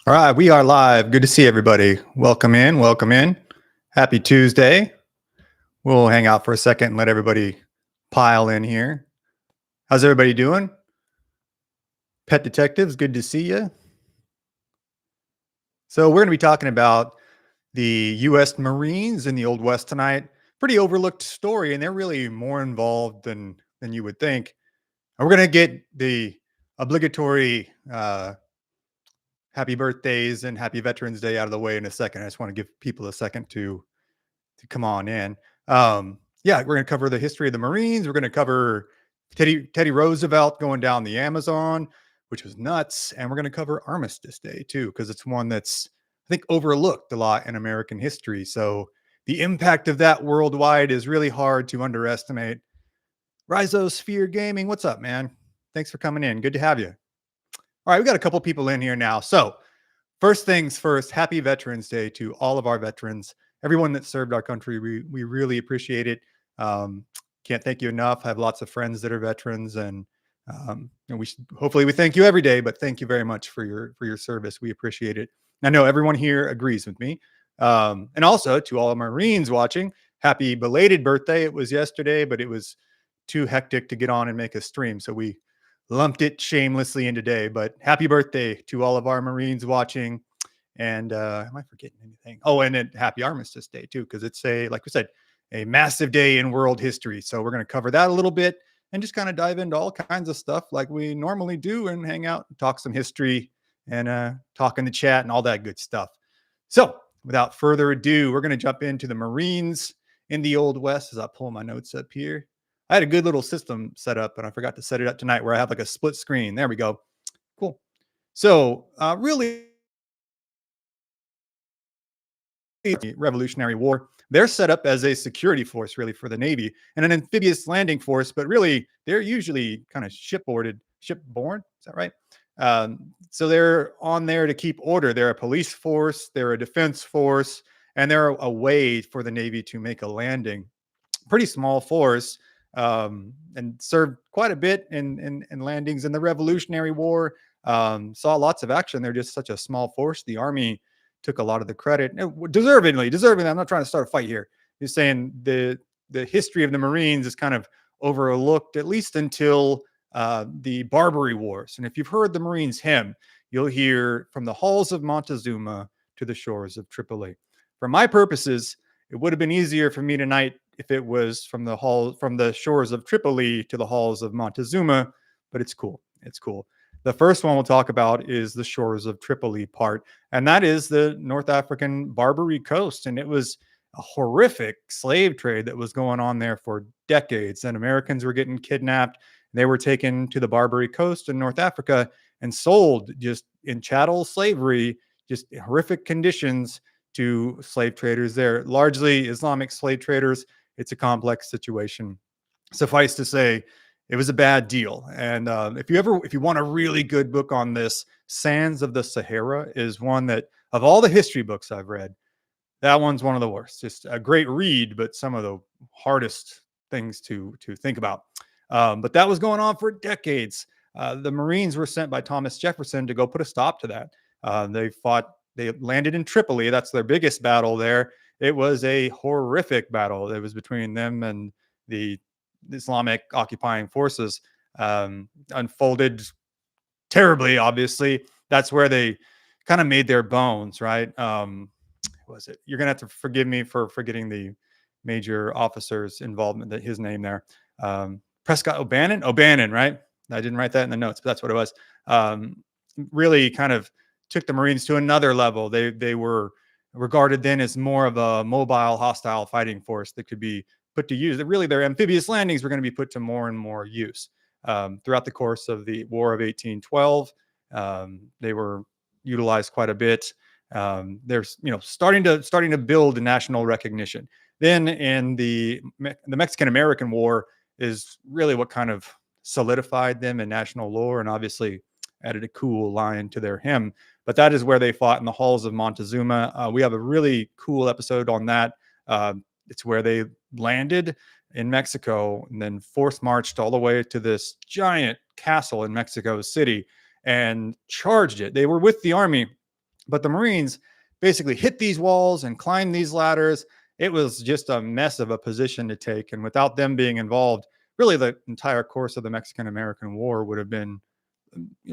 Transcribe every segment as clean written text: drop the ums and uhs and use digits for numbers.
All right, we are live. Good to see everybody. Welcome in. Welcome in. Happy Tuesday. We'll hang out for a second and let everybody pile in here. How's everybody doing? Pet detectives, good to see you. So, we're going to be talking about the U.S. Marines in the Old West tonight. Pretty overlooked story, and they're really more involved than you would think. And we're going to get the obligatory happy birthdays and happy Veterans Day out of the way in a second. I just want to give people a second to come on in. Yeah, we're going to cover the history of the Marines. We're going to cover Teddy Roosevelt going down the Amazon, which was nuts. And we're going to cover Armistice Day too, because it's one that's, I think, overlooked a lot in American history. So the impact of that worldwide is really hard to underestimate. Rhizosphere Gaming, what's up, man? Thanks for coming in. Good to have you. All right, we got a couple people in here now. So first things first, happy Veterans Day to all of our veterans, everyone that served our country. We really appreciate it. Can't thank you enough. I have lots of friends that are veterans, and hopefully we thank you every day. But thank you very much for your service. We appreciate it. I know everyone here agrees with me. And also to all of Marines watching, happy belated birthday. It was yesterday, but it was too hectic to get on and make a stream, so we lumped it shamelessly in today. But happy birthday to all of our Marines watching. And am I forgetting anything? Oh, and then happy Armistice Day too, because it's like we said, a massive day in world history. So we're going to cover that a little bit and just kind of dive into all kinds of stuff like we normally do and hang out and talk some history and talk in the chat and all that good stuff. So without further ado, we're going to jump into the Marines in the Old West as I pull my notes up here. I had a good little system set up, and I forgot to set it up tonight where I have like a split screen. There we go. Cool. So really, the Revolutionary War, they're set up as a security force really for the Navy and an amphibious landing force, but really they're usually kind of shipborne. Is that right? So they're on there to keep order. They're a police force, they're a defense force, and they're a way for the Navy to make a landing. Pretty small force, and served quite a bit in landings in the Revolutionary War. Saw lots of action. They're just such a small force. The Army took a lot of the credit, deservingly. I'm not trying to start a fight here. Just saying the history of the Marines is kind of overlooked, at least until the Barbary Wars. And if you've heard the Marines hymn, you'll hear from the halls of Montezuma to the shores of Tripoli. For my purposes, it would have been easier for me tonight if it was from the shores of Tripoli to the halls of Montezuma, but it's cool. It's cool. The first one we'll talk about is the shores of Tripoli part, and that is the North African Barbary coast. And it was a horrific slave trade that was going on there for decades. And Americans were getting kidnapped. They were taken to the Barbary coast in North Africa and sold just in chattel slavery, just horrific conditions to slave traders there, largely Islamic slave traders. It's a complex situation. Suffice to say, it was a bad deal. And if you want a really good book on this, Sands of the Sahara is one that, of all the history books I've read, that one's one of the worst. Just a great read, but some of the hardest things to think about. But that was going on for decades. The Marines were sent by Thomas Jefferson to go put a stop to that. They landed in Tripoli. That's their biggest battle there. It was a horrific battle. It was between them and the Islamic occupying forces. Unfolded terribly, obviously. That's where they kind of made their bones, right? Was it? You're gonna have to forgive me for forgetting the major officer's involvement, that his name there. Prescott O'Bannon, right? I didn't write that in the notes, but that's what it was. Really kind of took the Marines to another level. They were regarded then as more of a mobile, hostile fighting force that could be put to use. Really, their amphibious landings were going to be put to more and more use throughout the course of the War of 1812. They were utilized quite a bit. They're starting to build national recognition. Then in the Mexican-American War is really what kind of solidified them in national lore, and obviously added a cool line to their hymn. But that is where they fought in the halls of Montezuma. We have a really cool episode on that. It's where they landed in Mexico and then force marched all the way to this giant castle in Mexico City and charged it. They were with the army, But the Marines basically hit these walls and climbed these ladders. It was just a mess of a position to take. And without them being involved, really the entire course of the Mexican American War would have been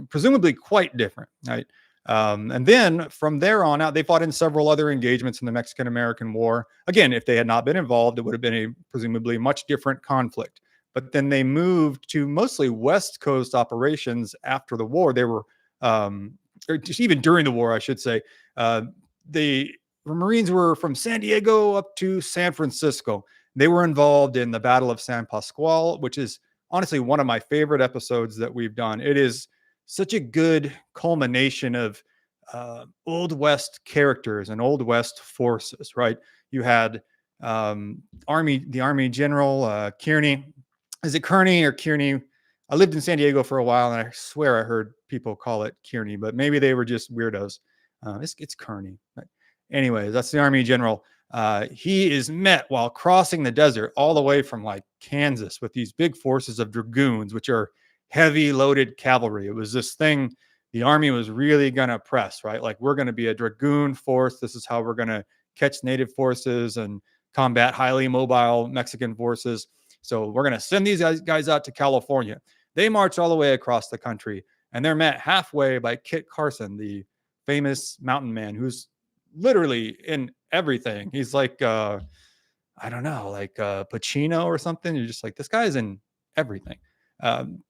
presumably quite different, right? And then from there on out, they fought in several other engagements in the Mexican American War. Again, if they had not been involved, it would have been a presumably much different conflict. But then they moved to mostly West Coast operations after the war. They were, or just even during the war, I should say. Uh, the Marines were from San Diego up to San Francisco. They were involved in the Battle of San Pasqual, which is honestly one of my favorite episodes that we've done. It is such a good culmination of Old West characters and Old West forces, right? You had the Army General Kearney. Is it Kearney or Kearney? I lived in San Diego for a while, and I swear I heard people call it Kearney, but maybe they were just weirdos. It's Kearney. But anyways, that's the Army General. He is met while crossing the desert all the way from like Kansas with these big forces of dragoons, which are heavy loaded cavalry. It was this thing the Army was really going to press, right? Like, we're going to be a dragoon force. This is how we're going to catch native forces and combat highly mobile Mexican forces. So we're going to send these guys out to California. They march all the way across the country, and they're met halfway by Kit Carson, the famous mountain man who's literally in everything. He's like, I don't know, like Pacino or something. You're just like, this guy's in everything.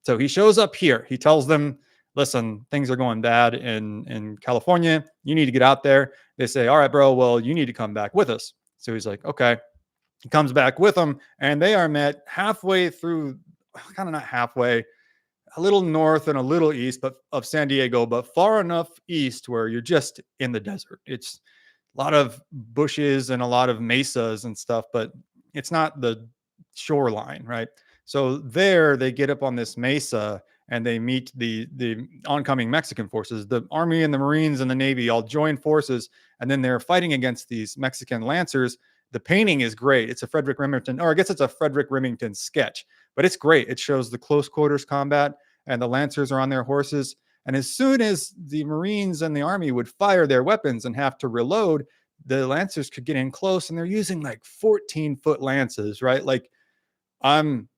So he shows up here. He tells them, listen, things are going bad in California. You need to get out there. They say, all right, bro, well, you need to come back with us. So he's like, okay. He comes back with them, and they are met halfway through, kind of not halfway, a little north and a little east but of San Diego, but far enough east where you're just in the desert. It's a lot of bushes and a lot of mesas and stuff, but it's not the shoreline, right? So there they get up on this mesa and they meet the oncoming Mexican forces. The Army and the Marines and the Navy all join forces, and then they're fighting against these Mexican lancers. The painting is great. It's a Frederick Remington, or I guess it's a Frederick Remington sketch, but it's great. It shows the close quarters combat, and the lancers are on their horses. And as soon as the Marines and the Army would fire their weapons and have to reload, the lancers could get in close, and they're using like 14-foot lances, right? Like, I'm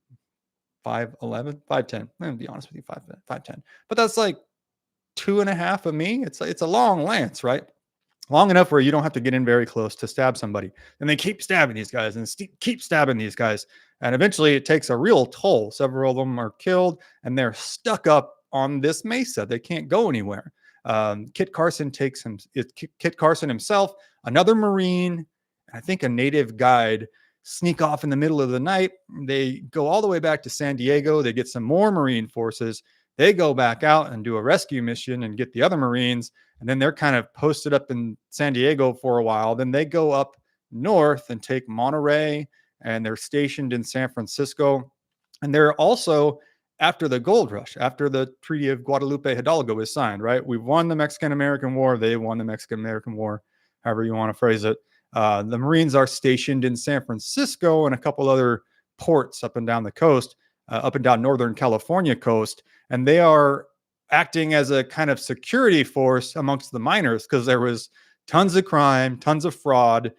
5'11", 5'10". I'm gonna be honest with you, 5'10". But that's like 2.5 of me. It's a long lance, right? Long enough where you don't have to get in very close to stab somebody. And they keep stabbing these guys and keep stabbing these guys. And eventually it takes a real toll. Several of them are killed, and they're stuck up on this mesa. They can't go anywhere. Kit Carson Kit Carson himself, another Marine, I think a native guide, sneak off in the middle of the night. They go all the way back to San Diego. They get some more Marine forces. They go back out and do a rescue mission and get the other Marines. And then they're kind of posted up in San Diego for a while. Then they go up north and take Monterey, and they're stationed in San Francisco. And they're also, after the gold rush, after the Treaty of Guadalupe Hidalgo was signed, right? We've won the Mexican-American War. They won the Mexican-American War, however you want to phrase it. The Marines are stationed in San Francisco and a couple other ports up and down the coast, up and down Northern California coast. And they are acting as a kind of security force amongst the miners, because there was tons of crime, tons of fraud,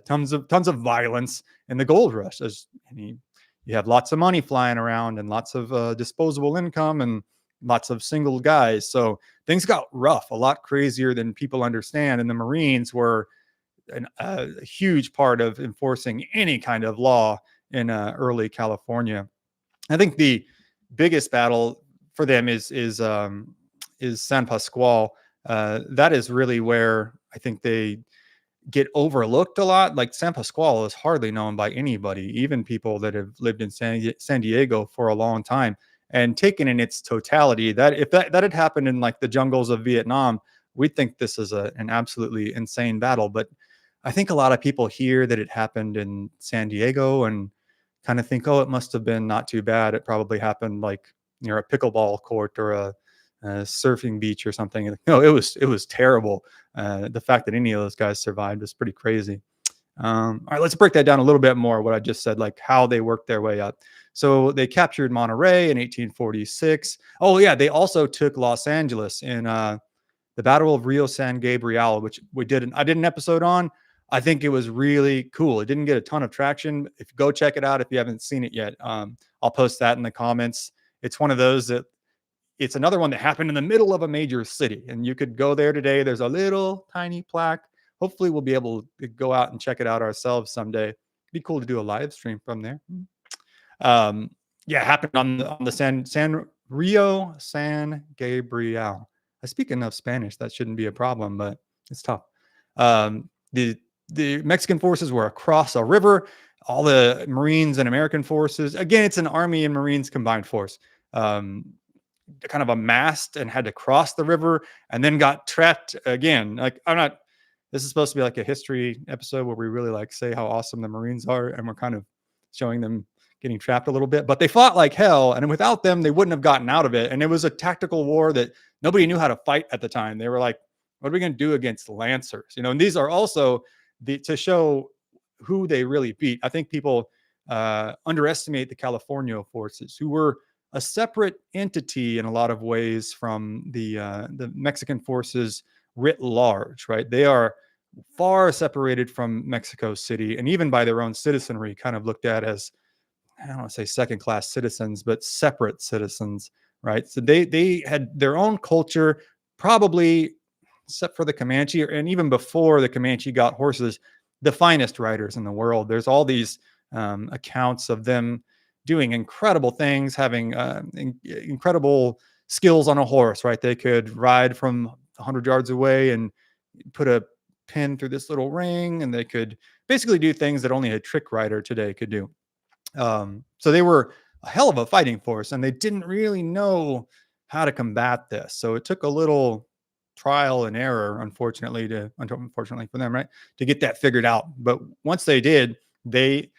tons of violence in the gold rush. You have lots of money flying around and lots of disposable income and lots of single guys. So things got rough, a lot crazier than people understand. And the Marines were a huge part of enforcing any kind of law in early California. I think the biggest battle for them is San Pasqual. That is really where I think they get overlooked a lot. Like, San Pasqual is hardly known by anybody, even people that have lived in San Diego for a long time. And taken in its totality, that if that had happened in like the jungles of Vietnam, we'd think this is an absolutely insane battle. But I think a lot of people hear that it happened in San Diego and kind of think, oh, it must have been not too bad. It probably happened like near a pickleball court or a surfing beach or something. No, it was terrible. The fact that any of those guys survived is pretty crazy. All right, let's break that down a little bit more, what I just said, like how they worked their way up. So they captured Monterey in 1846. Oh, yeah, they also took Los Angeles in the Battle of Rio San Gabriel, which I did an episode on. I think it was really cool. It didn't get a ton of traction. If you go check it out if you haven't seen it yet, I'll post that in the comments. It's one of those that it's another one that happened in the middle of a major city, and you could go there today. There's a little tiny plaque. Hopefully, we'll be able to go out and check it out ourselves someday. It'd be cool to do a live stream from there. Um, yeah, it happened on the San Rio San Gabriel. Speaking of Spanish, that shouldn't be a problem, but it's tough. The Mexican forces were across a river. All the Marines and American forces. Again, it's an Army and Marines combined force. Kind of amassed and had to cross the river and then got trapped again. Like this is supposed to be like a history episode where we really like say how awesome the Marines are, and we're kind of showing them getting trapped a little bit, but they fought like hell, and without them they wouldn't have gotten out of it. And it was a tactical war that nobody knew how to fight at the time. They were like, what are we going to do against lancers? And these are also to show who they really beat. I think people underestimate the California forces, who were a separate entity in a lot of ways from the Mexican forces writ large, right? They are far separated from Mexico City, and even by their own citizenry, kind of looked at as, I don't want to say second-class citizens, but separate citizens, right? So they had their own culture, probably, except for the Comanche, and even before the Comanche got horses, the finest riders in the world. There's all these accounts of them doing incredible things, having incredible skills on a horse, right? They could ride from 100 yards away and put a pin through this little ring, and they could basically do things that only a trick rider today could do. So they were a hell of a fighting force, and they didn't really know how to combat this. So it took a little trial and error, unfortunately for them, right, to get that figured out. But once they did, they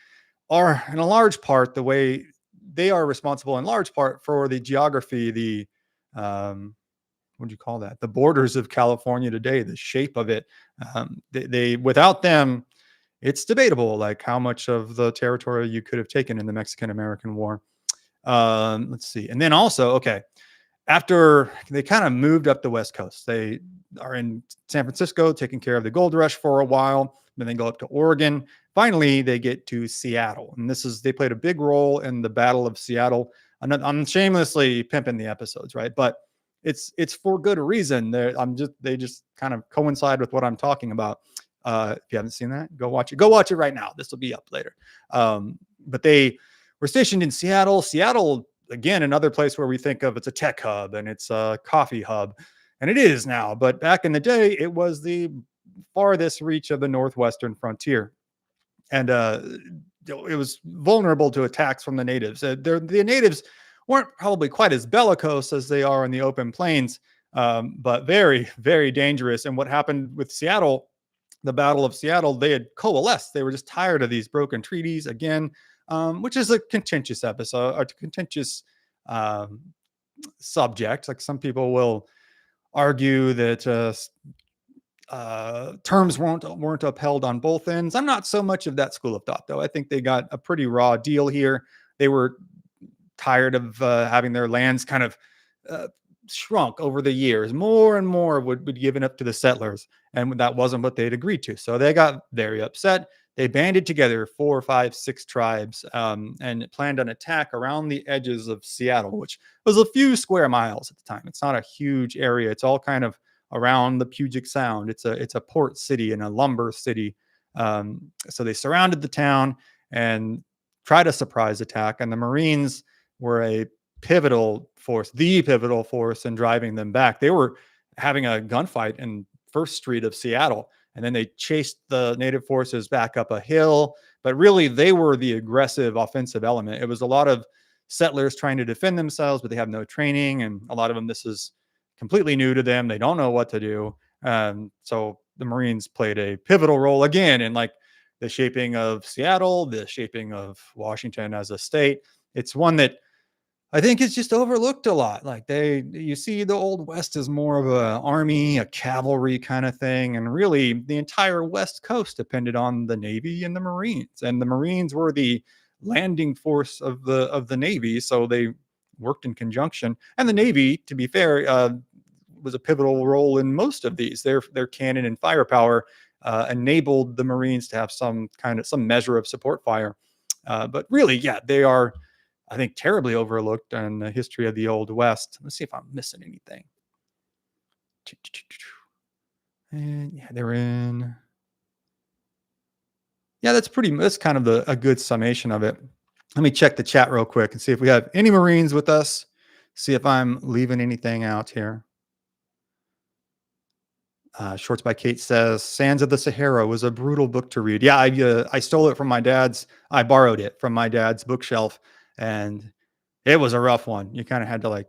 are in a large part the way they are responsible in large part for the geography, the what do you call that? The borders of California today, the shape of it. They without them, it's debatable, like how much of the territory you could have taken in the Mexican-American War. Let's see. And then also, okay, after they kind of moved up the West Coast, they are in San Francisco taking care of the gold rush for a while. Then they go up to Oregon. Finally, they get to Seattle. And they played a big role in the Battle of Seattle. I'm shamelessly pimping the episodes, right? But it's for good reason. They just kind of coincide with what I'm talking about. If you haven't seen that, go watch it. Go watch it right now. This will be up later. But they were stationed in Seattle. Seattle, again, another place where we think of it's a tech hub and it's a coffee hub. And it is now. But back in the day, it was the farthest reach of the northwestern frontier. And it was vulnerable to attacks from the natives. The natives weren't probably quite as bellicose as they are in the open plains, but very, very dangerous. And what happened with Seattle, the Battle of Seattle, they had coalesced. They were just tired of these broken treaties again, which is a contentious episode, a contentious subject. Like some people will argue that terms weren't upheld on both ends. I'm not so much of that school of thought, though. I think they got a pretty raw deal here. They were tired of having their lands kind of shrunk over the years. More and more would be given up to the settlers, and that wasn't what they'd agreed to. So they got very upset. They banded together 4, 5, 6 tribes and planned an attack around the edges of Seattle, which was a few square miles at the time. It's not a huge area. It's all kind of around the Puget Sound. It's a port city and a lumber city. So they surrounded the town and tried a surprise attack, and the Marines were a pivotal force in driving them back. They were having a gunfight in First Street of Seattle, and then they chased the native forces back up a hill. But really, they were the aggressive offensive element. It was a lot of settlers trying to defend themselves, but they have no training, and a lot of them, this is completely new to them. They don't know what to do. So the Marines played a pivotal role again in like the shaping of Seattle, the shaping of Washington as a state. It's one that I think is just overlooked a lot. Like you see the Old West as more of a army, a cavalry kind of thing. And really the entire West Coast depended on the Navy and the Marines. And the Marines were the landing force of the Navy. So they worked in conjunction. And the Navy, to be fair, was a pivotal role in most of these. Their cannon and firepower enabled the Marines to have some measure of support fire. But really, yeah, they are, I think, terribly overlooked in the history of the Old West. Let's see if I'm missing anything. And yeah, they're in. Yeah, that's kind of a good summation of it. Let me check the chat real quick and see if we have any Marines with us. See if I'm leaving anything out here. Shorts by Kate says, "Sands of the Sahara was a brutal book to read." Yeah, I stole it from my dad's. I borrowed it from my dad's bookshelf, and it was a rough one. You kind of had to like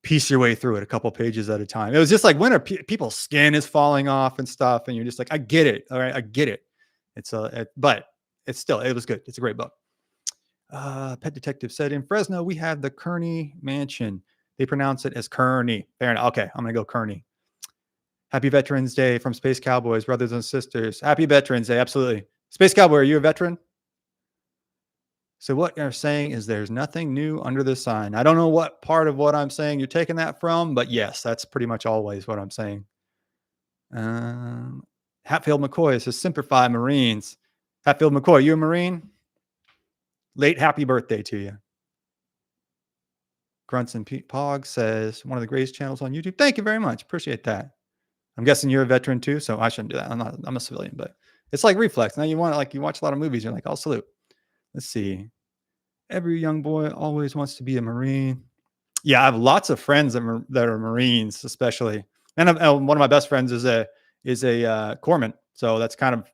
piece your way through it a couple pages at a time. It was just like when people's skin is falling off and stuff, and you're just like, I get it. All right, I get it. But it was good. It's a great book. Pet Detective said, in Fresno, we have the Kearney Mansion. They pronounce it as Kearney. Fair enough. Okay, I'm going to go Kearney. Happy Veterans Day from Space Cowboys, brothers and sisters. Happy Veterans Day. Absolutely. Space Cowboy, are you a veteran? So what you're saying is there's nothing new under the sun. I don't know what part of what I'm saying you're taking that from, but yes, that's pretty much always what I'm saying. Hatfield McCoy says, Simplify Marines. Hatfield McCoy, you a Marine? Late happy birthday to you. Grunts and Pete Pog says, one of the greatest channels on YouTube. Thank you very much. Appreciate that. I'm guessing you're a veteran too, so I shouldn't do that. I'm a civilian, but it's like reflex. Now you watch a lot of movies, you're like, I'll salute. Let's see. Every young boy always wants to be a Marine. Yeah, I have lots of friends that are Marines, especially. And one of my best friends is a corpsman. So that's kind of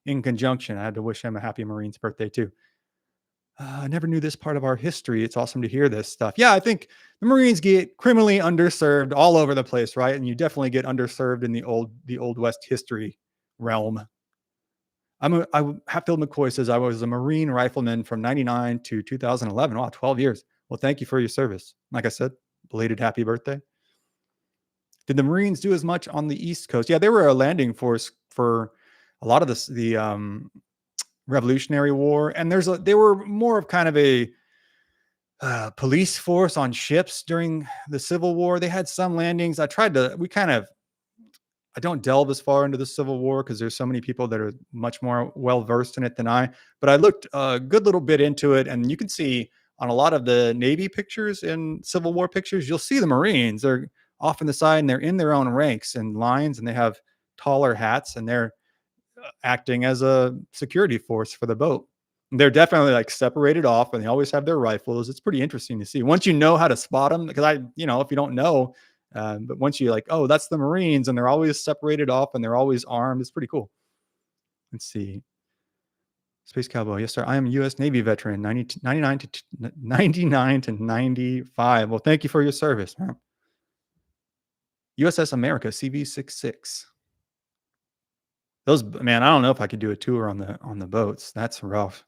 in conjunction. I had to wish him a happy Marine's birthday too. I never knew this part of our history. It's awesome to hear this stuff. Yeah, I think the Marines get criminally underserved all over the place, right? And you definitely get underserved in the old West history realm. Hatfield McCoy says, I was a Marine rifleman from 99 to 2011. Wow, 12 years. Well, thank you for your service. Like I said, belated happy birthday. Did the Marines do as much on the East Coast? Yeah, they were a landing force for a lot of the Revolutionary War. And they were more of kind of a police force on ships during the Civil War. They had some landings. I don't delve as far into the Civil War because there's so many people that are much more well versed in it than I. But I looked a good little bit into it, and you can see on a lot of the Navy pictures and Civil War pictures, you'll see the Marines. They're off in the side, and they're in their own ranks and lines, and they have taller hats, and they're acting as a security force for the boat. They're definitely like separated off, and they always have their rifles. It's pretty interesting to see once you know how to spot them. Because if you don't know, but once you like, oh, that's the Marines, and they're always separated off, and they're always armed. It's pretty cool. Let's see. Space Cowboy, yes, sir. I am a U.S. Navy veteran, 99 to 95. Well, thank you for your service, man. USS America, CV-66. Those, man, I don't know if I could do a tour on the boats. That's rough.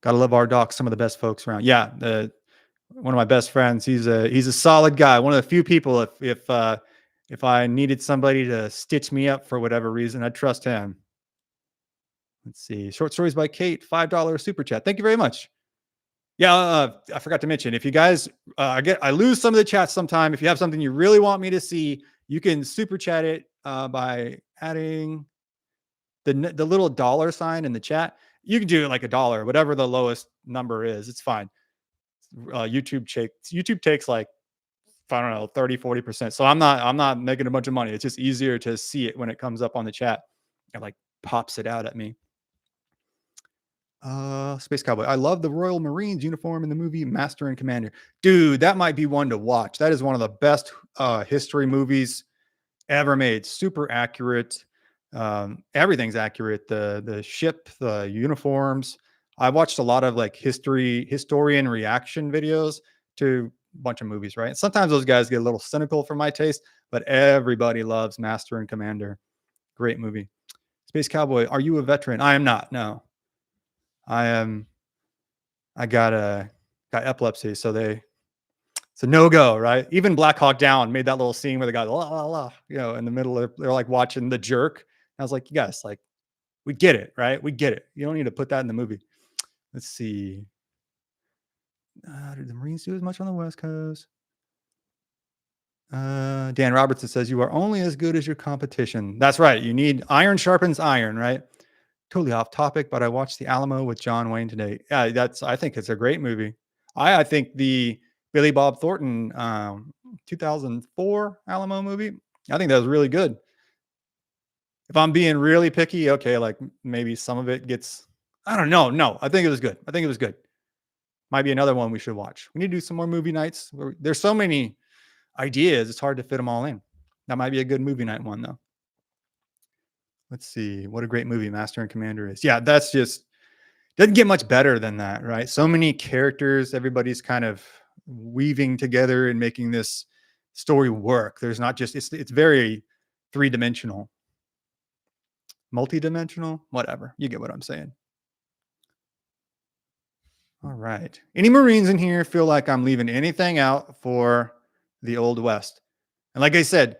Gotta love our docs. Some of the best folks around. Yeah, one of my best friends. He's a solid guy. One of the few people. If I needed somebody to stitch me up for whatever reason, I'd trust him. Let's see. Short Stories by Kate, $5 super chat. Thank you very much. Yeah, I forgot to mention, if you guys, I lose some of the chats sometime. If you have something you really want me to see, you can super chat it by adding the little dollar sign in the chat. You can do it like $1, whatever the lowest number is. It's fine. YouTube takes like, I don't know, 30-40%. So I'm not making a bunch of money. It's just easier to see it when it comes up on the chat. It like pops it out at me. Space Cowboy. I love the Royal Marines uniform in the movie Master and Commander. Dude, that might be one to watch. That is one of the best history movies ever made. Super accurate. Everything's accurate. The ship, the uniforms. I watched a lot of like historian reaction videos to a bunch of movies, right? Sometimes those guys get a little cynical for my taste, but everybody loves Master and Commander. Great movie. Space Cowboy, are you a veteran? I am not. No. I am. I got epilepsy, so it's a no go, right? Even Black Hawk Down made that little scene where the guy, la, la, la, in the middle of, they're like watching The Jerk. I was like, you guys, like, we get it, right? We get it. You don't need to put that in the movie. Let's see. Did the Marines do as much on the West Coast? Dan Robertson says, "You are only as good as your competition." That's right. You need iron sharpens iron, right? Totally off topic, but I watched The Alamo with John Wayne today. Yeah, I think it's a great movie. I think the Billy Bob Thornton 2004 Alamo movie, I think that was really good. If I'm being really picky, okay, like maybe some of it gets, I don't know. No, I think it was good. I think it was good. Might be another one we should watch. We need to do some more movie nights. There's so many ideas, it's hard to fit them all in. That might be a good movie night one, though. Let's see. What a great movie Master and Commander is. Yeah, that's just doesn't get much better than that, right? So many characters, everybody's kind of weaving together and making this story work. There's not just it's very three-dimensional, multi-dimensional, whatever. You get what I'm saying. All right. Any Marines in here feel like I'm leaving anything out for the Old West? And like I said,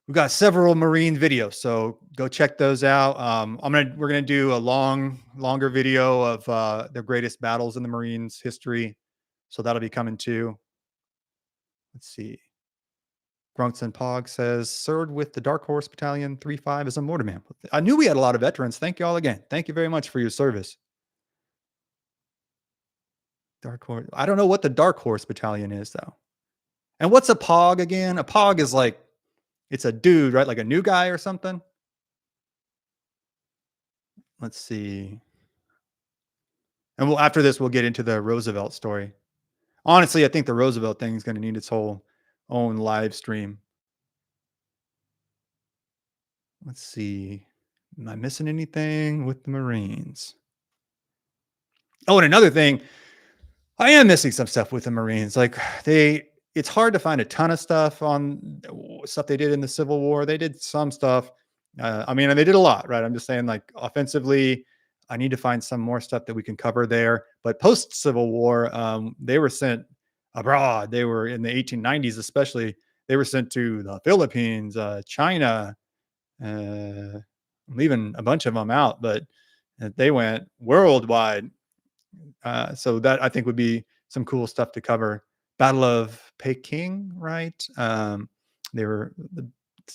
we've got several Marine videos, so go check those out. We're gonna do a longer video of the greatest battles in the Marines history, so that'll be coming too. Let's see. Grunts and Pog says, served with the Dark Horse Battalion 3-5 as a mortarman. I knew we had a lot of veterans. Thank you all again. Thank you very much for your service. Dark Horse. I don't know what the Dark Horse Battalion is though. And what's a Pog again? A Pog is like, it's a dude, right? Like a new guy or something. Let's see. And after this, we'll get into the Roosevelt story. Honestly, I think the Roosevelt thing is going to need its whole own live stream. Let's see. Am I missing anything with the Marines? Oh, and another thing, I am missing some stuff with the Marines. Like it's hard to find a ton of stuff on stuff they did in the Civil War. They did some stuff. I mean, and they did a lot, right? I'm just saying, like offensively, I need to find some more stuff that we can cover there. But post Civil War, they were sent abroad. They were in the 1890s, especially. They were sent to the Philippines, China. I'm leaving a bunch of them out, but they went worldwide. So that I think would be some cool stuff to cover. Battle of Peking, right? They were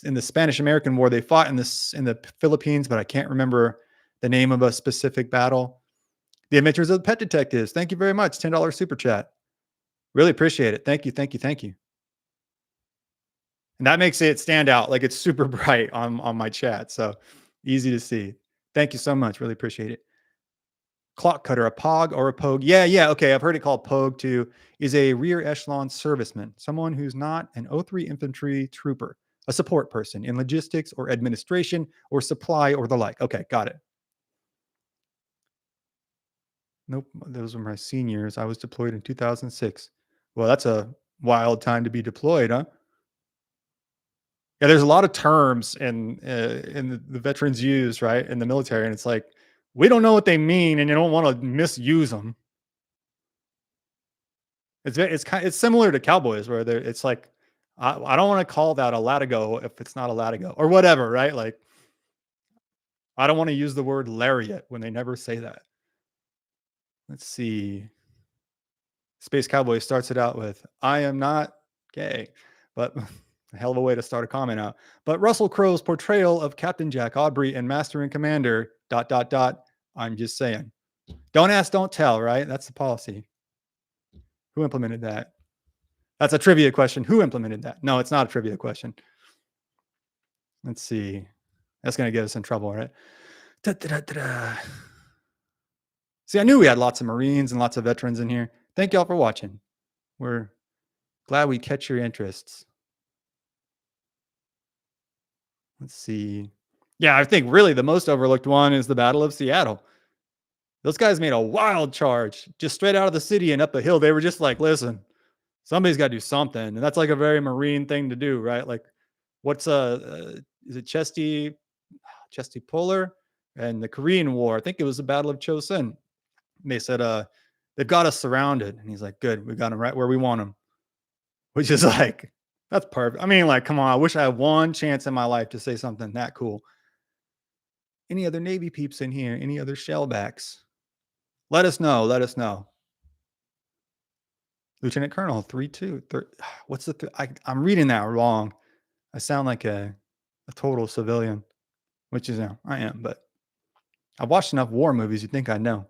in the Spanish American War. They fought in the Philippines, but I can't remember the name of a specific battle. The Adventures of the Pet Detectives. Thank you very much. $10 super chat. Really appreciate it. Thank you, thank you, thank you. And that makes it stand out. Like it's super bright on my chat. So easy to see. Thank you so much. Really appreciate it. Clock cutter, a POG or a POG. Yeah. Okay. I've heard it called POG too. Is a rear echelon serviceman, someone who's not an O3 infantry trooper, a support person in logistics or administration or supply or the like. Okay. Got it. Nope. Those were my seniors. I was deployed in 2006. Well, that's a wild time to be deployed, huh? Yeah, there's a lot of terms in the veterans use, right, in the military, and it's like we don't know what they mean, and you don't want to misuse them. It's similar to cowboys where it's like I don't want to call that a latigo if it's not a latigo or whatever, right? Like I don't want to use the word lariat when they never say that. Let's see. Space Cowboy starts it out with, I am not gay, but a hell of a way to start a comment out. But Russell Crowe's portrayal of Captain Jack Aubrey and Master and Commander, ... I'm just saying. Don't ask, don't tell, right? That's the policy. Who implemented that? That's a trivia question. Who implemented that? No, it's not a trivia question. Let's see. That's going to get us in trouble, right? See, I knew we had lots of Marines and lots of veterans in here. Thank y'all for watching. We're glad we catch your interests. Let's see. Yeah, I think really the most overlooked one is the Battle of Seattle. Those guys made a wild charge just straight out of the city and up a hill. They were just like, listen, somebody's got to do something. And that's like a very Marine thing to do, right? Like, what's is it Chesty Puller and the Korean War? I think it was the Battle of Chosin. They said, they've got us surrounded. And he's like, good, we got them right where we want them, which is like, that's perfect. I mean, like, come on, I wish I had one chance in my life to say something that cool. Any other Navy peeps in here? Any other shellbacks? Let us know. Let us know. Lieutenant Colonel 3-2. What's the I'm reading that wrong. I sound like a total civilian, which is, I am, but I've watched enough war movies. You'd think I know.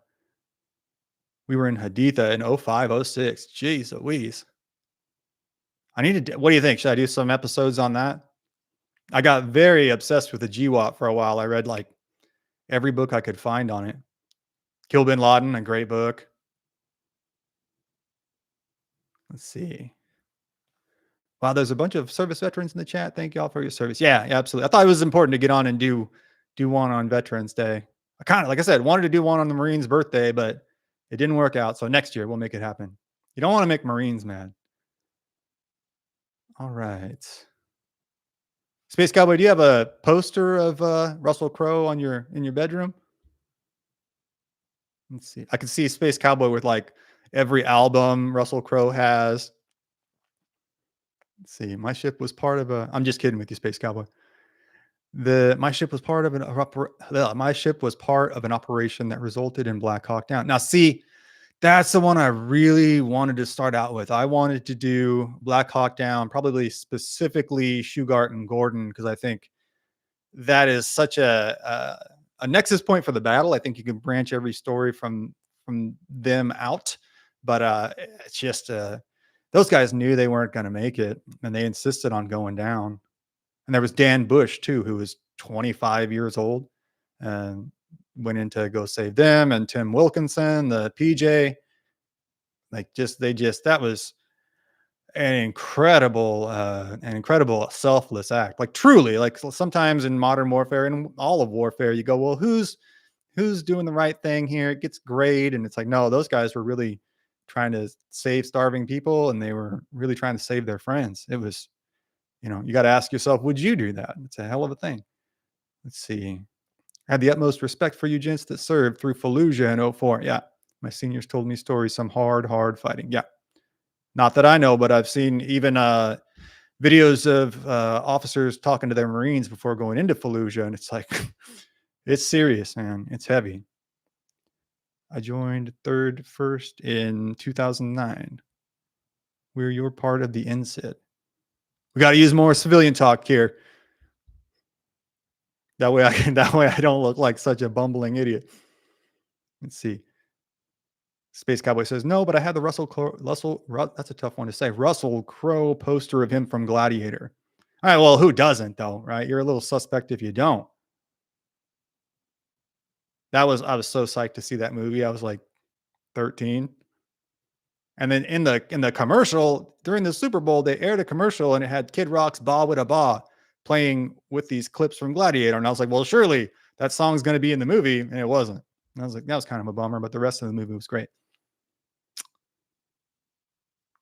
We were in Haditha in 05, 06. Jeez Louise. I need to. What do you think? Should I do some episodes on that? I got very obsessed with the GWAT for a while. I read like every book I could find on it. Kill Bin Laden, a great book. Let's see. Wow, there's a bunch of service veterans in the chat. Thank y'all for your service. Yeah, absolutely. I thought it was important to get on and do one on Veterans Day. I kind of, like I said, wanted to do one on the Marines' birthday, but it didn't work out. So next year we'll make it happen. You don't want to make Marines mad. All right. Space Cowboy, do you have a poster of Russell Crowe on in your bedroom? Let's see. I can see Space Cowboy with like every album Russell Crowe has. Let's see. My ship was part of a. I'm just kidding with you, Space Cowboy. My ship was part of my ship was part of an operation that resulted in Black Hawk Down. Now, see, that's the one I really wanted to start out with. I wanted to do Black Hawk Down, probably specifically Shugart and Gordon, because I think that is such a nexus point for the battle. I think you can branch every story from them out, but it's just those guys knew they weren't going to make it, and they insisted on going down. And there was Dan Bush too, who was 25 years old and went in to go save them, and Tim Wilkinson, the PJ. Like that was an incredible selfless act. Like truly, like sometimes in modern warfare and all of warfare, you go, well, who's doing the right thing here? It gets grayed, and it's like, no, those guys were really trying to save starving people, and they were really trying to save their friends. It was, you got to ask yourself, would you do that? It's a hell of a thing. Let's see. I had the utmost respect for you gents that served through Fallujah in '04. Yeah. My seniors told me stories, some hard fighting. Yeah. Not that I know, but I've seen even videos of officers talking to their Marines before going into Fallujah. And it's like, it's serious, man. It's heavy. I joined first in 2009. We're your part of the NSIT. We got to use more civilian talk here. That way I don't look like such a bumbling idiot. Let's see. Space Cowboy says, no, but I had the that's a tough one to say. Russell Crowe poster of him from Gladiator. All right, well, who doesn't though, right? You're a little suspect if you don't. I was so psyched to see that movie. I was like 13. And then in the commercial during the Super Bowl, they aired a commercial and it had Kid Rock's Ba With a Ba playing with these clips from Gladiator. And I was like, well, surely that song's going to be in the movie. And it wasn't. And I was like, that was kind of a bummer, but the rest of the movie was great.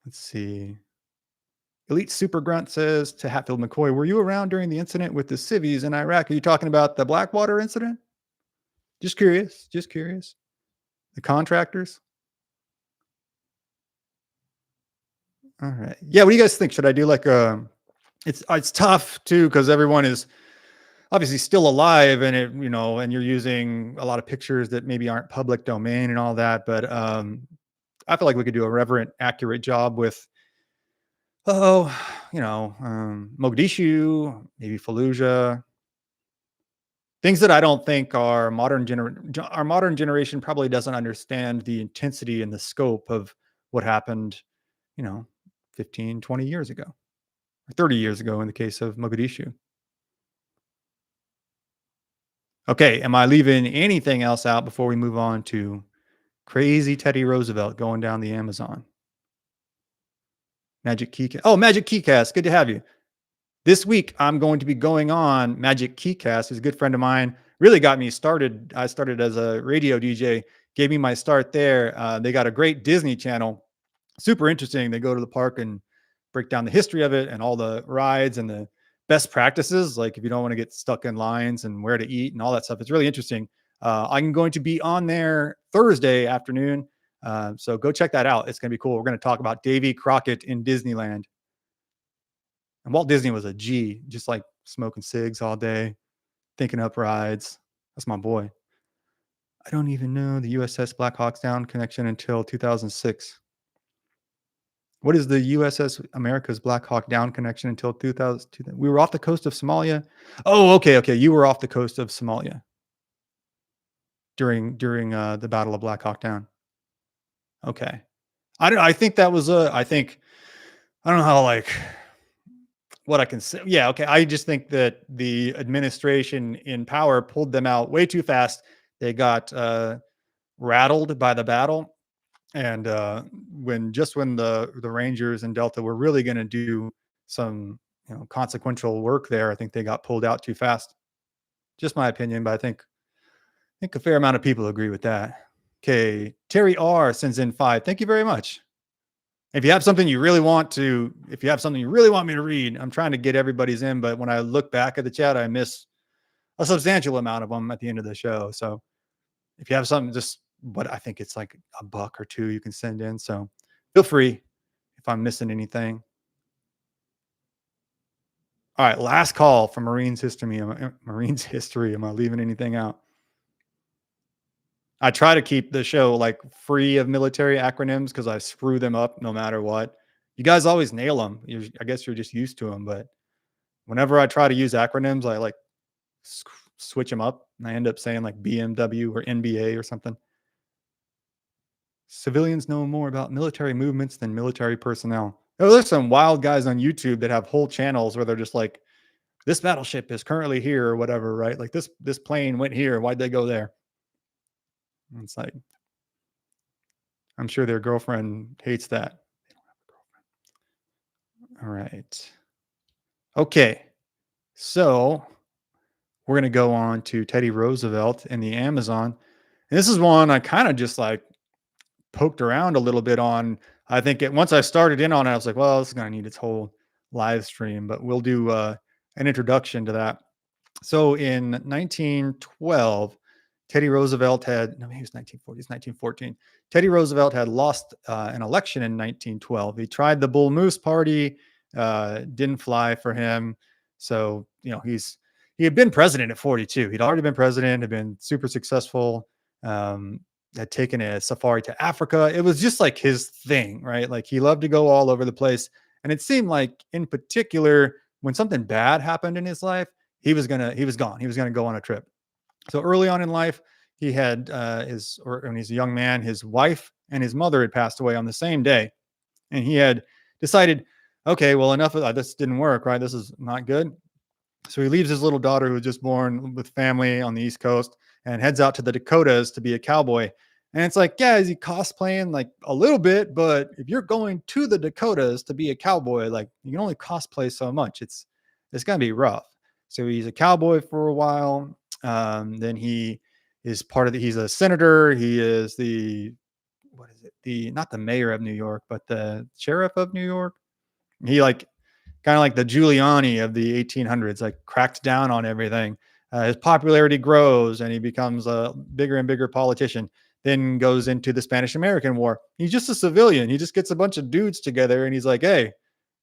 Let's see. Elite Super Grunt says to Hatfield McCoy, were you around during the incident with the civvies in Iraq? Are you talking about the Blackwater incident? Just curious. The contractors? All right. Yeah, what do you guys think? Should I do like it's tough too, because everyone is obviously still alive, and and you're using a lot of pictures that maybe aren't public domain and all that. But I feel like we could do a reverent, accurate job with Mogadishu, maybe Fallujah, things that I don't think our modern generation probably doesn't understand the intensity and the scope of what happened, 15, 20 years ago, or 30 years ago in the case of Mogadishu. Okay, am I leaving anything else out before we move on to crazy Teddy Roosevelt going down the Amazon? Magic Keycast. Oh, Magic Keycast. Good to have you. This week, I'm going to be going on Magic Keycast. He's a good friend of mine. Really got me started. I started as a radio DJ, gave me my start there. They got a great Disney channel. Super interesting. They go to the park and break down the history of it and all the rides and the best practices. Like if you don't want to get stuck in lines and where to eat and all that stuff. It's really interesting. I'm going to be on there Thursday afternoon. So go check that out. It's going to be cool. We're going to talk about Davy Crockett in Disneyland. And Walt Disney was a G, just like smoking cigs all day, thinking up rides. That's my boy. I don't even know the USS Black Hawk's Down connection until 2006. What is the USS America's Black Hawk Down connection until 2000? We were off the coast of Somalia. Oh, okay, okay. You were off the coast of Somalia during the Battle of Black Hawk Down. Okay. I don't. I think that was a. I think I don't know how like what I can say. Yeah. Okay. I just think that the administration in power pulled them out way too fast. They got rattled by the battle, and when the Rangers and Delta were really going to do some consequential work there, I think they got pulled out too fast. Just my opinion, but I think a fair amount of people agree with that. Okay, Terry R sends in 5. Thank you very much. If you have something you really want to, if you have something you really want me to read, I'm trying to get everybody's in, but when I look back at the chat, I miss a substantial amount of them at the end of the show. So if you have something, just what I think it's like a buck or two you can send in. So feel free if I'm missing anything. All right, last call for Marines history. Marines history. Am I leaving anything out? I try to keep the show like free of military acronyms because I screw them up no matter what. You guys always nail them. I guess you're just used to them, but whenever I try to use acronyms, I like switch them up and I end up saying like BMW or NBA or something. Civilians know more about military movements than military personnel. Oh, there's some wild guys on YouTube that have whole channels where they're just like, this battleship is currently here or whatever, right? Like this plane went here. Why'd they go there? And it's like, I'm sure their girlfriend hates that. All right. Okay. So we're going to go on to Teddy Roosevelt and the Amazon. And this is one I kind of just like poked around a little bit on. I think once I started in on it, I was like, well, this is going to need its whole live stream, but we'll do an introduction to that. So in 1912, Teddy Roosevelt had, no, he was 1940, it's 1914. Teddy Roosevelt had lost an election in 1912. He tried the Bull Moose Party, didn't fly for him. So, he had been president at 42. He'd already been president, had been super successful, had taken a safari to Africa. It was just like his thing, right? Like he loved to go all over the place. And it seemed like in particular, when something bad happened in his life, he was gone. He was going to go on a trip. So early on in life, he had when he's a young man, his wife and his mother had passed away on the same day. And he had decided, okay, well, enough of that. This didn't work, right? This is not good. So he leaves his little daughter who was just born with family on the East Coast and heads out to the Dakotas to be a cowboy. And it's like, yeah, is he cosplaying like a little bit? But if you're going to the Dakotas to be a cowboy, like you can only cosplay so much. It's gonna be rough. So he's a cowboy for a while. Then he is he's a senator. He is what is it? Not the mayor of New York, but the sheriff of New York. He like kind of like the Giuliani of the 1800s, like cracked down on everything. His popularity grows and he becomes a bigger and bigger politician. Then goes into the Spanish American War. He's just a civilian. He just gets a bunch of dudes together and he's like, hey,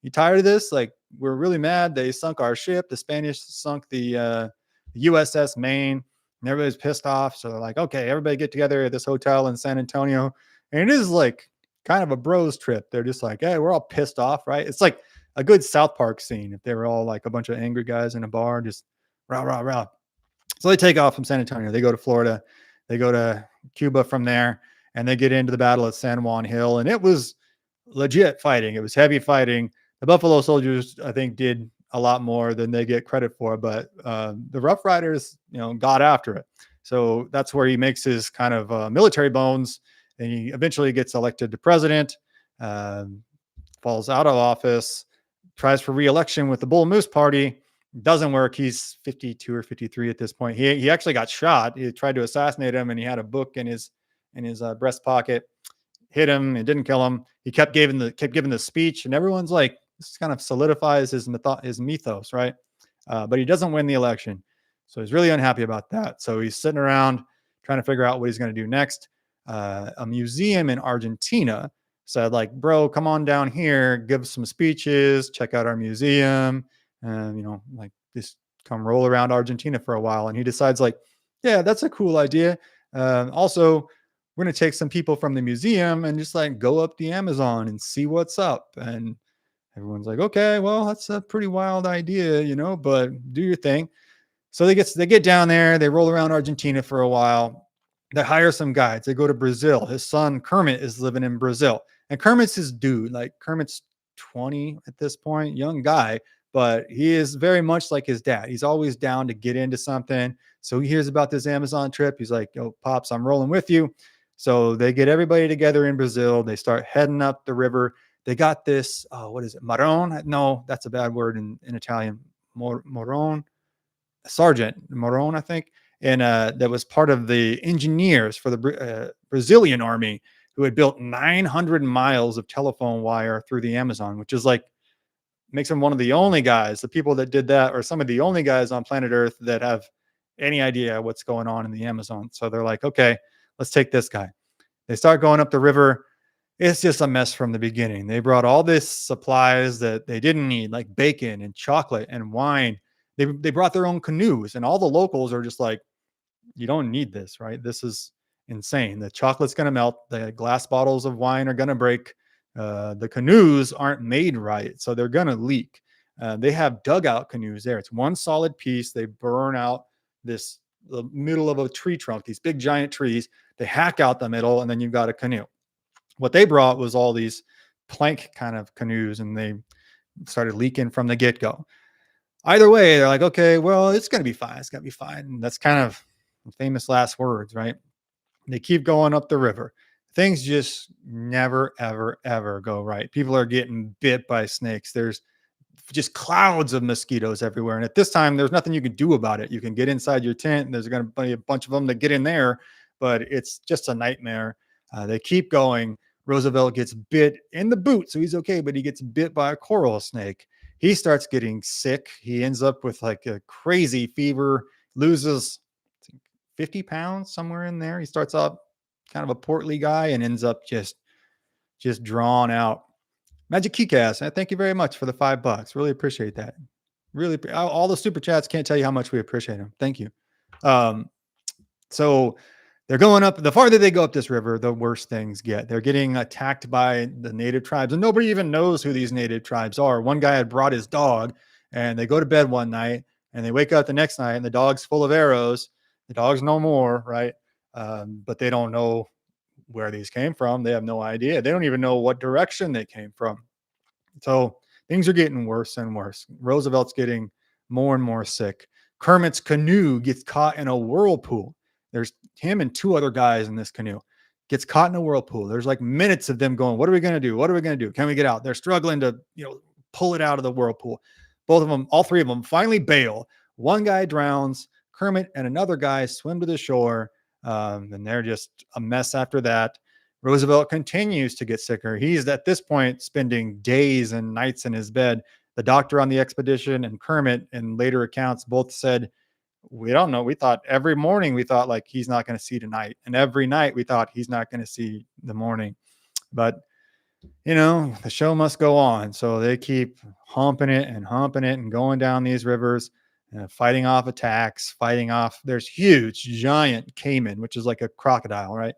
you tired of this? Like, we're really mad. They sunk our ship. The Spanish sunk the USS Maine and everybody's pissed off. So they're like, okay, everybody get together at this hotel in San Antonio. And it is like kind of a bros trip. They're just like, hey, we're all pissed off, right? It's like a good South Park scene if they were all like a bunch of angry guys in a bar, just rah, rah, rah. So they take off from San Antonio. They go to Florida. They go to Cuba from there, and they get into the Battle of San Juan Hill. And it was legit fighting. It was heavy fighting. The Buffalo Soldiers, I think, did a lot more than they get credit for, but the Rough Riders, got after it. So that's where he makes his kind of military bones. And he eventually gets elected to president, falls out of office, tries for re-election with the Bull Moose Party. Doesn't work. He's 52 or 53 at this point. He actually got shot. He tried to assassinate him, and he had a book in his breast pocket. Hit him. It didn't kill him. He kept giving the speech, and everyone's like, this kind of solidifies his mythos, right? But he doesn't win the election, so he's really unhappy about that. So he's sitting around trying to figure out what he's going to do next. A museum in Argentina said, like, bro, come on down here, give some speeches, check out our museum, and like just come roll around Argentina for a while. And he decides, like, yeah, that's a cool idea. Also, we're going to take some people from the museum and just like go up the Amazon and see what's up. And everyone's like, okay, well, that's a pretty wild idea, but do your thing. So they get down there, they roll around Argentina for a while. They hire some guides. They go to Brazil. His son Kermit is living in Brazil. And Kermit's his dude. Like Kermit's 20 at this point, young guy, but he is very much like his dad. He's always down to get into something. So he hears about this Amazon trip. He's like, yo, Pops, I'm rolling with you. So they get everybody together in Brazil. They start heading up the river. They got this, what is it? Maron? No, that's a bad word in Italian. Moron, Sergeant Moron, I think. And that was part of the engineers for the Brazilian army who had built 900 miles of telephone wire through the Amazon, which is like makes him one of the only guys, the people that did that, or some of the only guys on planet Earth that have any idea what's going on in the Amazon. So they're like, okay, let's take this guy. They start going up the river. It's just a mess from the beginning. They brought all this supplies that they didn't need, like bacon and chocolate and wine. They brought their own canoes, and all the locals are just like, you don't need this, right? This is insane. The chocolate's going to melt. The glass bottles of wine are going to break. The canoes aren't made right, so they're going to leak. They have dugout canoes there. It's one solid piece. They burn out the middle of a tree trunk, these big giant trees. They hack out the middle, and then you've got a canoe. What they brought was all these plank kind of canoes, and they started leaking from the get-go. Either way, they're like, okay, well, it's going to be fine. It's going to be fine. And that's kind of famous last words, right? They keep going up the river. Things just never, ever, ever go right. People are getting bit by snakes. There's just clouds of mosquitoes everywhere. And at this time, there's nothing you can do about it. You can get inside your tent, and there's going to be a bunch of them that get in there, but it's just a nightmare. They keep going. Roosevelt gets bit in the boot, so he's okay, but he gets bit by a coral snake. He starts getting sick. He ends up with like a crazy fever, loses 50 pounds somewhere in there. He starts up kind of a portly guy and ends up just drawn out. Magic Keycast, thank you very much for the $5. Really appreciate that. Really, all the super chats can't tell you how much we appreciate them. Thank you. So they're going up. The farther they go up this river, the worse things get. They're getting attacked by the native tribes, and nobody even knows who these native tribes are. One guy had brought his dog, and they go to bed one night, and they wake up the next night, and the dog's full of arrows. The dog's no more, right? But they don't know where these came from. They have no idea. They don't even know what direction they came from. So things are getting worse and worse. Roosevelt's getting more and more sick. Kermit's canoe gets caught in a whirlpool. There's him and two other guys in this canoe. Gets caught in a whirlpool. There's like minutes of them going, what are we going to do? What are we going to do? Can we get out? They're struggling to, pull it out of the whirlpool. Both of them, all three of them finally bail. One guy drowns. Kermit and another guy swim to the shore. And they're just a mess after that. Roosevelt continues to get sicker. He's at this point spending days and nights in his bed. The doctor on the expedition and Kermit in later accounts both said, we don't know. We thought every morning we thought like he's not going to see tonight. And every night we thought he's not going to see the morning. But, the show must go on. So they keep humping it and going down these rivers, fighting off attacks, there's huge giant caiman, which is like a crocodile, right?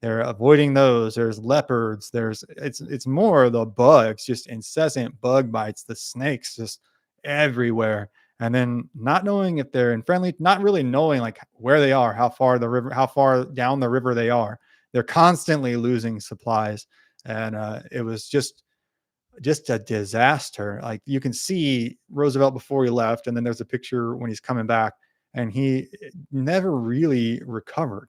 They're avoiding those. There's leopards. It's more of the bugs, just incessant bug bites, the snakes just everywhere. And then not knowing if they're in friendly, not really knowing like where they are, how far down the river they are. They're constantly losing supplies. And it was just a disaster. Like you can see Roosevelt before he left, and then there's a picture when he's coming back, and he never really recovered.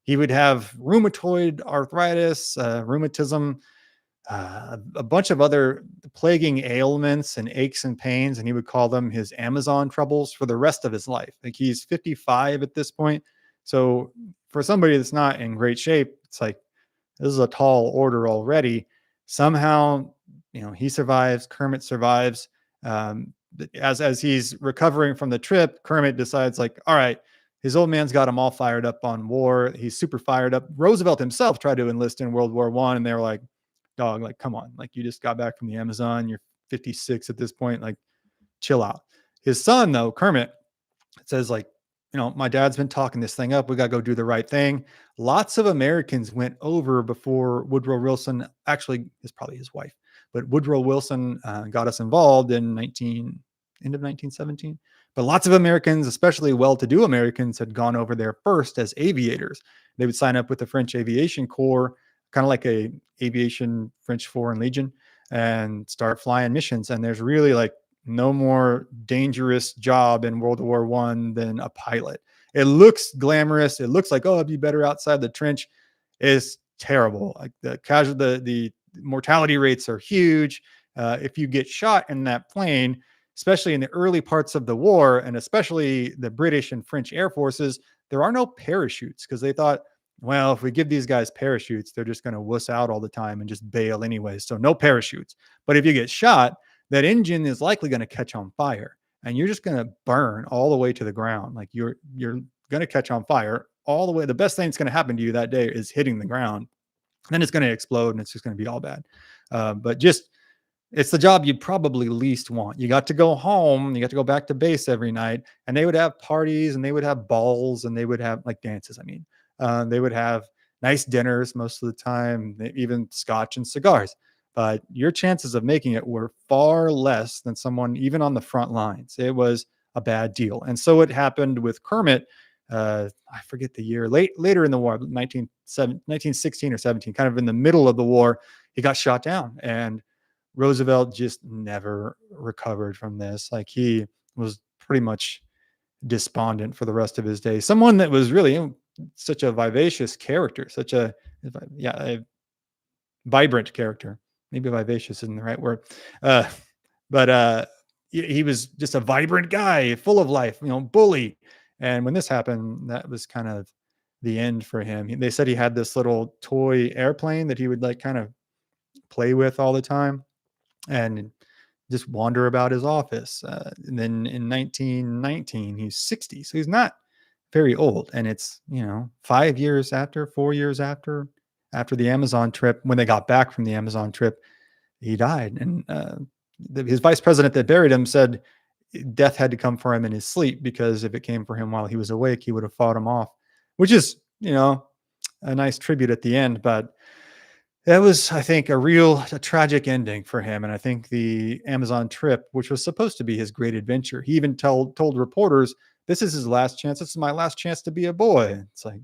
He would have rheumatoid arthritis, rheumatism, a bunch of other plaguing ailments and aches and pains, and he would call them his Amazon troubles for the rest of his life. Like he's 55 at this point. So for somebody that's not in great shape, it's like, this is a tall order already. Somehow, he survives. Kermit survives. As he's recovering from the trip, Kermit decides like, all right, his old man's got him all fired up on war. He's super fired up. Roosevelt himself tried to enlist in World War I, and they were like, dog, like, come on. Like, you just got back from the Amazon. You're 56 at this point. Like, chill out. His son, though, Kermit, says like, my dad's been talking this thing up. We got to go do the right thing. Lots of Americans went over before Woodrow Wilson, actually, it's probably his wife, but Woodrow Wilson got us involved in end of 1917. But lots of Americans, especially well to do Americans, had gone over there first as aviators. They would sign up with the French Aviation Corps, kind of like a aviation French Foreign Legion, and start flying missions. And there's really like no more dangerous job in World War I than a pilot. It looks glamorous. It looks like, oh, it'd be better outside the trench. It's terrible. Like the mortality rates are huge. If you get shot in that plane, especially in the early parts of the war, and especially the British and French air forces, there are no parachutes because they thought, well, if we give these guys parachutes, they're just going to wuss out all the time and just bail anyway. So no parachutes. But if you get shot, that engine is likely going to catch on fire and you're just going to burn all the way to the ground. Like you're going to catch on fire all the way. The best thing that's going to happen to you that day is hitting the ground. Then it's going to explode and it's just going to be all bad. But just it's the job you'd probably least want. You got to go home, you got to go back to base every night, and they would have parties and they would have balls and they would have like dances. I mean, they would have nice dinners most of the time, even scotch and cigars. But your chances of making it were far less than someone even on the front lines. It was a bad deal. And so it happened with Kermit. I forget the year, later in the war, 1916 or 17, kind of in the middle of the war, he got shot down. And Roosevelt just never recovered from this. Like he was pretty much despondent for the rest of his days. Someone that was really such a vivacious character, a vibrant character. Maybe vivacious isn't the right word, but he was just a vibrant guy, full of life, bully. And when this happened, that was kind of the end for him. They said he had this little toy airplane that he would like kind of play with all the time and just wander about his office. And then in 1919, he's 60. So he's not very old. And it's, 4 years after the Amazon trip, when they got back from the Amazon trip, he died. And his vice president that buried him said death had to come for him in his sleep, because if it came for him while he was awake, he would have fought him off, which is, a nice tribute at the end. But that was, I think, a tragic ending for him. And I think the Amazon trip, which was supposed to be his great adventure, he even told reporters, this is his last chance. This is my last chance to be a boy. It's like,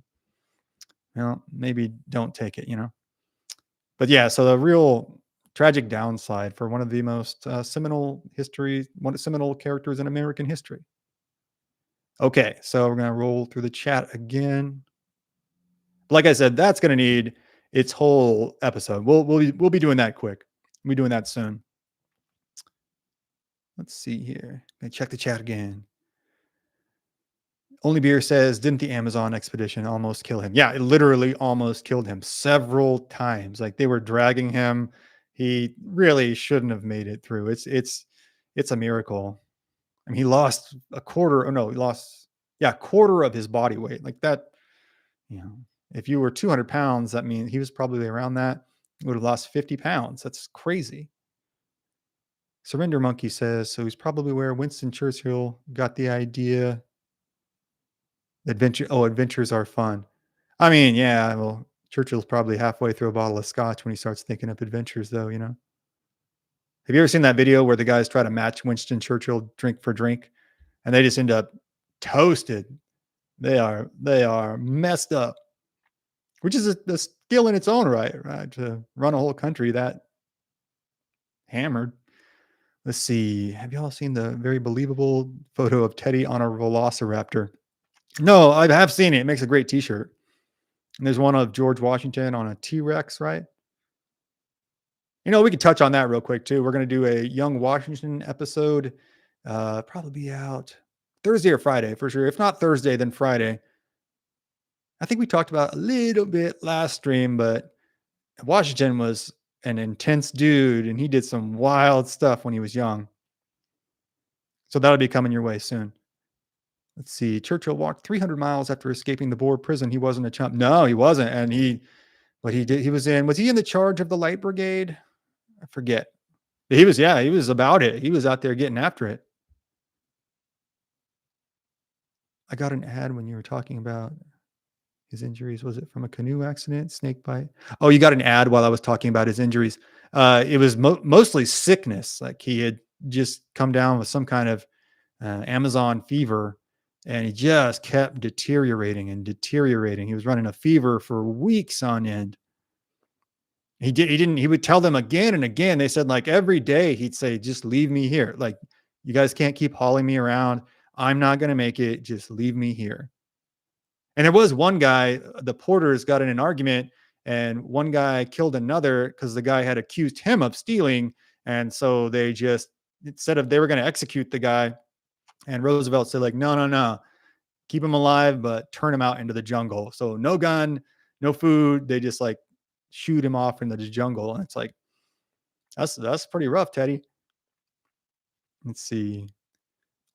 maybe don't take it, But yeah, so the real tragic downside for one of the most seminal characters in American history. Okay, so we're going to roll through the chat again. Like I said, that's going to need its whole episode. We'll be doing that quick. We'll be doing that soon. Let's see here. Check the chat again. Only Beer says, didn't the Amazon expedition almost kill him? Yeah, it literally almost killed him several times. Like they were dragging him. He really shouldn't have made it through. It's a miracle. I mean, he lost quarter of his body weight. Like that, if you were 200 pounds, that means he was probably around that. He would have lost 50 pounds. That's crazy. Surrender Monkey says, so he's probably where Winston Churchill got the idea. Adventures are fun. I mean, yeah, well, Churchill's probably halfway through a bottle of scotch when he starts thinking up adventures, though, Have you ever seen that video where the guys try to match Winston Churchill drink for drink and they just end up toasted? They are messed up, which is a skill in its own right? To run a whole country that hammered. Let's see. Have y'all seen the very believable photo of Teddy on a velociraptor? No, I have seen it. It makes a great t-shirt. And there's one of George Washington on a T-Rex, right? We could touch on that real quick too. We're going to do a Young Washington episode. Probably be out Thursday or Friday for sure. If not Thursday, then Friday. I think we talked about a little bit last stream, but Washington was an intense dude and he did some wild stuff when he was young. So that'll be coming your way soon. Let's see. Churchill walked 300 miles after escaping the Boer prison. He wasn't a chump. No, he wasn't. And was he in the charge of the Light Brigade? I forget. He was about it. He was out there getting after it. I got an ad when you were talking about his injuries. Was it from a canoe accident, snake bite? Oh, you got an ad while I was talking about his injuries. It was mostly sickness. Like he had just come down with some kind of Amazon fever, and he just kept deteriorating and deteriorating. He was running a fever for weeks on end. He didn't. He would tell them again and again. They said like every day he'd say, "Just leave me here. Like you guys can't keep hauling me around. I'm not gonna make it. Just leave me here." And there was one guy, the porters got in an argument, and one guy killed another because the guy had accused him of stealing. And so they just, instead of, they were going to execute the guy, and Roosevelt said, like, no, no, no, keep him alive, but turn him out into the jungle. So no gun, no food. They just like shoot him off into the jungle. And it's like, that's pretty rough, Teddy. Let's see.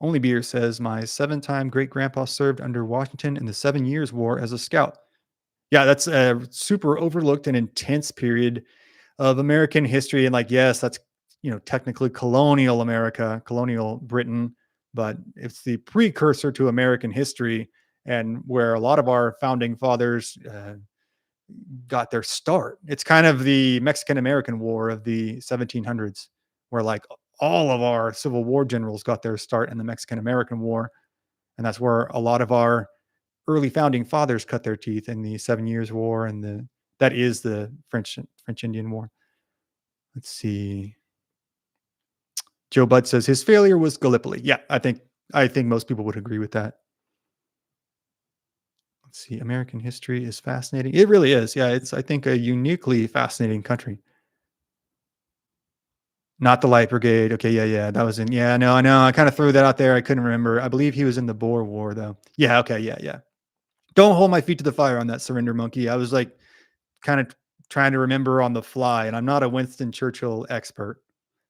Only Beer says, my 7-time great grandpa served under Washington in the 7 Years' War as a scout. Yeah, that's a super overlooked and intense period of American history. And like, yes, that's, technically colonial America, colonial Britain, but it's the precursor to American history, and where a lot of our founding fathers got their start. It's kind of the Mexican American War of the 1700s, where like all of our Civil War generals got their start in the Mexican American War. And that's where a lot of our early founding fathers cut their teeth in the 7 Years' War, and that is the French Indian War. Let's see. Joe Budd says his failure was Gallipoli. Yeah, I think most people would agree with that. Let's see. American history is fascinating. It really is. Yeah, it's, I think, a uniquely fascinating country. Not the Light Brigade. Okay, yeah. That was in, yeah, no, I know. I kind of threw that out there. I couldn't remember. I believe he was in the Boer War, though. Yeah, okay, yeah. Don't hold my feet to the fire on that, Surrender Monkey. I was like kind of trying to remember on the fly, and I'm not a Winston Churchill expert,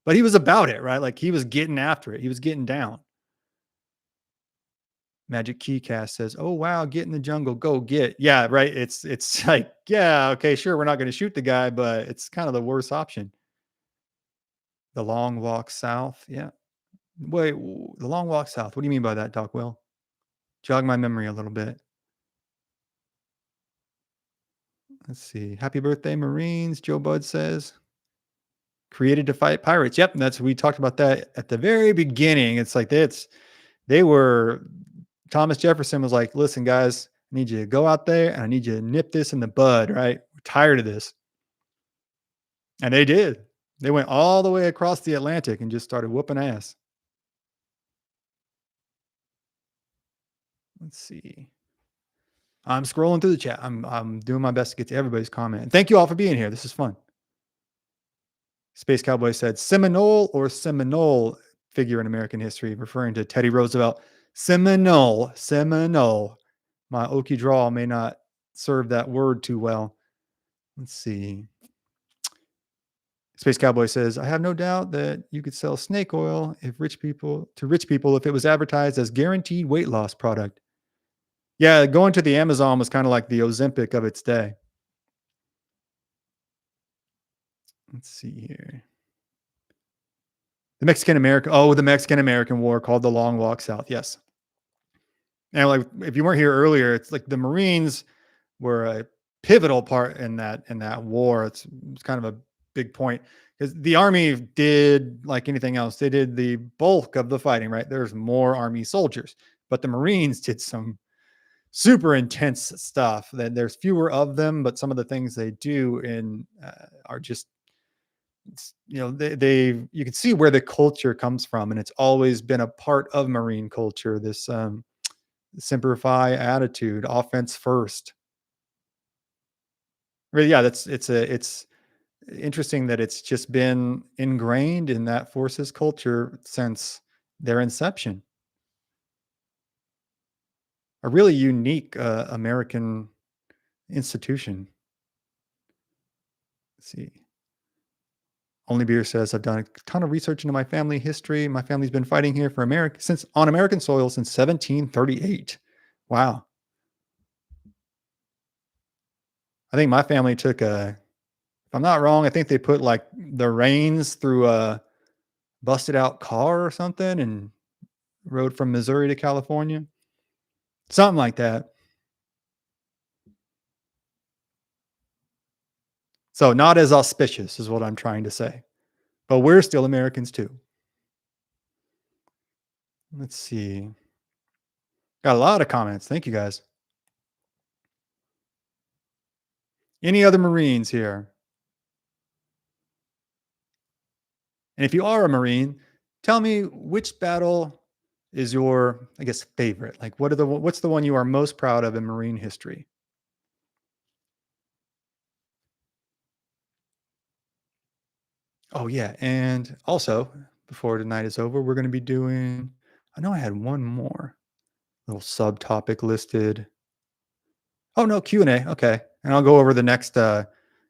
but he was about it, right? Like he was getting after it. He was getting down. Magic Keycast says, "Oh wow, get in the jungle, go get." Yeah, right. It's like, yeah, okay, sure, we're not going to shoot the guy, but it's kind of the worst option. The long walk south. Yeah. Wait, the long walk south. What do you mean by that, Doc Will? Jog my memory a little bit. Let's see. Happy birthday, Marines, Joe Bud says. Created to fight pirates. Yep, we talked about that at the very beginning. It's like they were Thomas Jefferson was like, "Listen, guys, I need you to go out there and I need you to nip this in the bud, right? We're tired of this." And they did. They went all the way across the Atlantic and just started whooping ass. Let's see. I'm scrolling through the chat. I'm doing my best to get to everybody's comment. And thank you all for being here. This is fun. Space Cowboy said Seminole or Seminole figure in American history, referring to Teddy Roosevelt. Seminole. My Okie drawl may not serve that word too well. Let's see. Space Cowboy says, I have no doubt that you could sell snake oil if rich people if it was advertised as guaranteed weight loss product. Yeah, going to the Amazon was kind of like the Ozempic of its day. Let's see here. The Mexican American War, called the Long Walk South. Yes. And like, if you weren't here earlier, it's like the Marines were a pivotal part in that war. It's kind of a big point, because the Army did, like anything else, they did the bulk of the fighting, right? There's more Army soldiers, but the Marines did some super intense stuff. That there's fewer of them, but some of the things they do are just, they you can see where the culture comes from, and it's always been a part of Marine culture. This Semper Fi attitude, offense first. Really, yeah, it's interesting that it's just been ingrained in that forces culture since their inception. A really unique American institution. Let's see. Only Beer says, I've done a ton of research into my family history. My family's been fighting here for on American soil since 1738. Wow. I think my family took if I'm not wrong, I think they put like the reins through a busted out car or something and rode from Missouri to California. Something like that. So not as auspicious is what I'm trying to say. But we're still Americans too. Let's see. Got a lot of comments. Thank you guys. Any other Marines here? And if you are a Marine, tell me which battle is your, I guess, favorite? Like what's the one you are most proud of in Marine history? Oh yeah, and also before tonight is over, we're going to be doing. I know I had one more little subtopic listed. Oh no, Q&A. Okay, and I'll go over the next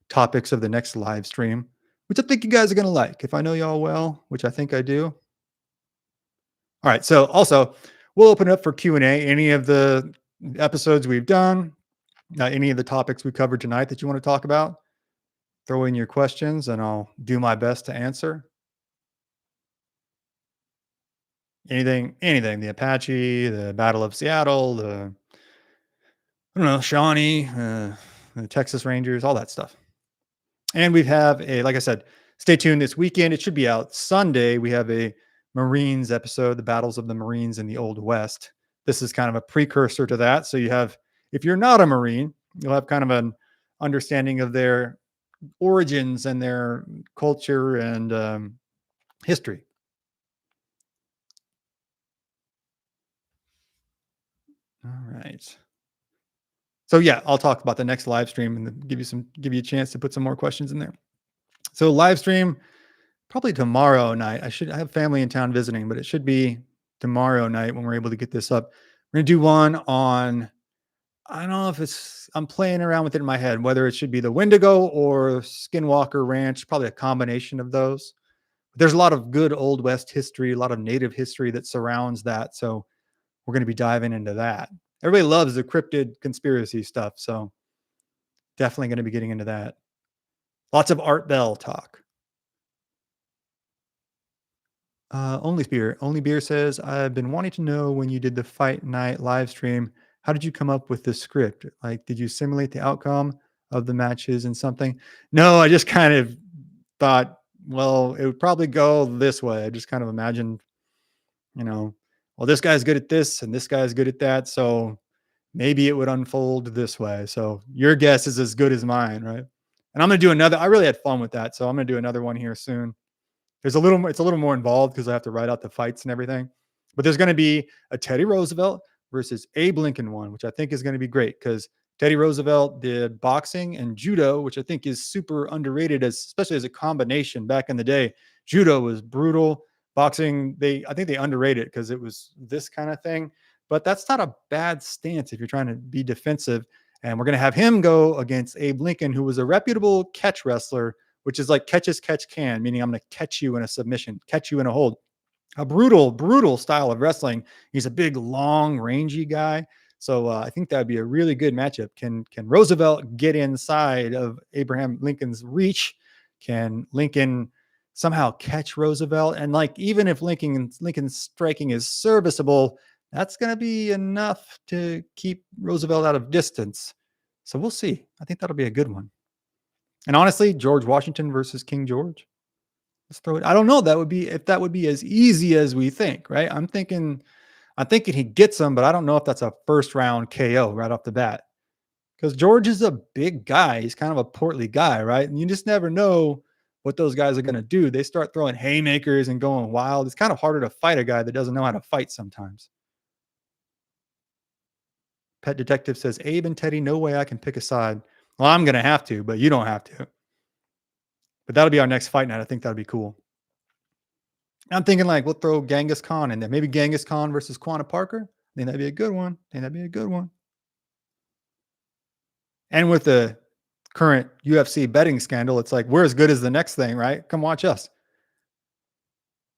topics of the next live stream, which I think you guys are going to like. If I know y'all well, which I think I do. All right. So also, we'll open it up for Q&A. Any of the episodes we've done, any of the topics we covered tonight that you want to talk about, throw in your questions and I'll do my best to answer. Anything, the Apache, the Battle of Seattle, I don't know, Shawnee, the Texas Rangers, all that stuff. And we have like I said, stay tuned this weekend. It should be out Sunday. We have a Marines episode, the battles of the Marines in the Old West. This is kind of a precursor to that. So if you're not a Marine, you'll have kind of an understanding of their origins and their culture and history. All right. So yeah, I'll talk about the next live stream and give you a chance to put some more questions in there. So live stream probably tomorrow night. I have family in town visiting, but it should be tomorrow night when we're able to get this up. We're gonna do one on. I don't know if I'm playing around with it in my head, whether it should be the Wendigo or Skinwalker Ranch, probably a combination of those. There's a lot of good Old West history, a lot of native history that surrounds that. So we're going to be diving into that. Everybody loves the cryptid conspiracy stuff. So definitely going to be getting into that. Lots of Art Bell talk. Only beer says, I've been wanting to know when you did the fight night live stream, how did you come up with the script? Like, did you simulate the outcome of the matches and something? No, I just kind of thought, well, it would probably go this way. I just kind of imagined, well, this guy's good at this and this guy's good at that. So maybe it would unfold this way. So your guess is as good as mine, right? And I'm going to do another. I really had fun with that. So I'm going to do another one here soon. It's a little more involved because I have to write out the fights and everything. But there's going to be a Teddy Roosevelt versus Abe Lincoln one, which I think is going to be great because Teddy Roosevelt did boxing and judo, which I think is super underrated, especially as a combination. Back in the day, judo was brutal. Boxing, I think they underrated it because it was this kind of thing. But that's not a bad stance if you're trying to be defensive. And we're going to have him go against Abe Lincoln, who was a reputable catch wrestler, which is like catch as catch can, meaning I'm going to catch you in a submission, catch you in a hold. A brutal style of wrestling. He's a big, long, rangy guy. So I think that would be a really good matchup. Can Roosevelt get inside of Abraham Lincoln's reach? Can Lincoln somehow catch Roosevelt? And like, even if Lincoln's striking is serviceable, that's going to be enough to keep Roosevelt out of distance. So we'll see. I think that'll be a good one. And honestly, George Washington versus King George. Let's throw it. I don't know. If that would be as easy as we think, right? I'm thinking he gets him, but I don't know if that's a first round KO right off the bat. Because George is a big guy. He's kind of a portly guy, right? And you just never know what those guys are going to do. They start throwing haymakers and going wild. It's kind of harder to fight a guy that doesn't know how to fight sometimes. Pet Detective says, Abe and Teddy, no way I can pick a side. Well, I'm going to have to, but you don't have to. But that'll be our next fight night. I think that'd be cool. I'm thinking like we'll throw Genghis Khan in there. Maybe Genghis Khan versus Quanah Parker. I think that'd be a good one. And with the current UFC betting scandal, it's like we're as good as the next thing, right? Come watch us.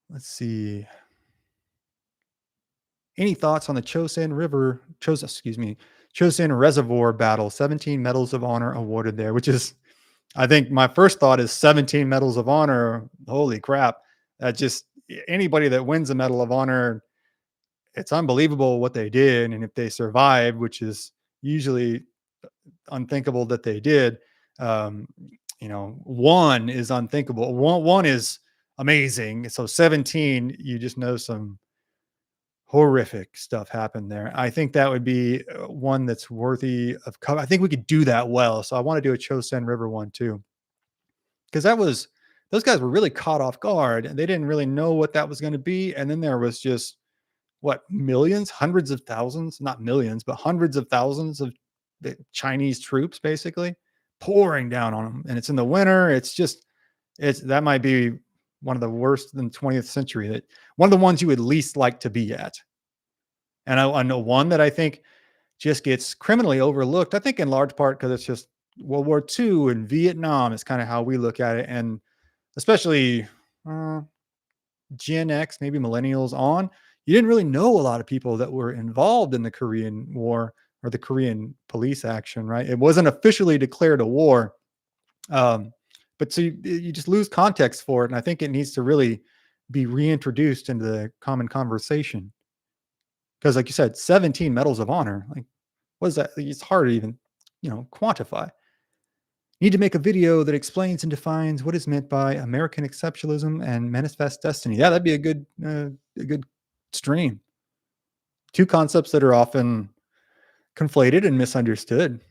Let's see. Any thoughts on the Chosin Reservoir battle? 17 medals of honor awarded there, which is, I think my first thought is 17 medals of honor. Holy crap. That just anybody that wins a Medal of Honor, it's unbelievable what they did, and if they survived, which is usually unthinkable that they did, um, one is unthinkable. One is amazing. So 17, you just know some horrific stuff happened there. I think that would be one that's worthy of cover. I think we could do that well. So I want to do a Chosen River one too, because those guys were really caught off guard and they didn't really know what that was going to be. And then there was just what, millions, hundreds of thousands, not millions, but hundreds of thousands of the Chinese troops basically pouring down on them. And it's in the winter. It's that might be one of the worst in the 20th century, that one of the ones you would least like to be at. And I know one that I think just gets criminally overlooked. I think in large part because it's just World War II and Vietnam is kind of how we look at it. And especially uh, Gen X, maybe millennials on, you didn't really know a lot of people that were involved in the Korean War or the Korean police action, right? It wasn't officially declared a war. Um, but so you just lose context for it. And I think it needs to really be reintroduced into the common conversation. Because like you said, 17 medals of honor, like what is that? It's hard to even, quantify. Need to make a video that explains and defines what is meant by American exceptionalism and manifest destiny. Yeah, that'd be a good stream. Two concepts that are often conflated and misunderstood.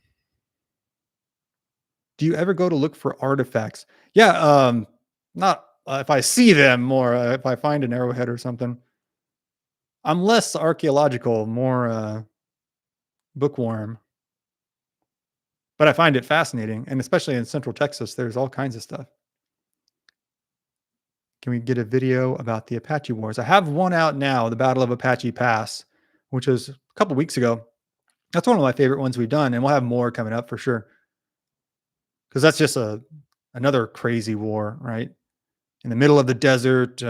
Do you ever go to look for artifacts? Yeah, not if I see them, more if I find an arrowhead or something. I'm less archaeological, more bookworm, but I find it fascinating, and especially in Central Texas, there's all kinds of stuff. Can we get a video about the Apache Wars? I have one out now, the Battle of Apache Pass, which was a couple weeks ago. That's one of my favorite ones we've done, and we'll have more coming up for sure. Because that's just another crazy war, right? In the middle of the desert,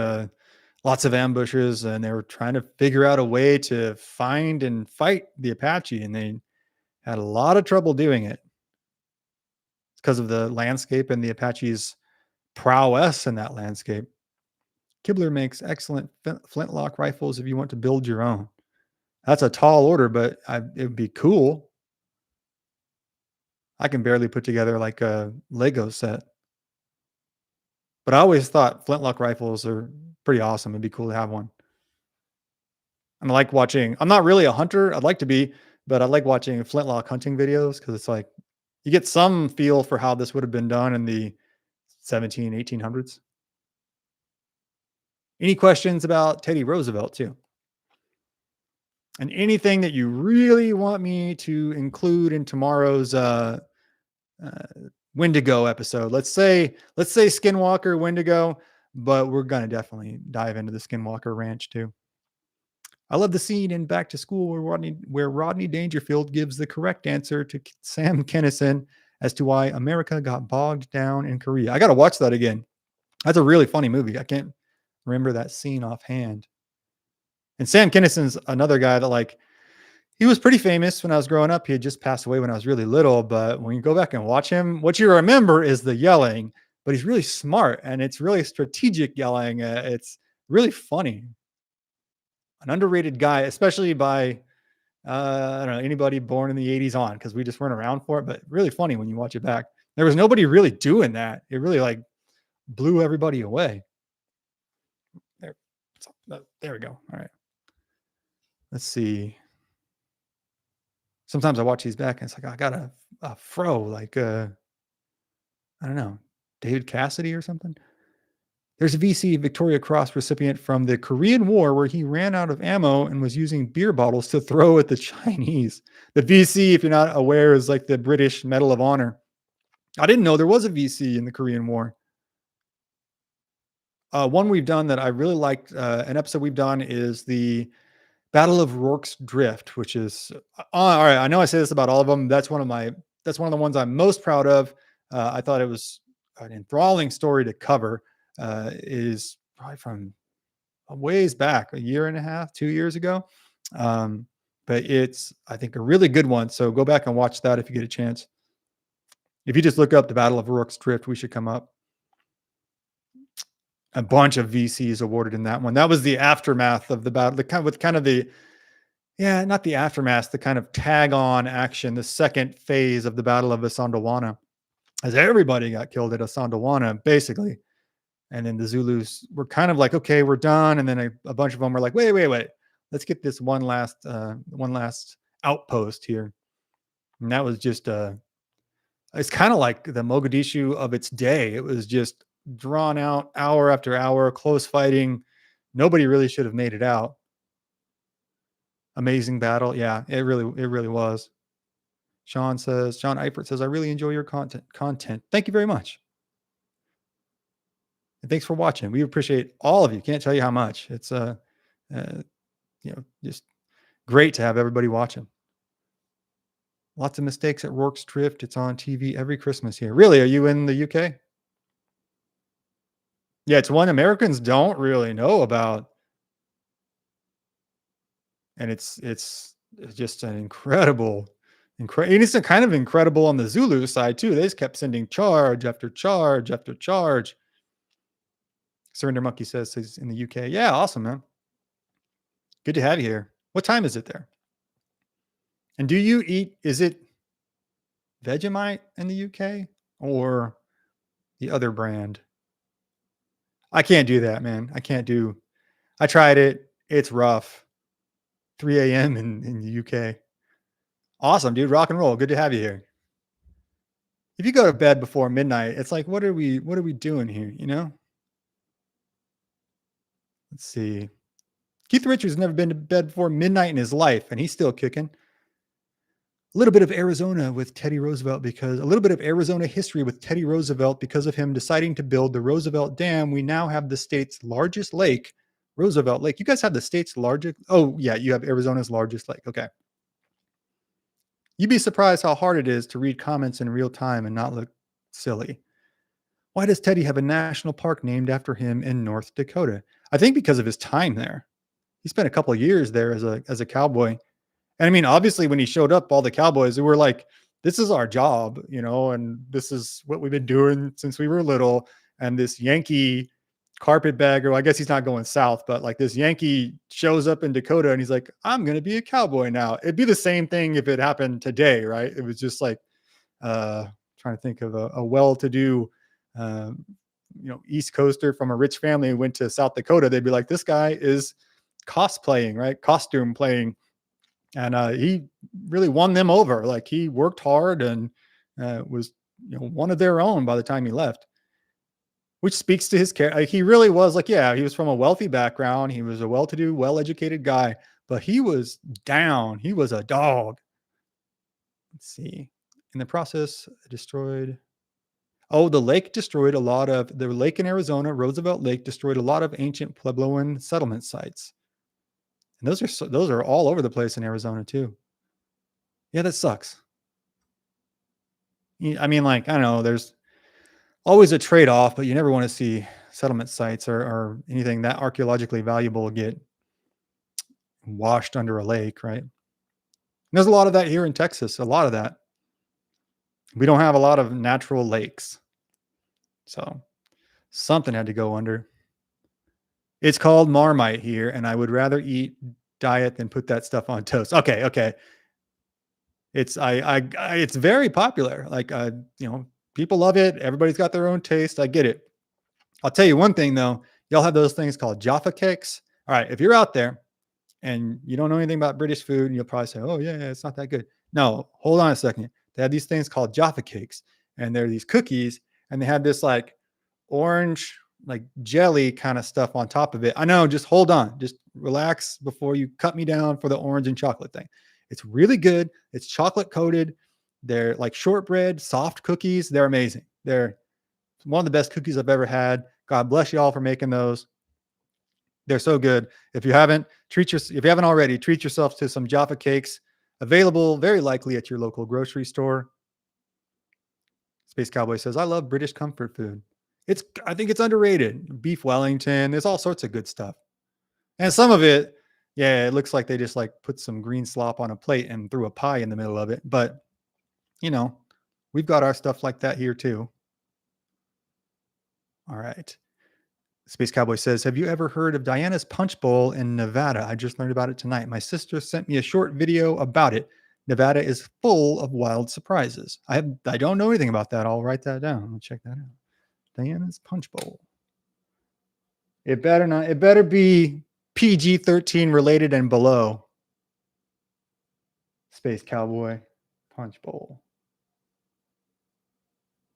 lots of ambushes, and they were trying to figure out a way to find and fight the Apache, and they had a lot of trouble doing it because of the landscape and the Apache's prowess in that landscape. Kibler makes excellent flintlock rifles if you want to build your own. That's a tall order, but it would be cool. I can barely put together like a Lego set. But I always thought flintlock rifles are pretty awesome. It'd be cool to have one. And I like watching, I'm not really a hunter. I'd like to be, but I like watching flintlock hunting videos because it's like you get some feel for how this would have been done in the 1800s. Any questions about Teddy Roosevelt too? And anything that you really want me to include in tomorrow's Wendigo episode. Let's say Skinwalker, Wendigo, but we're gonna definitely dive into the Skinwalker Ranch too. I love the scene in Back to School where Rodney Dangerfield gives the correct answer to Sam Kinison as to why America got bogged down in Korea. I got to watch that again. That's a really funny movie. I can't remember that scene offhand. And Sam Kinison's another guy that he was pretty famous when I was growing up. He had just passed away when I was really little, but when you go back and watch him, what you remember is the yelling, but he's really smart and it's really strategic yelling. It's really funny. An underrated guy, especially by I don't know, anybody born in the 80s on, because we just weren't around for it, but really funny when you watch it back. There was nobody really doing that. It really blew everybody away. There we go. All right. Let's see. Sometimes I watch these back and it's like, I got a fro, I don't know, David Cassidy or something. There's a VC Victoria Cross recipient from the Korean War where he ran out of ammo and was using beer bottles to throw at the Chinese. The VC, if you're not aware, is like the British Medal of Honor. I didn't know there was a VC in the Korean War. One we've done that I really liked, an episode we've done is the Battle of Rorke's Drift, which is all right. I know I say this about all of them. That's one of the ones I'm most proud of. I thought it was an enthralling story to cover. Is probably from a ways back, a year and a half, 2 years ago. But it's, I think, a really good one. So go back and watch that if you get a chance. If you just look up the Battle of Rorke's Drift, we should come up. a bunch of VCs awarded in that one. That was the aftermath of the battle, the kind with kind of the yeah, not the aftermath, the kind of tag on action, the second phase of the Battle of Asandolwana, as everybody got killed at Asandolwana, basically. And then the Zulus were kind of like, okay, we're done. And then a bunch of them were like, wait, let's get this one last outpost here. And that was just it's kind of like the Mogadishu of its day. It was just drawn out hour after hour, close fighting. Nobody really should have made it out. Amazing battle. Yeah, it really was. Sean Eipert says, I really enjoy your content. Thank you very much. And thanks for watching. We appreciate all of you. Can't tell you how much. It's just great to have everybody watching. Lots of mistakes at Rourke's Drift. It's on TV every Christmas here. Really? Are you in the UK? Yeah, it's one Americans don't really know about. And it's just an incredible. And it's kind of incredible on the Zulu side too. They just kept sending charge after charge after charge. Surrender Monkey says he's in the UK. Yeah, awesome, man. Good to have you here. What time is it there? And do you eat, is it Vegemite in the UK or the other brand? I can't do that, man. I tried it. It's rough. 3 a.m. in the UK. Awesome, dude. Rock and roll. Good to have you here. If you go to bed before midnight, it's like, what are we doing here? You know? Let's see. Keith Richards has never been to bed before midnight in his life, and he's still kicking. A little bit of Arizona with Teddy Roosevelt because a little bit of Arizona history with Teddy Roosevelt because of him deciding to build the Roosevelt Dam. We now have the state's largest lake, Roosevelt Lake. You guys have the state's largest. Oh, yeah, you have Arizona's largest lake. Okay. You'd be surprised how hard it is to read comments in real time and not look silly. Why does Teddy have a national park named after him in North Dakota? I think because of his time there. He spent a couple of years there as a cowboy. And I mean, obviously, when he showed up, all the cowboys, they were like, this is our job, you know, and this is what we've been doing since we were little. And this Yankee carpetbagger, well, I guess he's not going south, but like this Yankee shows up in Dakota and he's like, I'm going to be a cowboy now. It'd be the same thing if it happened today, right? It was just like, trying to think of a well-to-do, East Coaster from a rich family who went to South Dakota. They'd be like, this guy is cosplaying, right? Costume playing. And he really won them over. Like he worked hard and was one of their own by the time he left, which speaks to his character. Like, he really was like, yeah, he was from a wealthy background. He was a well-to-do, well-educated guy, but he was down. He was a dog. Let's see. In the process, destroyed. Oh, the lake destroyed a lot of the lake in Arizona, Roosevelt Lake destroyed a lot of ancient Puebloan settlement sites. And those are all over the place in Arizona too. Yeah, that sucks. I mean, like, I don't know, there's always a trade-off, but you never want to see settlement sites or anything that archaeologically valuable get washed under a lake, right? And there's a lot of that here in Texas, a lot of that. We don't have a lot of natural lakes. So something had to go under. It's called Marmite here, and I would rather eat diet than put that stuff on toast. Okay. It's it's very popular. Like people love it. Everybody's got their own taste. I get it. I'll tell you one thing though. Y'all have those things called Jaffa cakes. All right, if you're out there and you don't know anything about British food, you'll probably say, "Oh yeah, it's not that good." No, hold on a second. They have these things called Jaffa cakes, and they're these cookies, and they have this like orange like jelly kind of stuff on top of it. I know, just hold on. Just relax before you cut me down for the orange and chocolate thing. It's really good. It's chocolate coated. They're like shortbread, soft cookies. They're amazing. They're one of the best cookies I've ever had. God bless you all for making those. They're so good. If you haven't already, treat yourself to some Jaffa cakes, available very likely at your local grocery store. Space Cowboy says, I love British comfort food. I think it's underrated. Beef Wellington, there's all sorts of good stuff. And some of it, yeah, it looks like they just like put some green slop on a plate and threw a pie in the middle of it. But, we've got our stuff like that here too. All right. Space Cowboy says, have you ever heard of Diana's Punch Bowl in Nevada? I just learned about it tonight. My sister sent me a short video about it. Nevada is full of wild surprises. I don't know anything about that. I'll write that down. I'll check that out. Diana's Punch Bowl. It better not. It better be PG-13 related and below. Space Cowboy Punch Bowl.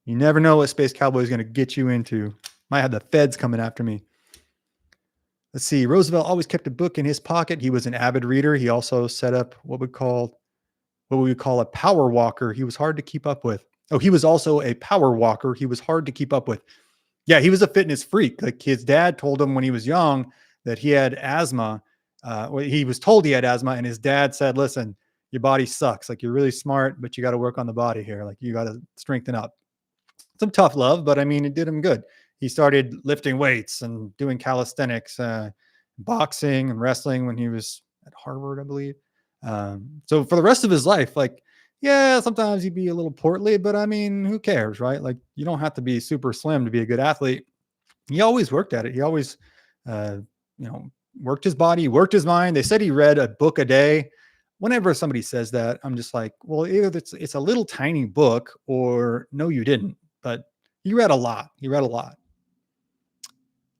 You never know what Space Cowboy is going to get you into. Might have the feds coming after me. Let's see. Roosevelt always kept a book in his pocket. He was an avid reader. He also set up what we would call a power walker. He was hard to keep up with. Oh, he was also a power walker. He was hard to keep up with. Yeah, he was a fitness freak. Like his dad told him when he was young that he had asthma. He was told he had asthma, and his dad said, listen, your body sucks. Like you're really smart, but you got to work on the body here. Like you got to strengthen up. Some tough love, but I mean, it did him good. He started lifting weights and doing calisthenics, boxing and wrestling when he was at Harvard, I believe. So for the rest of his life, like, yeah, sometimes he'd be a little portly, but I mean, who cares, right? Like you don't have to be super slim to be a good athlete. He always worked at it. He always, worked his body, worked his mind. They said he read a book a day. Whenever somebody says that, I'm just like, well, either it's a little tiny book or no, you didn't. But he read a lot. He read a lot.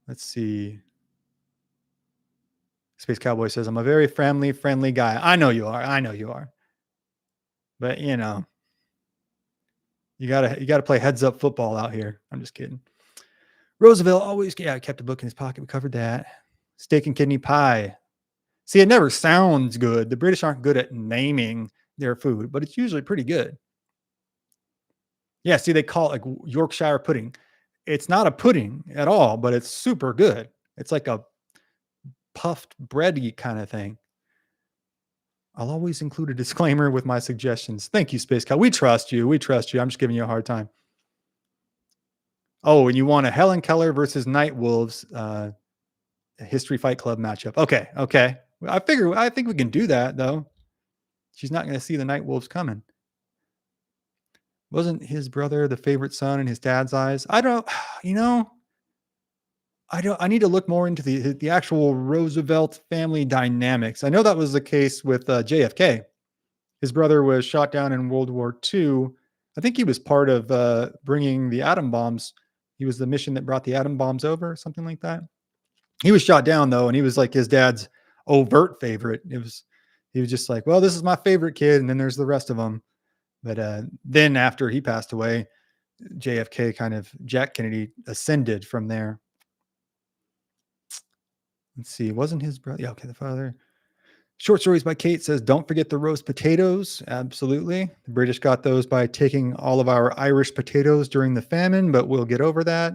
Let's see. Space Cowboy says, I'm a very friendly guy. I know you are. I know you are. But you gotta play heads up football out here. I'm just kidding. Roosevelt always kept a book in his pocket. We covered that. Steak and kidney pie. See, it never sounds good. The British aren't good at naming their food, but it's usually pretty good. Yeah, see, they call it like Yorkshire pudding. It's not a pudding at all, but it's super good. It's like a puffed bready kind of thing. I'll always include a disclaimer with my suggestions. Thank you, Space Cow. We trust you. We trust you. I'm just giving you a hard time. Oh, and you want a Helen Keller versus Night Wolves History Fight Club matchup. Okay. I think we can do that, though. She's not going to see the Night Wolves coming. Wasn't his brother the favorite son in his dad's eyes? I need to look more into the actual Roosevelt family dynamics. I know that was the case with JFK. His brother was shot down in World War II. I think he was part of bringing the atom bombs. He was the mission that brought the atom bombs over, something like that. He was shot down though, and he was like his dad's overt favorite. He was just like, well, this is my favorite kid, and then there's the rest of them. But then after he passed away, JFK Jack Kennedy ascended from there. Let's see. Wasn't his brother? Yeah, okay. The father. Short Stories by Kate says, don't forget the roast potatoes. Absolutely. The British got those by taking all of our Irish potatoes during the famine, but we'll get over that.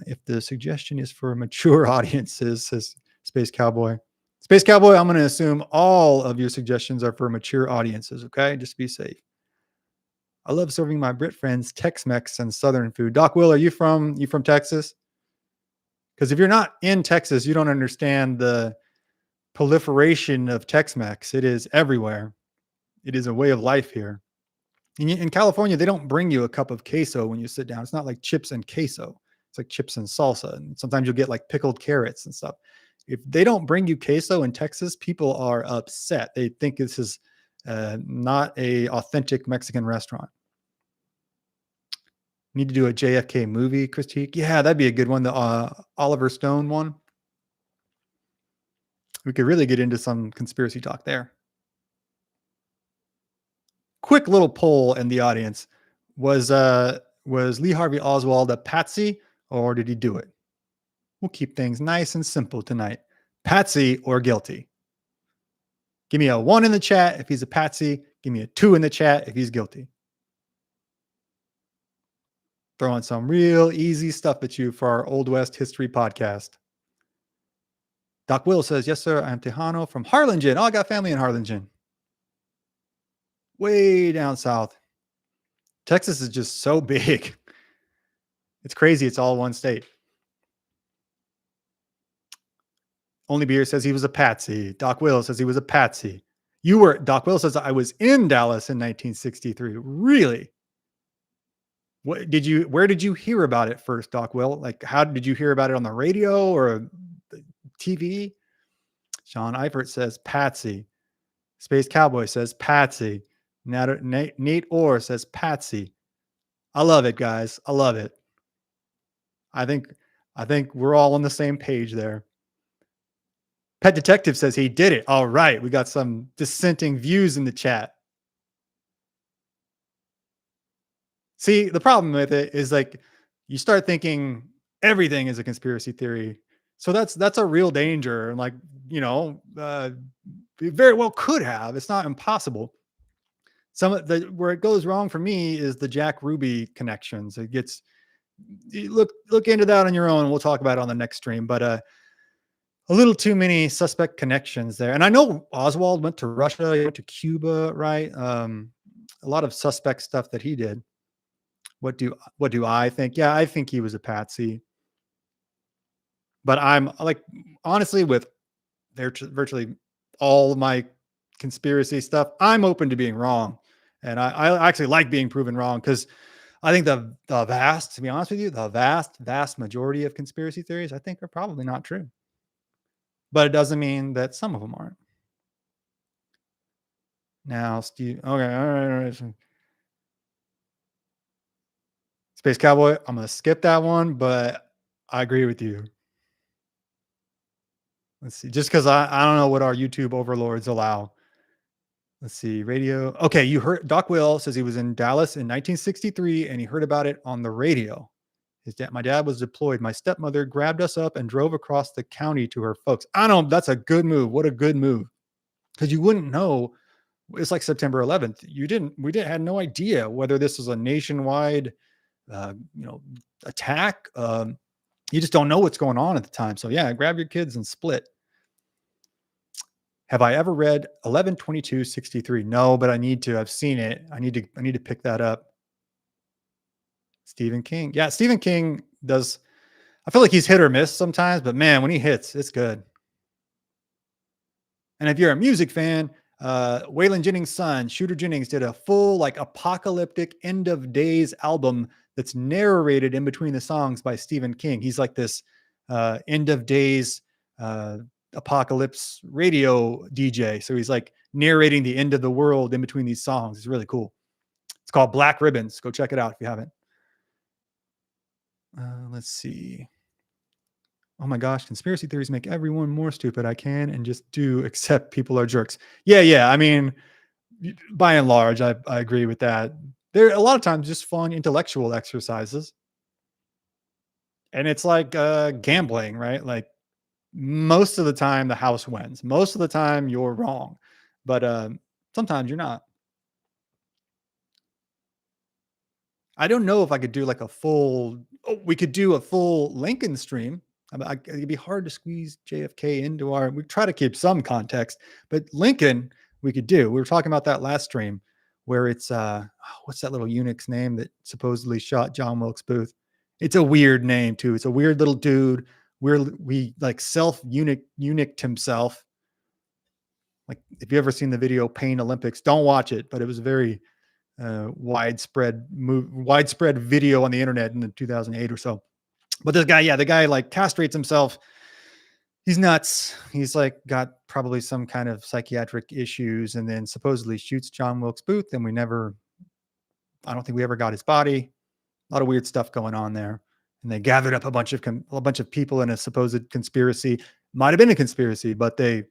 If the suggestion is for mature audiences, says Space Cowboy. Space Cowboy, I'm going to assume all of your suggestions are for mature audiences, okay? Just be safe. I love serving my Brit friends Tex-Mex and Southern food. Doc Will, are you from Texas? Because if you're not in Texas, you don't understand the proliferation of Tex-Mex. It is everywhere. It is a way of life here. In California, they don't bring you a cup of queso when you sit down. It's not like chips and queso. It's like chips and salsa. And sometimes you'll get like pickled carrots and stuff. If they don't bring you queso in Texas, people are upset. They think this is not a authentic Mexican restaurant. Need to do a JFK movie critique. Yeah, that'd be a good one. The Oliver Stone one. We could really get into some conspiracy talk there. Quick little poll in the audience. Was Lee Harvey Oswald a patsy or did he do it? We'll keep things nice and simple tonight. Patsy or guilty? Give me a 1 in the chat if he's a patsy. Give me a 2 in the chat if he's guilty. Throwing some real easy stuff at you for our Old West History podcast. Doc Will says, yes, sir. I'm Tejano from Harlingen. Oh, I got family in Harlingen. Way down south. Texas is just so big. It's crazy. It's all one state. Only Beer says he was a patsy. Doc Will says he was a patsy. Doc Will says I was in Dallas in 1963. Really? where did you hear about it first, Doc Will? Like, how did you hear about it on the radio or the TV? Sean Eifert says Patsy. Space Cowboy says Patsy. Nate Orr says Patsy. I love it, guys. I love it. I think I think we're all on the same page there. Pet Detective says he did it. All right. We got some dissenting views in the chat. See, the problem with it is like you start thinking everything is a conspiracy theory. So that's a real danger. And like, it very well could have. It's not impossible. Some of the where it goes wrong for me is the Jack Ruby connections. It gets look into that on your own. We'll talk about it on the next stream. But a little too many suspect connections there. And I know Oswald went to Russia, he went to Cuba, right? A lot of suspect stuff that he did. What do I think? Yeah, I think he was a patsy. But I'm like, honestly, with virtually all of my conspiracy stuff, I'm open to being wrong. And I actually like being proven wrong because I think the vast, to be honest with you, the vast majority of conspiracy theories, I think are probably not true. But it doesn't mean that some of them aren't. Now, Steve, okay, all right. Space Cowboy, I'm going to skip that one, but I agree with you. Let's see, just because I don't know what our YouTube overlords allow. Let's see, radio. Okay, you heard Doc Will says he was in Dallas in 1963 and he heard about it on the radio. My dad was deployed. My stepmother grabbed us up and drove across the county to her folks. I know that's a good move. What a good move. Because you wouldn't know. It's like September 11th. We had no idea whether this was a nationwide, attack. You just don't know what's going on at the time. So yeah, grab your kids and split. Have I ever read 11/22/63? No, but I need to. I've seen it. I need to pick that up. Stephen King. Yeah, Stephen King does. I feel like he's hit or miss sometimes, but man, when he hits, it's good. And if you're a music fan, Waylon Jennings' son, Shooter Jennings, did a full like apocalyptic end of days album that's narrated in between the songs by Stephen King. He's like this end of days apocalypse radio DJ. So he's like narrating the end of the world in between these songs. It's really cool. It's called Black Ribbons. Go check it out if you haven't. Let's see. Oh my gosh, conspiracy theories make everyone more stupid. I can and just do, except people are jerks. Yeah. I mean, by and large, I agree with that. They're a lot of times just fun intellectual exercises. And it's like gambling, right? Like most of the time the house wins. Most of the time you're wrong. But sometimes you're not. I don't know if I could do like we could do a full Lincoln stream. It'd be hard to squeeze JFK into we try to keep some context, but Lincoln we could do. We were talking about that last stream where it's, what's that little eunuch's name that supposedly shot John Wilkes Booth? It's a weird name too. It's a weird little dude. We like eunuched himself. Like if you ever seen the video Pain Olympics, don't watch it, but it was very widespread video on the internet in 2008 or so. But the guy like castrates himself. He's nuts. He's like got probably some kind of psychiatric issues, and then supposedly shoots John Wilkes Booth. And I don't think we ever got his body. A lot of weird stuff going on there. And they gathered up a bunch of people in a supposed conspiracy. Might have been a conspiracy, but I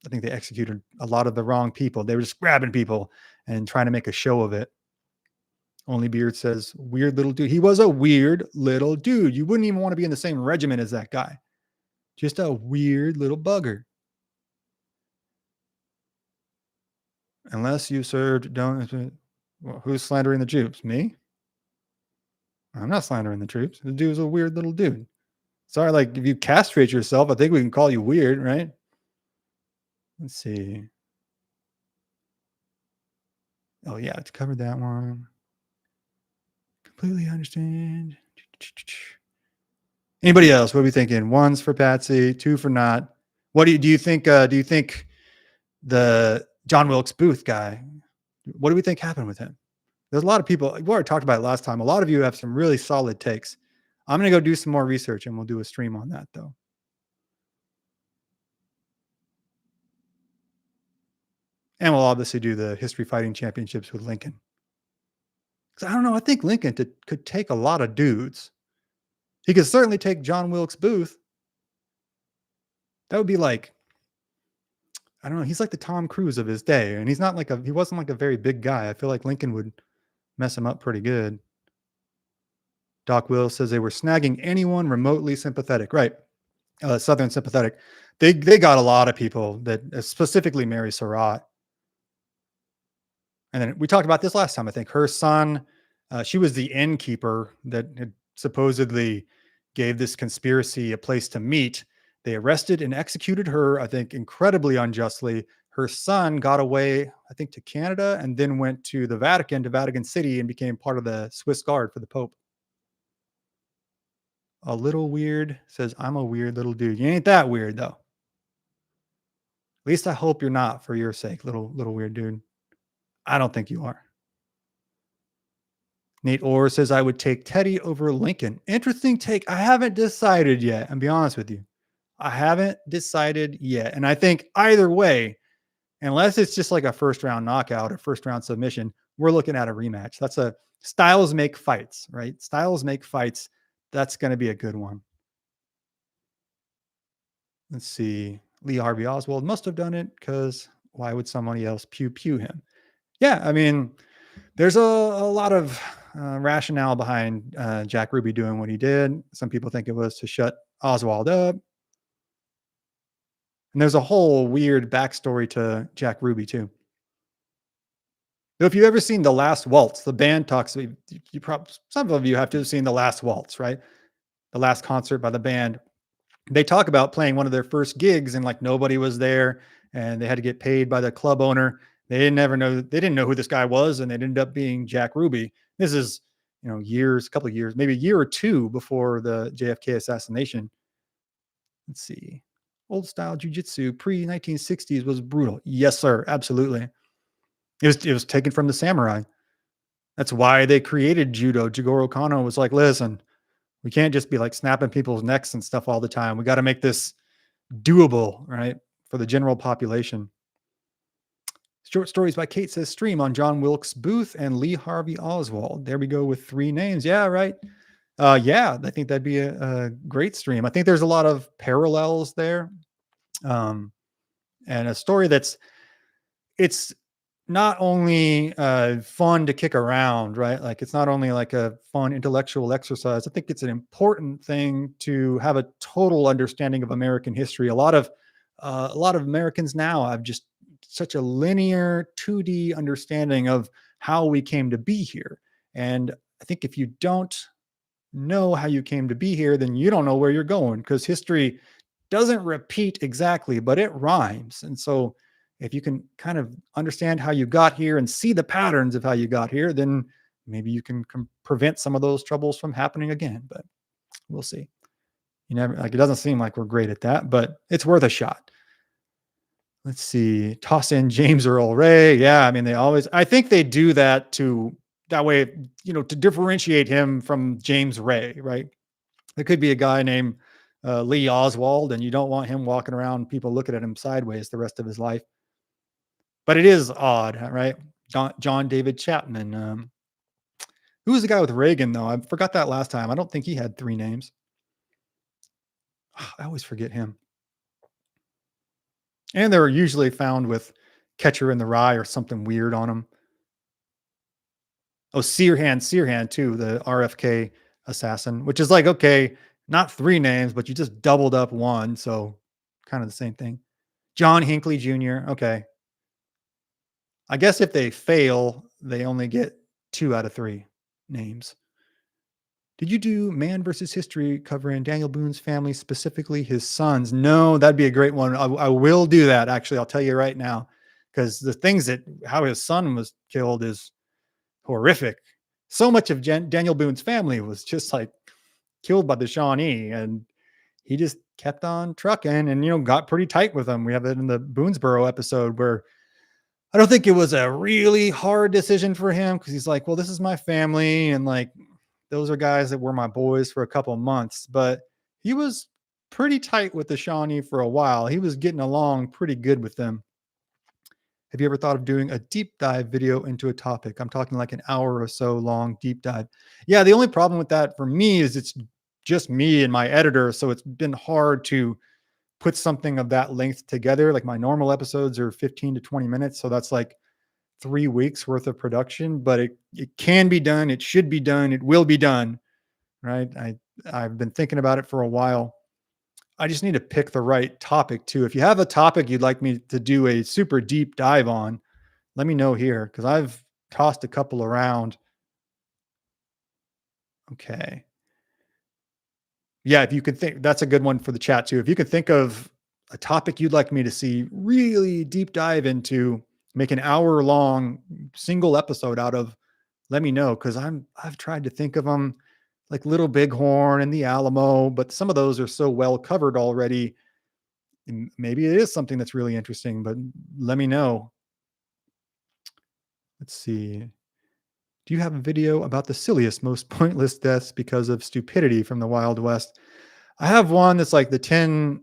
think they executed a lot of the wrong people. They were just grabbing people and trying to make a show of it. Only Beard says, weird little dude. He was a weird little dude. You wouldn't even want to be in the same regiment as that guy. Just a weird little bugger. Unless you served, who's slandering the troops? Me? I'm not slandering the troops. The dude's a weird little dude. Sorry, like if you castrate yourself, I think we can call you weird, right? Let's see. Oh yeah, it's covered that one. Completely understand. Anybody else? What are we thinking? 1's for Patsy, 2 for not. What do you think? Do you think the John Wilkes Booth guy? What do we think happened with him? There's a lot of people. We already talked about it last time. A lot of you have some really solid takes. I'm gonna go do some more research, and we'll do a stream on that though. And we'll obviously do the history fighting championships with Lincoln. 'Cause I don't know. I think Lincoln could take a lot of dudes. He could certainly take John Wilkes Booth. That would be like, I don't know. He's like the Tom Cruise of his day, and he wasn't like a very big guy. I feel like Lincoln would mess him up pretty good. Doc Will says they were snagging anyone remotely sympathetic. Right. Southern sympathetic. They got a lot of people that specifically Mary Surratt. And then we talked about this last time. I think her son, she was the innkeeper that had supposedly gave this conspiracy a place to meet. They arrested and executed her, I think, incredibly unjustly. Her son got away, I think, to Canada and then went to the Vatican, to Vatican City, and became part of the Swiss Guard for the Pope. A little weird says, I'm a weird little dude. You ain't that weird, though. At least I hope you're not, for your sake, little weird dude. I don't think you are. Nate Orr says, I would take Teddy over Lincoln. Interesting take. I haven't decided yet. I'll be honest with you. I haven't decided yet. And I think either way, unless it's just like a first round knockout or first round submission, we're looking at a rematch. That's a styles make fights, right? Styles make fights. That's going to be a good one. Let's see. Lee Harvey Oswald must have done it because why would somebody else pew pew him? Yeah, I mean, there's a lot of rationale behind Jack Ruby doing what he did. Some people think it was to shut Oswald up. And there's a whole weird backstory to Jack Ruby, too. If you've ever seen The Last Waltz, the band talks, some of you have to have seen The Last Waltz, right? The last concert by the band. They talk about playing one of their first gigs and like nobody was there and they had to get paid by the club owner. They didn't know who this guy was, and it ended up being Jack Ruby. This is, a couple of years, maybe a year or two before the JFK assassination. Let's see. Old style jujitsu pre 1960s was brutal. Yes, sir. Absolutely. It was taken from the samurai. That's why they created judo. Jigoro Kano was like, listen, we can't just be like snapping people's necks and stuff all the time. We got to make this doable, right? For the general population. Short Stories by Kate says stream on John Wilkes Booth and Lee Harvey Oswald. There we go with 3 names. Yeah, right. Yeah, I think that'd be a great stream. I think there's a lot of parallels there. And a story it's not only fun to kick around, right? Like it's not only like a fun intellectual exercise. I think it's an important thing to have a total understanding of American history. A lot of Americans now have just such a linear 2D understanding of how we came to be here. And I think if you don't know how you came to be here, then you don't know where you're going, because history doesn't repeat exactly, but it rhymes. And so if you can kind of understand how you got here and see the patterns of how you got here, then maybe you can prevent some of those troubles from happening again. But we'll see. It doesn't seem like we're great at that, but it's worth a shot. Let's see. Toss in James Earl Ray. Yeah, I mean, I think they do that that way, to differentiate him from James Ray, right? There could be a guy named Lee Oswald, and you don't want him walking around, people looking at him sideways the rest of his life. But it is odd, right? John David Chapman. Who was the guy with Reagan, though? I forgot that last time. I don't think he had 3 names. I always forget him. And they're usually found with Catcher in the Rye or something weird on them. Oh, Sirhan too, the RFK assassin, which is like, okay, not 3 names, but you just doubled up 1. So kind of the same thing. John Hinckley Jr. Okay. I guess if they fail, they only get 2 out of 3 names. Did you do Man versus History covering Daniel Boone's family, specifically his sons? No, that'd be a great one. I will do that. Actually, I'll tell you right now, because how his son was killed is horrific. So much of Daniel Boone's family was just like killed by the Shawnee, and he just kept on trucking and, got pretty tight with them. We have it in the Boonesboro episode where I don't think it was a really hard decision for him because he's like, well, this is my family. And like, those are guys that were my boys for a couple of months. But he was pretty tight with the Shawnee for a while. He was getting along pretty good with them. Have you ever thought of doing a deep dive video into a topic? I'm talking like an hour or so long deep dive. Yeah, the only problem with that for me is it's just me and my editor. So it's been hard to put something of that length together. Like my normal episodes are 15 to 20 minutes. So that's like 3 weeks worth of production, but it can be done. It should be done. It will be done. Right. I've been thinking about it for a while. I just need to pick the right topic too. If you have a topic you'd like me to do a super deep dive on, let me know here because I've tossed a couple around. Okay. Yeah, if you could think that's a good one for the chat too. If you could think of a topic you'd like me to see really deep dive into, make an hour long single episode out of, let me know because I've tried to think of them like Little Bighorn and the Alamo, but some of those are so well covered already. And maybe it is something that's really interesting, but let me know. Let's see. Do you have a video about the silliest, most pointless deaths because of stupidity from the Wild West? I have one that's like the 10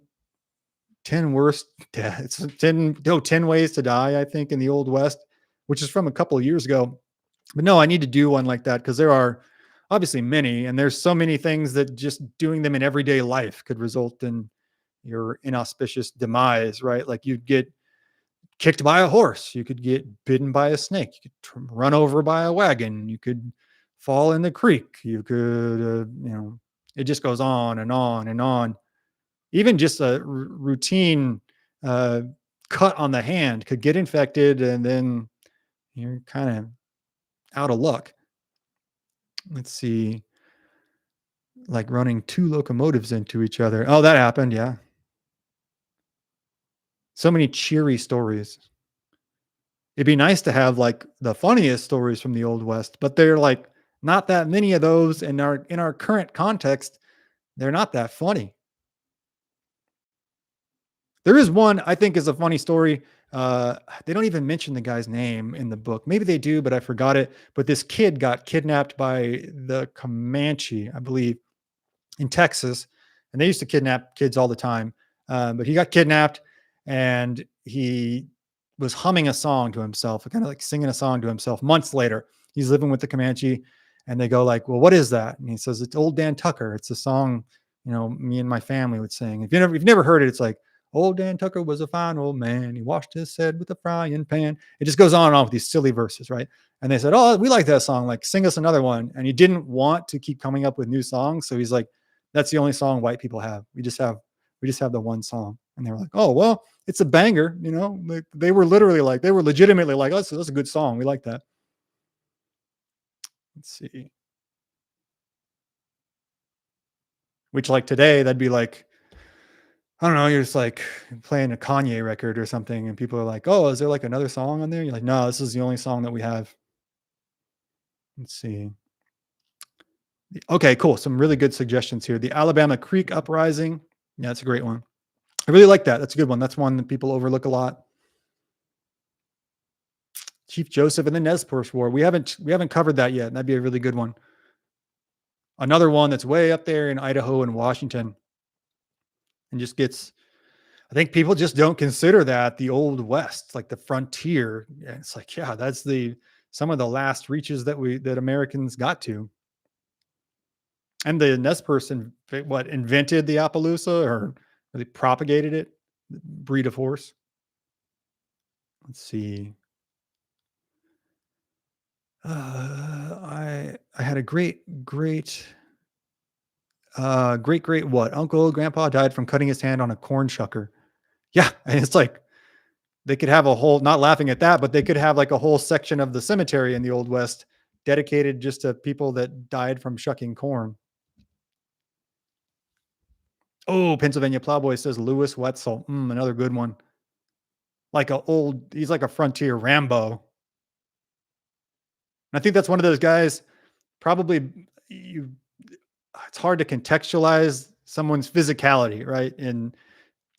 worst deaths, 10, no, 10 ways to die, I think, in the Old West, which is from a couple of years ago. But no, I need to do one like that because there are obviously many, and there's so many things that just doing them in everyday life could result in your inauspicious demise, right? Like you'd get kicked by a horse, you could get bitten by a snake, you could run over by a wagon, you could fall in the creek, you could, it just goes on and on and on. Even just a routine uh, cut on the hand could get infected, and then you're kind of out of luck. Let's see, like running two locomotives into each other. Oh, that happened. Yeah. So many cheery stories. It'd be nice to have like the funniest stories from the Old West, but they're like not that many of those in our current context. They're not that funny. There is one I think is a funny story. They don't even mention the guy's name in the book. Maybe they do, but I forgot it. But this kid got kidnapped by the Comanche, I believe, in Texas, and they used to kidnap kids all the time. But he got kidnapped, and he was humming a song to himself, kind of like singing a song to himself. Months later, he's living with the Comanche, and they go like, "Well, what is that?" And he says, "It's Old Dan Tucker. It's a song, me and my family would sing. If you've never heard it, it's like." Old Dan Tucker was a fine old man. He washed his head with a frying pan. It just goes on and on with these silly verses, right? And they said, "Oh, we like that song. Like, sing us another one." And he didn't want to keep coming up with new songs, so he's like, that's the only song white people have. We just have the one song. And they were like, oh, well, it's a banger. Like, they were legitimately like, that's a good song. We like that. Let's see. Which like today, that'd be like, I don't know, you're just like playing a Kanye record or something. And people are like, oh, is there like another song on there? You're like, no, this is the only song that we have. Let's see. Okay, cool. Some really good suggestions here. The Alabama Creek Uprising. Yeah, that's a great one. I really like that. That's a good one. That's one that people overlook a lot. Chief Joseph and the Nez Perce War. We haven't covered that yet. That'd be a really good one. Another one that's way up there in Idaho and Washington, and just gets. I think people just don't consider that the Old West, like the frontier. Yeah, it's like, yeah, that's some of the last reaches that Americans got to. And the Nez Perce, what invented the Appaloosa or really propagated it, breed of horse. Let's see. I had a great what uncle grandpa died from cutting his hand on a corn shucker. Yeah, and it's like they could have a whole, not laughing at that, but they could have like a whole section of the cemetery in the Old West dedicated just to people that died from shucking corn. Oh, Pennsylvania Plowboy says Lewis Wetzel. Another good one. He's like a frontier Rambo. And I think that's one of those guys. Probably it's hard to contextualize someone's physicality, right? In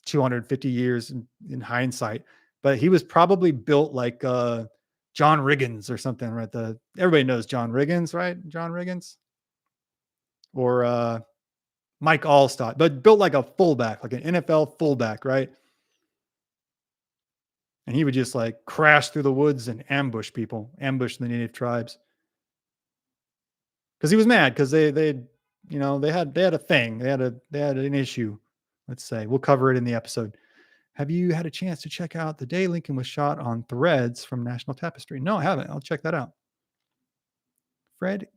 250 years in hindsight. but he was probably built like John Riggins or something, right? Everybody knows John Riggins, right? John Riggins or Mike Allstott, but built like a fullback, like an NFL fullback, right? And he would just like crash through the woods and ambush people, ambush the native tribes. Because he was mad because they had a thing. They had an issue. Let's say we'll cover it in the episode. Have you had a chance to check out the day Lincoln was shot on Threads from National Tapestry? No, I haven't. I'll check that out. Fred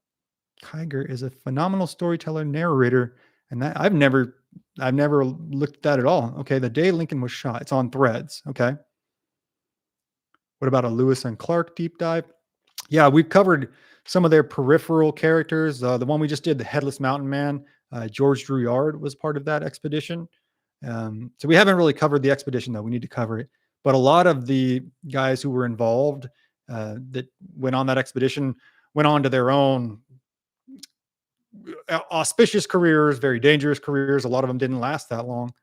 Kiger is a phenomenal storyteller, narrator, and that I've never looked at that at all. Okay, the day Lincoln was shot. It's on Threads. Okay. What about a Lewis and Clark deep dive? Yeah, we've covered some of their peripheral characters. The one we just did, the Headless Mountain Man, George Drouillard was part of that expedition. So we haven't really covered the expedition, though. We need to cover it. But a lot of the guys who were involved that went on that expedition went on to their own auspicious careers, very dangerous careers. A lot of them didn't last that long.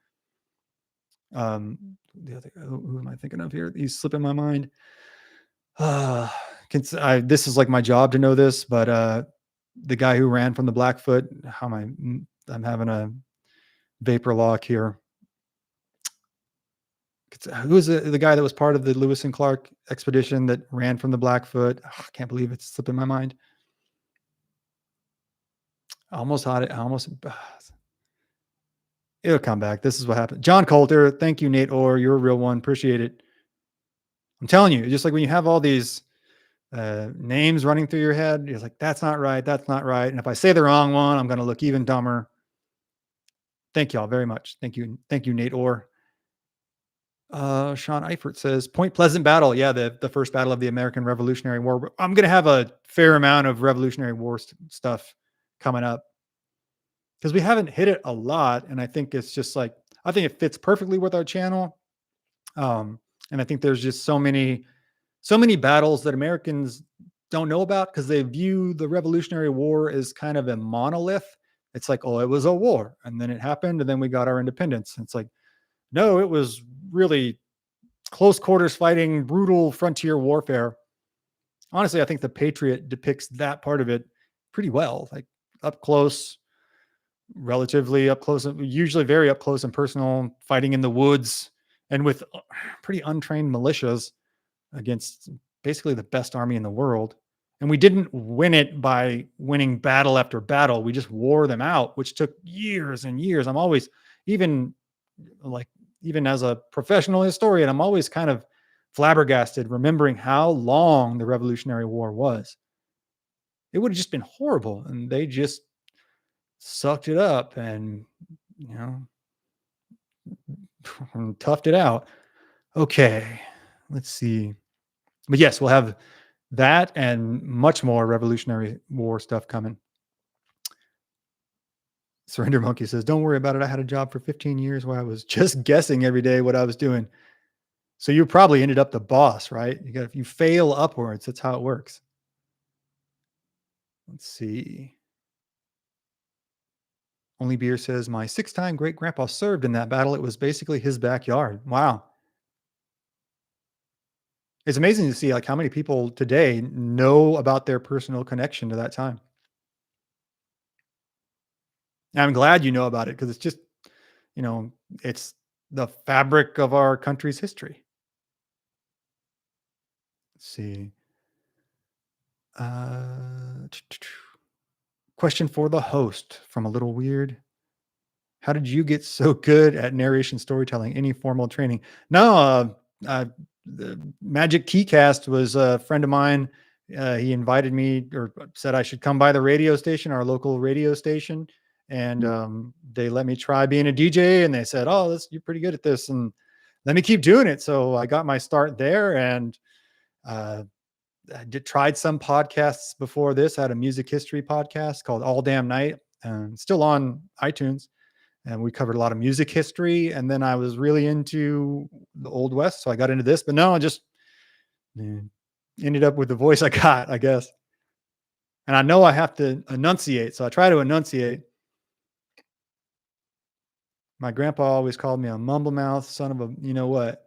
Who am I thinking of here? He's slipping my mind. This is like my job to know this, but the guy who ran from the Blackfoot, I'm having a vapor lock here. Who was the guy that was part of the Lewis and Clark expedition that ran from the Blackfoot? I can't believe it's slipping my mind. I almost had it. It'll come back. This is what happened. John Coulter. Thank you, Nate Orr. You're a real one. Appreciate it. I'm telling you, just like when you have all these names running through your head, you're like, that's not right. That's not right. And if I say the wrong one, I'm going to look even dumber. Thank y'all very much. Thank you. Thank you, Nate Orr. Sean Eifert says Point Pleasant battle. Yeah, the first battle of the American Revolutionary War. I'm going to have a fair amount of Revolutionary War stuff coming up because we haven't hit it a lot. And I think it's just like, I think it fits perfectly with our channel. And I think there's just so many battles that Americans don't know about because they view the Revolutionary War as kind of a monolith. It's like, oh, it was a war and then it happened and then we got our independence. And it's like, no, it was really close quarters fighting, brutal frontier warfare. Honestly, I think The Patriot depicts that part of it pretty well, like up close, relatively up close, usually very up close and personal, fighting in the woods and with pretty untrained militias against basically the best army in the world. And we didn't win it by winning battle after battle. We just wore them out, which took years and years. I'm always, even as a professional historian, I'm always kind of flabbergasted remembering how long the Revolutionary War was. It would have just been horrible. And they just sucked it up and, toughed it out. Okay, let's see. But yes, we'll have that and much more Revolutionary War stuff coming. Surrender Monkey says, don't worry about it. I had a job for 15 years where I was just guessing every day what I was doing. So you probably ended up the boss, right? If you fail upwards, that's how it works. Let's see. Only Beer says, my 6-time great grandpa served in that battle. It was basically his backyard. Wow. It's amazing to see like how many people today know about their personal connection to that time. And I'm glad you know about it because it's just, it's the fabric of our country's history. Let's see. Question for the host from A Little Weird. How did you get so good at narration storytelling? Any formal training? No, the Magic Keycast was a friend of mine. He invited me or said I should come by the radio station, our local radio station. And they let me try being a DJ and they said, oh, you're pretty good at this. And let me keep doing it. So I got my start there and I tried some podcasts before this. I had a music history podcast called All Damn Night, still on iTunes. And we covered a lot of music history. And then I was really into the Old West. So I got into this, but no, I just ended up with the voice I got, I guess. And I know I have to enunciate. So I try to enunciate. My grandpa always called me a mumble mouth, son of a, you know what?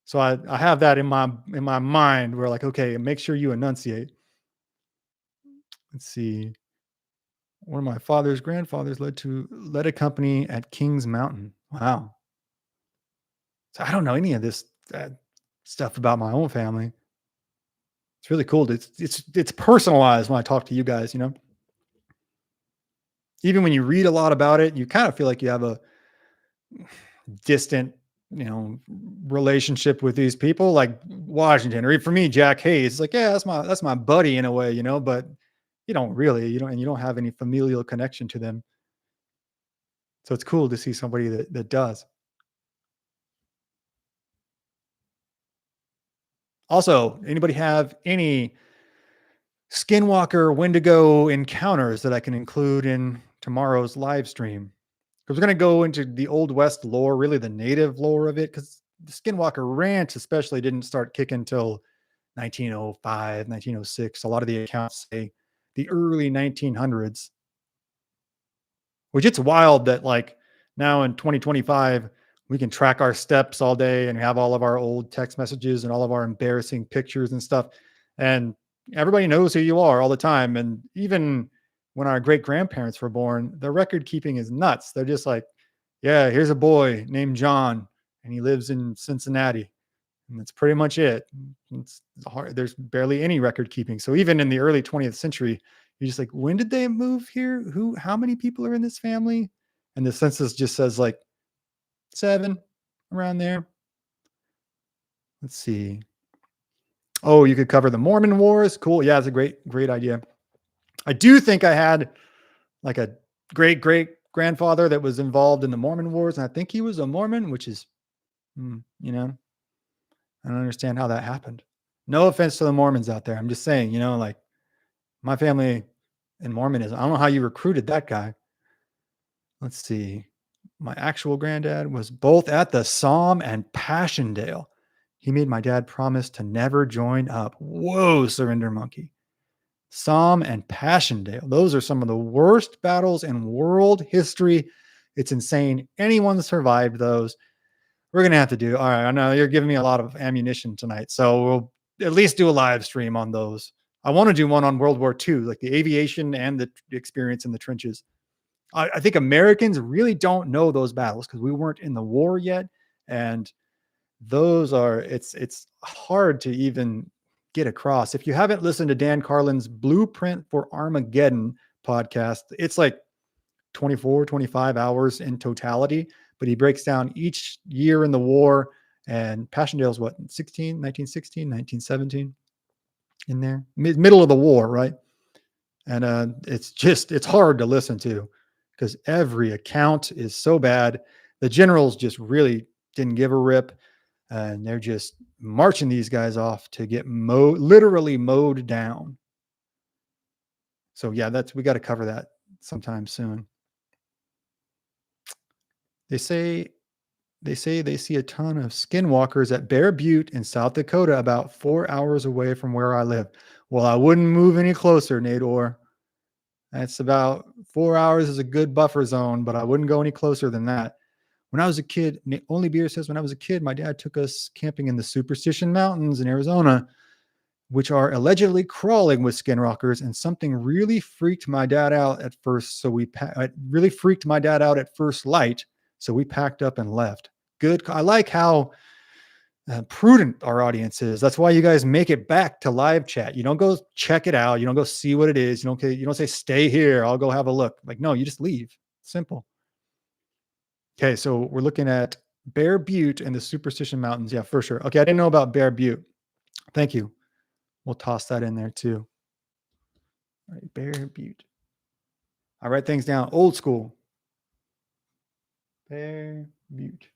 So I have that in my mind where like, okay, make sure you enunciate. Let's see. One of my father's grandfathers led a company at Kings Mountain. Wow. So I don't know any of this stuff about my own family. It's really cool. It's personalized when I talk to you guys, you know. Even when you read a lot about it, you kind of feel like you have a distant, you know, relationship with these people like Washington, or for me, Jack Hayes. It's like, yeah, that's my buddy in a way, you know, but you don't have any familial connection to them. So it's cool to see somebody that does. Also, anybody have any Skinwalker Wendigo encounters that I can include in tomorrow's live stream? Because we're going to go into the Old West lore, really the native lore of it, because the Skinwalker Ranch especially didn't start kicking until 1905, 1906. A lot of the accounts say the early 1900s, which it's wild that like now in 2025, we can track our steps all day and have all of our old text messages and all of our embarrassing pictures and stuff. And everybody knows who you are all the time. And even when our great grandparents were born, the record keeping is nuts. They're just like, yeah, here's a boy named John and he lives in Cincinnati. And that's pretty much it. It's hard. There's barely any record keeping. So even in the early 20th century, you're just like, when did they move here? How many people are in this family? And the census just says like 7 around there. Let's see. Oh, you could cover the Mormon Wars. Cool. Yeah, it's a great idea. I do think I had like a great grandfather that was involved in the Mormon Wars. And I think he was a Mormon, which is, you know, I don't understand how that happened. No offense to the Mormons out there. I'm just saying, you know, like my family in Mormonism, I don't know how you recruited that guy. Let's see. My actual granddad was both at the Psalm and Passchendaele. He made my dad promise to never join up. Whoa, Surrender Monkey. Psalm and Passchendaele. Those are some of the worst battles in world history. It's insane. Anyone that survived those, we're going to have to do. All right. I know you're giving me a lot of ammunition tonight. So we'll at least do a live stream on those. I want to do one on World War II, like the aviation and the experience in the trenches. I think Americans really don't know those battles because we weren't in the war yet. And it's hard to even get across. If you haven't listened to Dan Carlin's Blueprint for Armageddon podcast, it's like 24, 25 hours in totality, but he breaks down each year in the war. And Passchendaele's what, 1916, 1917 in there, middle of the war, right? And it's hard to listen to because every account is so bad. The generals just really didn't give a rip, and they're just marching these guys off to get literally mowed down. So yeah, we got to cover that sometime soon. They say they see a ton of skinwalkers at Bear Butte in South Dakota, about 4 hours away from where I live. Well, I wouldn't move any closer, Nador. That's about 4 hours is a good buffer zone, but I wouldn't go any closer than that. When I was a kid, Only Beer says, when I was a kid, my dad took us camping in the Superstition Mountains in Arizona, which are allegedly crawling with skinwalkers, and something really freaked my dad out at first. So it really freaked my dad out at first light. So we packed up and left. Good. I like how prudent our audience is. That's why you guys make it back to live chat. You don't go check it out. You don't go see what it is. You don't say stay here, I'll go have a look. Like, no, you just leave. Simple. Okay, so we're looking at Bear Butte and the Superstition Mountains. Yeah, for sure. Okay, I didn't know about Bear Butte. Thank you. We'll toss that in there too. All right, Bear Butte. I write things down old school. Bear Butte.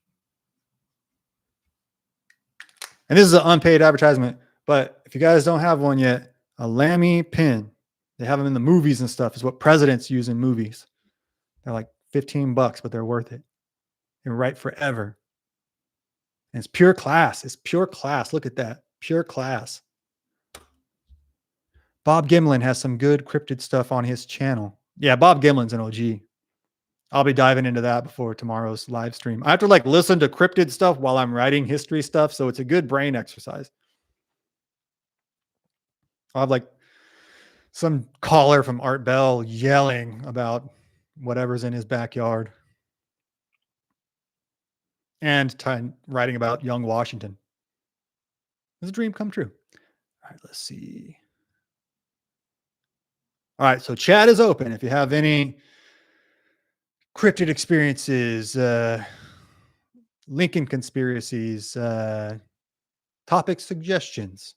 And this is an unpaid advertisement, but if you guys don't have one yet, a Lamy pin. They have them in the movies and stuff. Is what presidents use in movies. They're like $15, but they're worth it. They write forever. And it's pure class. It's pure class. Look at that. Pure class. Bob Gimlin has some good cryptid stuff on his channel. Yeah, Bob Gimlin's an OG. I'll be diving into that before tomorrow's live stream. I have to like listen to cryptid stuff while I'm writing history stuff, so it's a good brain exercise. I'll have like some caller from Art Bell yelling about whatever's in his backyard and writing about young Washington. It's a dream come true. All right, let's see. All right, so chat is open. If you have any cryptid experiences, Lincoln conspiracies, topic suggestions.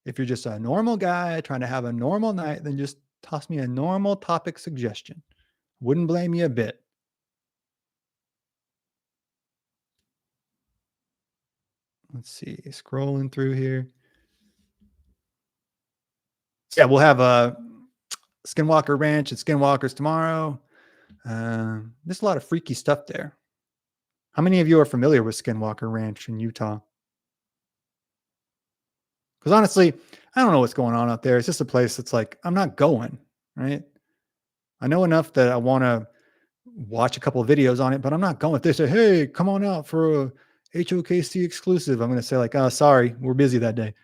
If you're just a normal guy trying to have a normal night, then just toss me a normal topic suggestion. Wouldn't blame you a bit. Let's see, scrolling through here. So yeah, we'll have a Skinwalker Ranch at Skinwalkers tomorrow. There's a lot of freaky stuff there. How many of you are familiar with Skinwalker Ranch in Utah? Because honestly, I don't know what's going on out there. It's just a place that's like, I'm not going, right? I know enough that I want to watch a couple of videos on it, but I'm not going. If they say, hey, come on out for a HOKC exclusive, I'm going to say like, oh, sorry, we're busy that day.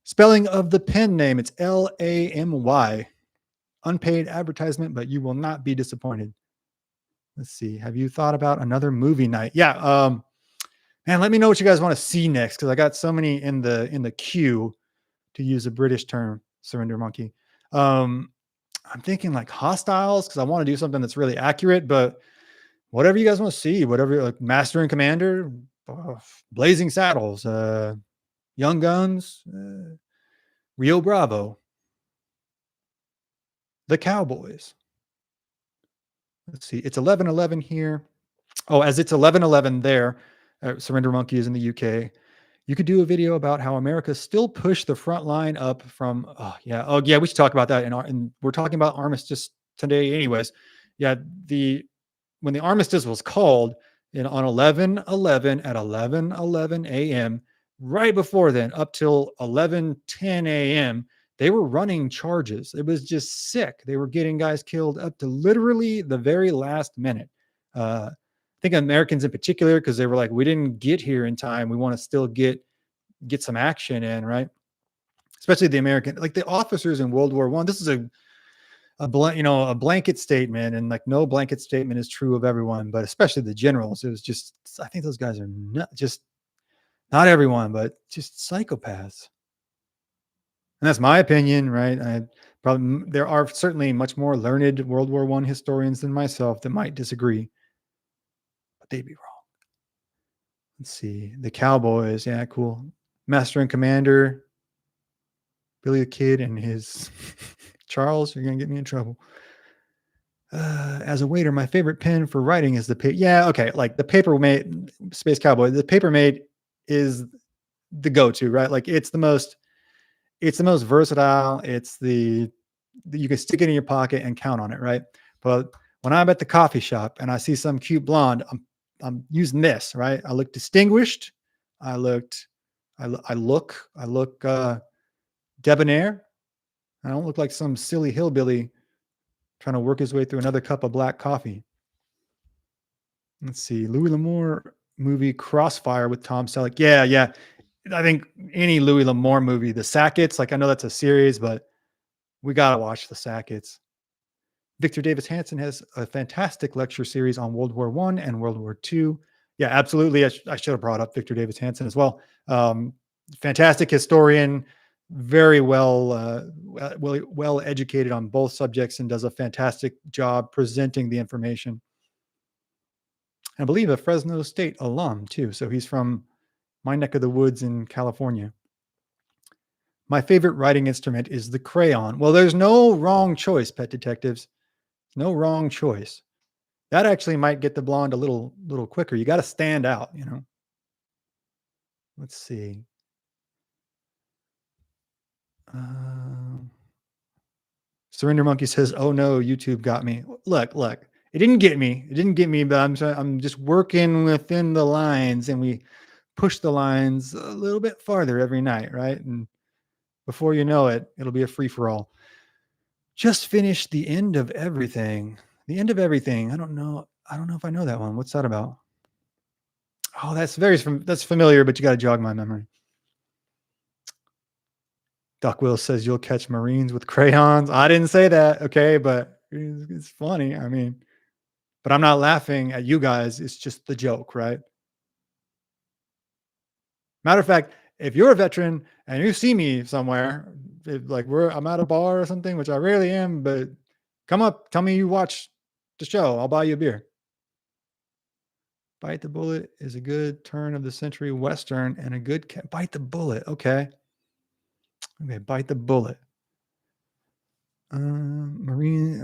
Spelling of the pen name, it's Lamy. Unpaid advertisement, but you will not be disappointed. Let's see. Have you thought about another movie night? Yeah. Man, let me know what you guys want to see next, because I got so many in the queue, to use a British term, Surrender Monkey. I'm thinking like Hostiles, because I want to do something that's really accurate, but whatever you guys want to see, whatever, like Master and Commander, Blazing Saddles, Young Guns, Rio Bravo, The Cowboys. Let's see. It's 11:11 here. Oh, as it's 11:11 there, Surrender Monkey is in the UK. You could do a video about how America still pushed the front line up from. Oh yeah, we should talk about that. And we're talking about armistice today, anyways. Yeah, when the armistice was called on 11:11 at 11:11 a.m. Right before then, up till 11:10 a.m. they were running charges. It was just sick. They were getting guys killed up to literally the very last minute. I think Americans in particular, because they were like, we didn't get here in time. We want to still get some action in, right? Especially the American, like the officers in World War I. This is a blanket statement, and like no blanket statement is true of everyone, but especially the generals. It was just, I think those guys are not everyone, but just psychopaths. And that's my opinion, right? There are certainly much more learned World War I historians than myself that might disagree, but they'd be wrong. Let's see. The Cowboys. Yeah, cool. Master and Commander, Billy the Kid and his Charles, you're going to get me in trouble. As a waiter, my favorite pen for writing is the paper. Yeah, okay. Like the Papermate, Space Cowboy, the Papermate is the go-to, right? Like it's the most versatile. It's you can stick it in your pocket and count on it, right? But when I'm at the coffee shop and I see some cute blonde, I'm using this, right? I look distinguished. I look debonair. I don't look like some silly hillbilly trying to work his way through another cup of black coffee. Let's see. Louis L'Amour movie Crossfire with Tom Selleck. Yeah. I think any Louis L'Amour movie, the Sackets, like I know that's a series, but we got to watch the Sackets. Victor Davis Hanson has a fantastic lecture series on World War I and World War II. Yeah, absolutely. I should have brought up Victor Davis Hanson as well. Fantastic historian, very well educated on both subjects, and does a fantastic job presenting the information. I believe a Fresno State alum too. So he's from my neck of the woods in California. My favorite writing instrument is the crayon. Well, there's no wrong choice, pet detectives. No wrong choice. That actually might get the blonde a little quicker. You got to stand out, you know. Let's see. Surrender Monkey says, "Oh no, YouTube got me." Look. It didn't get me, but I'm just working within the lines, and we push the lines a little bit farther every night, right? And before you know it, it'll be a free for all. Just finished the end of everything. The End of Everything. I don't know. I don't know if I know that one. What's that about? Oh, that's familiar, but you got to jog my memory. Duck Will says you'll catch Marines with crayons. I didn't say that, okay, but it's funny. I mean, but I'm not laughing at you guys. It's just the joke, right? Matter of fact, if you're a veteran and you see me somewhere, like I'm at a bar or something, which I rarely am, but come up, tell me you watch the show. I'll buy you a beer. Bite the Bullet is a good turn of the century Western and a good Bite the Bullet. Okay. Okay. Bite the Bullet. Marine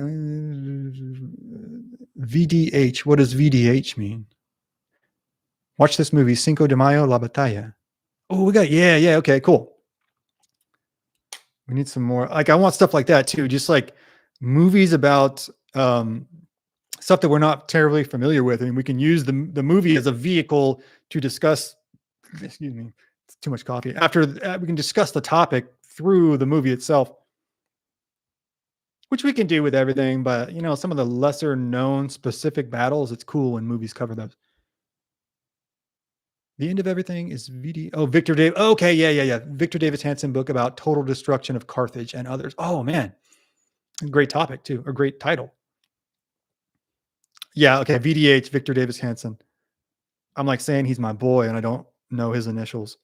VDH. What does VDH mean? Watch this movie, Cinco de Mayo, La Batalla. Oh, yeah. Okay, cool. We need some more. Like, I want stuff like that too. Just like movies about stuff that we're not terribly familiar with, and we can use the movie as a vehicle to discuss. Excuse me, it's too much coffee. After we can discuss the topic through the movie itself, which we can do with everything. But some of the lesser known specific battles, it's cool when movies cover those. The End of Everything is Victor Dave. Okay, yeah. Victor Davis Hanson book about total destruction of Carthage and others. Oh man, great topic too, or great title. Yeah, okay. VDH, Victor Davis Hanson. I'm like saying he's my boy, and I don't know his initials.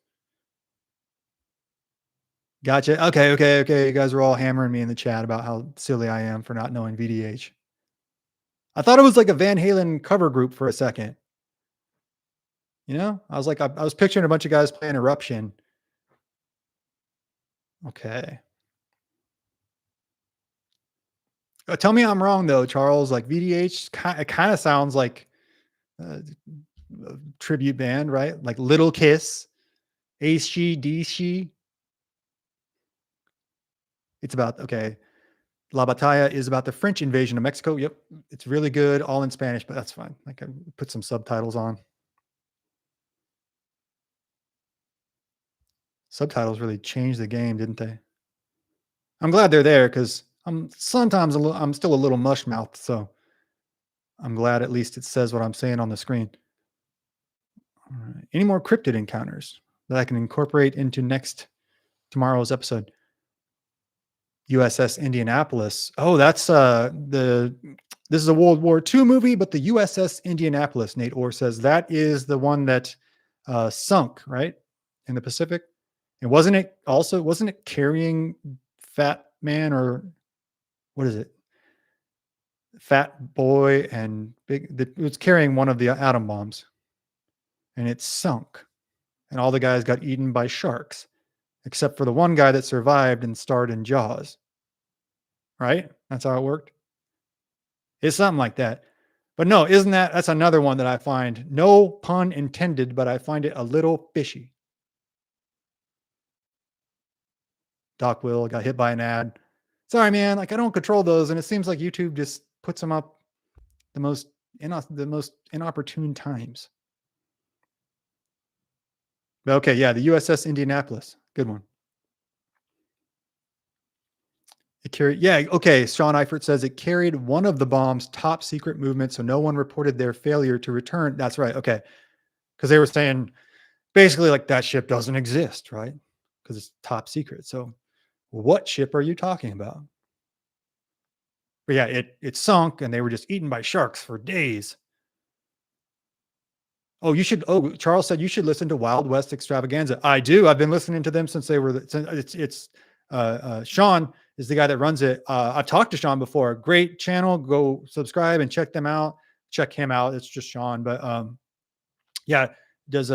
Gotcha. Okay. You guys are all hammering me in the chat about how silly I am for not knowing VDH. I thought it was like a Van Halen cover group for a second. I was like, I was picturing a bunch of guys playing Eruption. Okay. Tell me I'm wrong though, Charles. Like VDH, it kind of sounds like a tribute band, right? Like Little Kiss, AC/DC. It's about La Batalla is about the French invasion of Mexico. Yep, it's really good, all in Spanish, but that's fine. Like I put some subtitles on. Subtitles really changed the game, didn't they? I'm glad they're there because I'm still a little mush mouthed, so I'm glad at least it says what I'm saying on the screen. All right. Any more cryptid encounters that I can incorporate into tomorrow's episode? USS Indianapolis. Oh, that's this is a World War II movie, but the USS Indianapolis, Nate Orr says, that is the one that sunk, right? In the Pacific. And wasn't it carrying Fat Man, or what is it? Fat Boy and it was carrying one of the atom bombs, and it sunk, and all the guys got eaten by sharks, except for the one guy that survived and starred in Jaws. Right? That's how it worked. It's something like that. But no, that's another one that I find, no pun intended, but I find it a little fishy. Doc Will got hit by an ad. Sorry, man. Like, I don't control those, and it seems like YouTube just puts them up the most inopportune times. But okay, yeah, the USS Indianapolis, good one. It carried, Sean Eifert says it carried one of the bomb's top secret movements, so no one reported their failure to return. That's right. Okay, because they were saying basically like that ship doesn't exist, right? Because it's top secret. So what ship are you talking about? But yeah, it sunk, and they were just eaten by sharks for days. Oh, Charles said you should listen to Wild West Extravaganza. I do. I've been listening to them since they were. It's Sean is the guy that runs it. I've talked to Sean before. Great channel. Go subscribe and check them out. Check him out. It's just Sean, but yeah. Does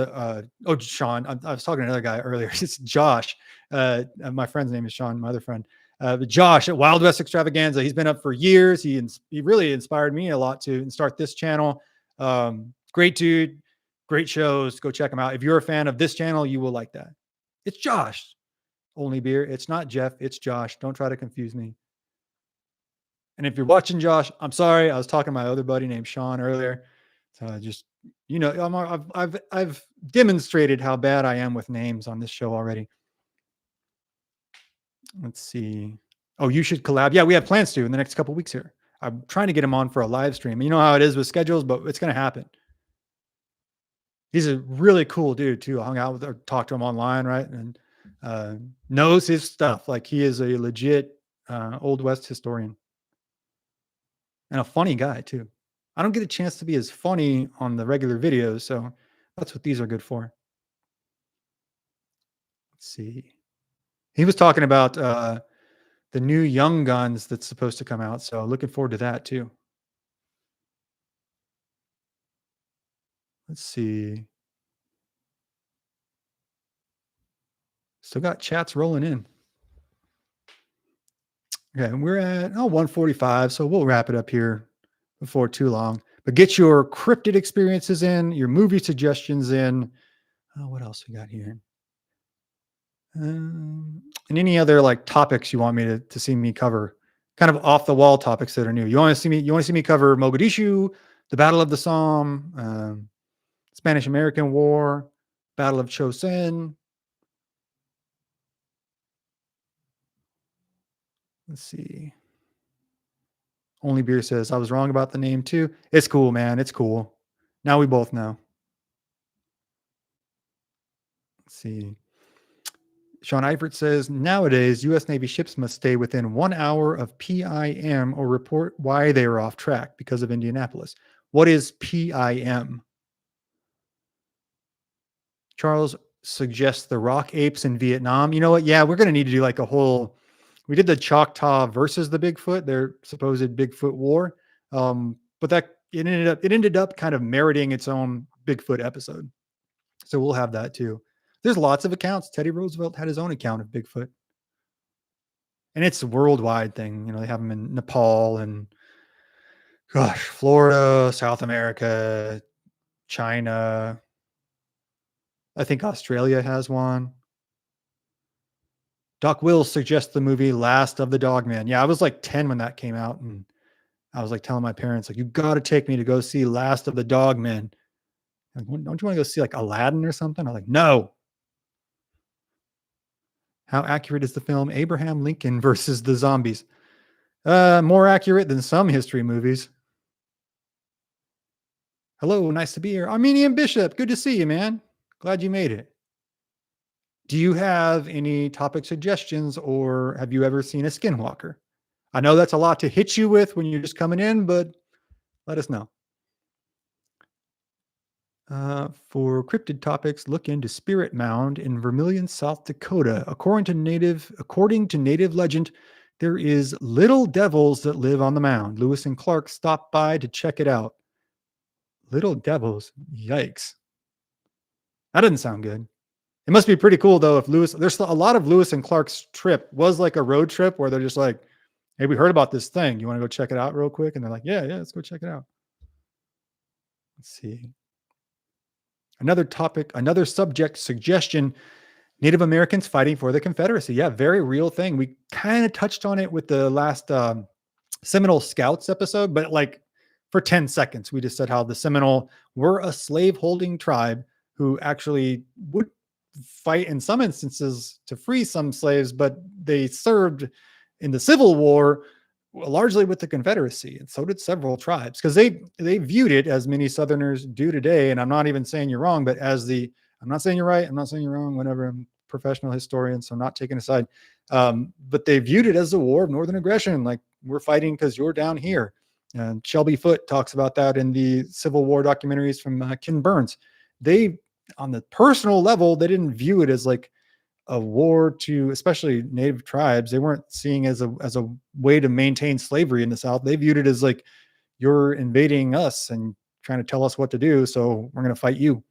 Sean? I was talking to another guy earlier. It's Josh. My friend's name is Sean. My other friend. But Josh at Wild West Extravaganza. He's been up for years. He really inspired me a lot to start this channel. Great dude. Great shows. Go check them out. If you're a fan of this channel, you will like that. It's Josh. Only beer. It's not Jeff. It's Josh. Don't try to confuse me. And if you're watching Josh, I'm sorry. I was talking to my other buddy named Sean earlier. So just, I've demonstrated how bad I am with names on this show already. Let's see. Oh, you should collab. Yeah, we have plans to in the next couple of weeks here. I'm trying to get him on for a live stream. You know how it is with schedules, but it's going to happen. He's a really cool dude too. I hung out with or talked to him online, right? And uh, knows his stuff. Like he is a legit Old West historian and a funny guy too. I don't get a chance to be as funny on the regular videos, so that's what these are good for. Let's see. He was talking about the new Young Guns that's supposed to come out, so looking forward to that too. Let's see. Still got chats rolling in. Okay, we're at 145, so we'll wrap it up here before too long. But get your cryptid experiences in, your movie suggestions in. Oh, what else we got here? And any other like topics you want me to see me cover, kind of off the wall topics that are new. You want to see me cover Mogadishu, the Battle of the Somme, Spanish American War, Battle of Chosin. Let's see. Only Beer says I was wrong about the name too. It's cool, man. It's cool. Now we both know. Let's see. Sean Eifert says nowadays U.S. Navy ships must stay within 1 hour of PIM or report why they are off track because of Indianapolis. What is PIM? Charles suggests the rock apes in Vietnam. You know what? Yeah, we're going to need to do like a whole. We did the Choctaw versus the Bigfoot, their supposed Bigfoot war, but that it ended up kind of meriting its own Bigfoot episode. So we'll have that too. There's lots of accounts. Teddy Roosevelt had his own account of Bigfoot. And it's a worldwide thing. You know, they have them in Nepal and gosh, Florida, South America, China. I think Australia has one. Doc Wills suggests the movie Last of the Dogman. Yeah, I was like 10 when that came out, and I was like telling my parents, like, you got to take me to go see Last of the Dogman. Like, don't you want to go see like Aladdin or something? I'm like, no. How accurate is the film Abraham Lincoln versus the Zombies? More accurate than some history movies. Hello, nice to be here. Armenian Bishop, good to see you, man. Glad you made it. Do you have any topic suggestions or have you ever seen a skinwalker? I know that's a lot to hit you with when you're just coming in, but let us know. For cryptid topics, look into Spirit Mound in Vermilion, South Dakota. According to native legend, there is little devils that live on the mound. Lewis and Clark stopped by to check it out. Little devils, yikes! That doesn't sound good. It must be pretty cool though. If there's a lot of Lewis and Clark's trip was like a road trip where they're just like, "Hey, we heard about this thing. You want to go check it out real quick?" And they're like, "Yeah, let's go check it out." Let's see. Another topic, another subject suggestion, Native Americans fighting for the Confederacy. Yeah, very real thing. We kind of touched on it with the last Seminole Scouts episode, but like for 10 seconds, we just said how the Seminole were a slave-holding tribe who actually would fight in some instances to free some slaves, but they served in the Civil War largely with the Confederacy, and so did several tribes because they viewed it as many Southerners do today. And I'm not even saying you're wrong, but I'm not saying you're right, I'm not saying you're wrong. Whatever, I'm a professional historian, so I'm not taking a side. But they viewed it as a war of northern aggression, like we're fighting because you're down here. And Shelby Foote talks about that in the Civil War documentaries from Ken Burns. They, on the personal level, they didn't view it as like a war to especially native tribes. They weren't seeing as a way to maintain slavery in the South. They viewed it as like, you're invading us and trying to tell us what to do, so we're going to fight you.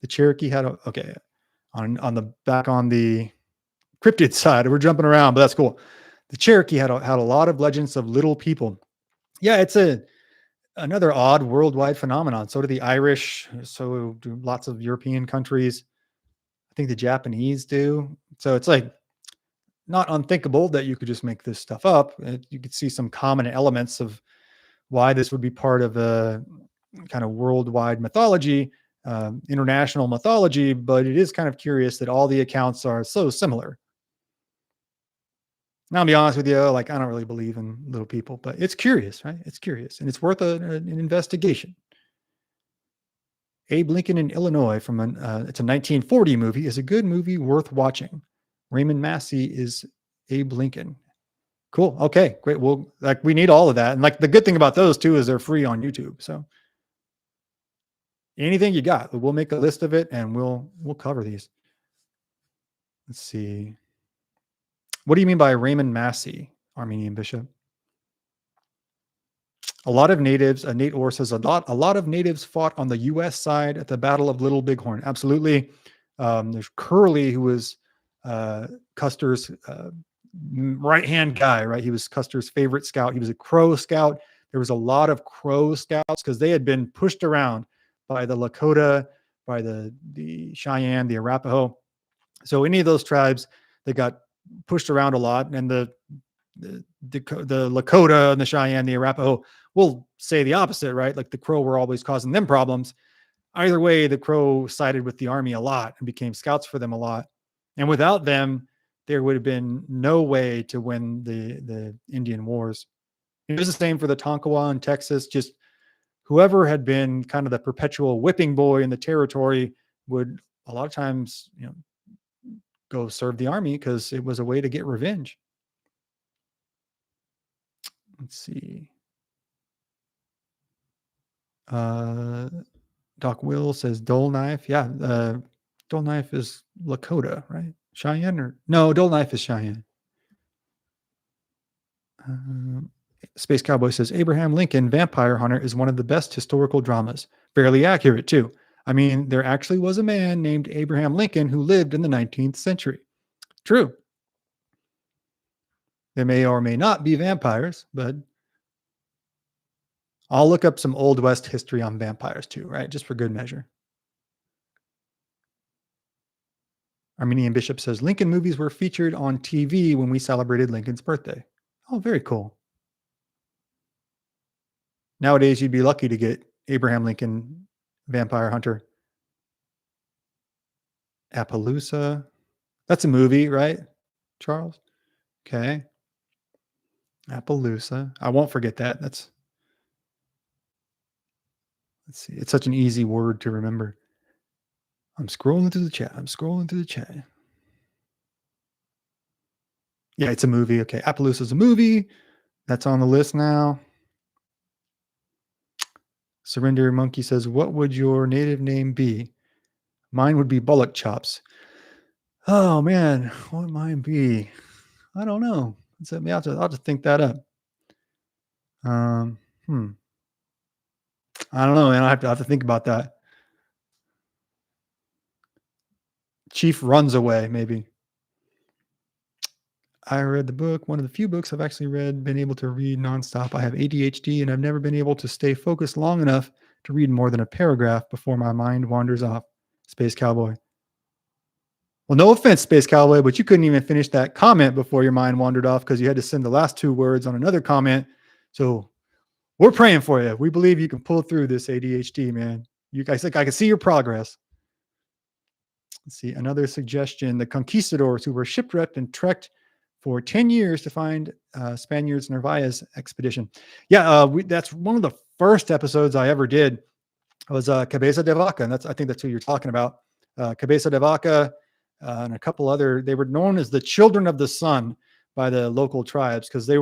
The Cherokee had on the back on the cryptid side, we're jumping around, but that's cool. The Cherokee had a lot of legends of little people. Yeah, it's another odd worldwide phenomenon. So do the Irish, so do lots of European countries. I think the Japanese do. So it's like not unthinkable that you could just make this stuff up. You could see some common elements of why this would be part of a kind of worldwide mythology, international mythology, but it is kind of curious that all the accounts are so similar. I'll be honest with you, like I don't really believe in little people, but it's curious, right? It's curious, and it's worth an investigation. Abe Lincoln in Illinois it's a 1940 movie, is a good movie worth watching. Raymond Massey is Abe Lincoln. Cool. Okay, great. Well, like we need all of that, and like the good thing about those too is they're free on YouTube. So anything you got, we'll make a list of it and we'll cover these. Let's see. What do you mean by Raymond Massey, Armenian bishop? A lot of natives, Nate Orr says a lot of natives fought on the U.S. side at the Battle of Little Bighorn. Absolutely. There's Curley, who was Custer's right-hand guy, right? He was Custer's favorite scout. He was a Crow scout. There was a lot of Crow scouts because they had been pushed around by the Lakota, by the Cheyenne, the Arapaho. So any of those tribes, they got pushed around a lot, and the Lakota and the Cheyenne, the Arapaho will say the opposite, right? Like the Crow were always causing them problems. Either way, the Crow sided with the Army a lot and became scouts for them a lot. And without them, there would have been no way to win the Indian Wars. It was the same for the Tonkawa in Texas. Just whoever had been kind of the perpetual whipping boy in the territory would a lot of times, go serve the army because it was a way to get revenge. Let's see. Doc Will says Dull Knife. Yeah, Dull Knife is Lakota, right? Cheyenne or no? Dull Knife is Cheyenne. Space Cowboy says Abraham Lincoln Vampire Hunter is one of the best historical dramas. Fairly accurate too. I mean, there actually was a man named Abraham Lincoln who lived in the 19th century. True. They may or may not be vampires, but I'll look up some Old West history on vampires too, right? Just for good measure. Armenian Bishop says Lincoln movies were featured on TV when we celebrated Lincoln's birthday. Oh, very cool. Nowadays, you'd be lucky to get Abraham Lincoln Vampire Hunter. Appaloosa. That's a movie, right, Charles? Okay. Appaloosa. I won't forget that. Let's see. It's such an easy word to remember. I'm scrolling through the chat. Yeah, it's a movie. Okay. Appaloosa is a movie. That's on the list now. Surrender Monkey says, what would your native name be? Mine would be Bullock Chops. Oh man, what would mine be? I don't know. I'll have to think that up. I don't know, man. I have to think about that. Chief Runs Away, maybe. I read the book. One of the few books I've actually been able to read nonstop. I have ADHD and I've never been able to stay focused long enough to read more than a paragraph before my mind wanders off. Space Cowboy. Well, no offense, Space Cowboy, but you couldn't even finish that comment before your mind wandered off because you had to send the last two words on another comment. So we're praying for you. We believe you can pull through this ADHD, man. You guys, I can see your progress. Let's see, another suggestion. The conquistadors who were shipwrecked and trekked for 10 years to find Spaniards' Narvaez expedition. Yeah, that's one of the first episodes I ever did was Cabeza de Vaca, and I think that's who you're talking about. Cabeza de Vaca and a couple other, they were known as the Children of the Sun by the local tribes because they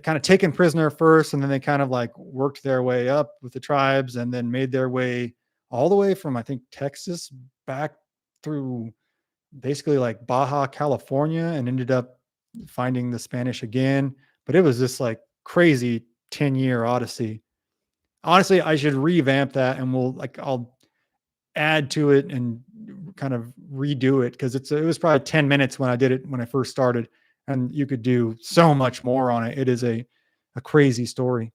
kind of taken prisoner first, and then they kind of like worked their way up with the tribes and then made their way all the way from, I think, Texas back through basically like Baja California and ended up finding the Spanish again. But it was this like crazy 10-year odyssey. Honestly, I should revamp that and I'll add to it and kind of redo it because it was probably 10 minutes when I did it when I first started, and you could do so much more on it. It is a crazy story.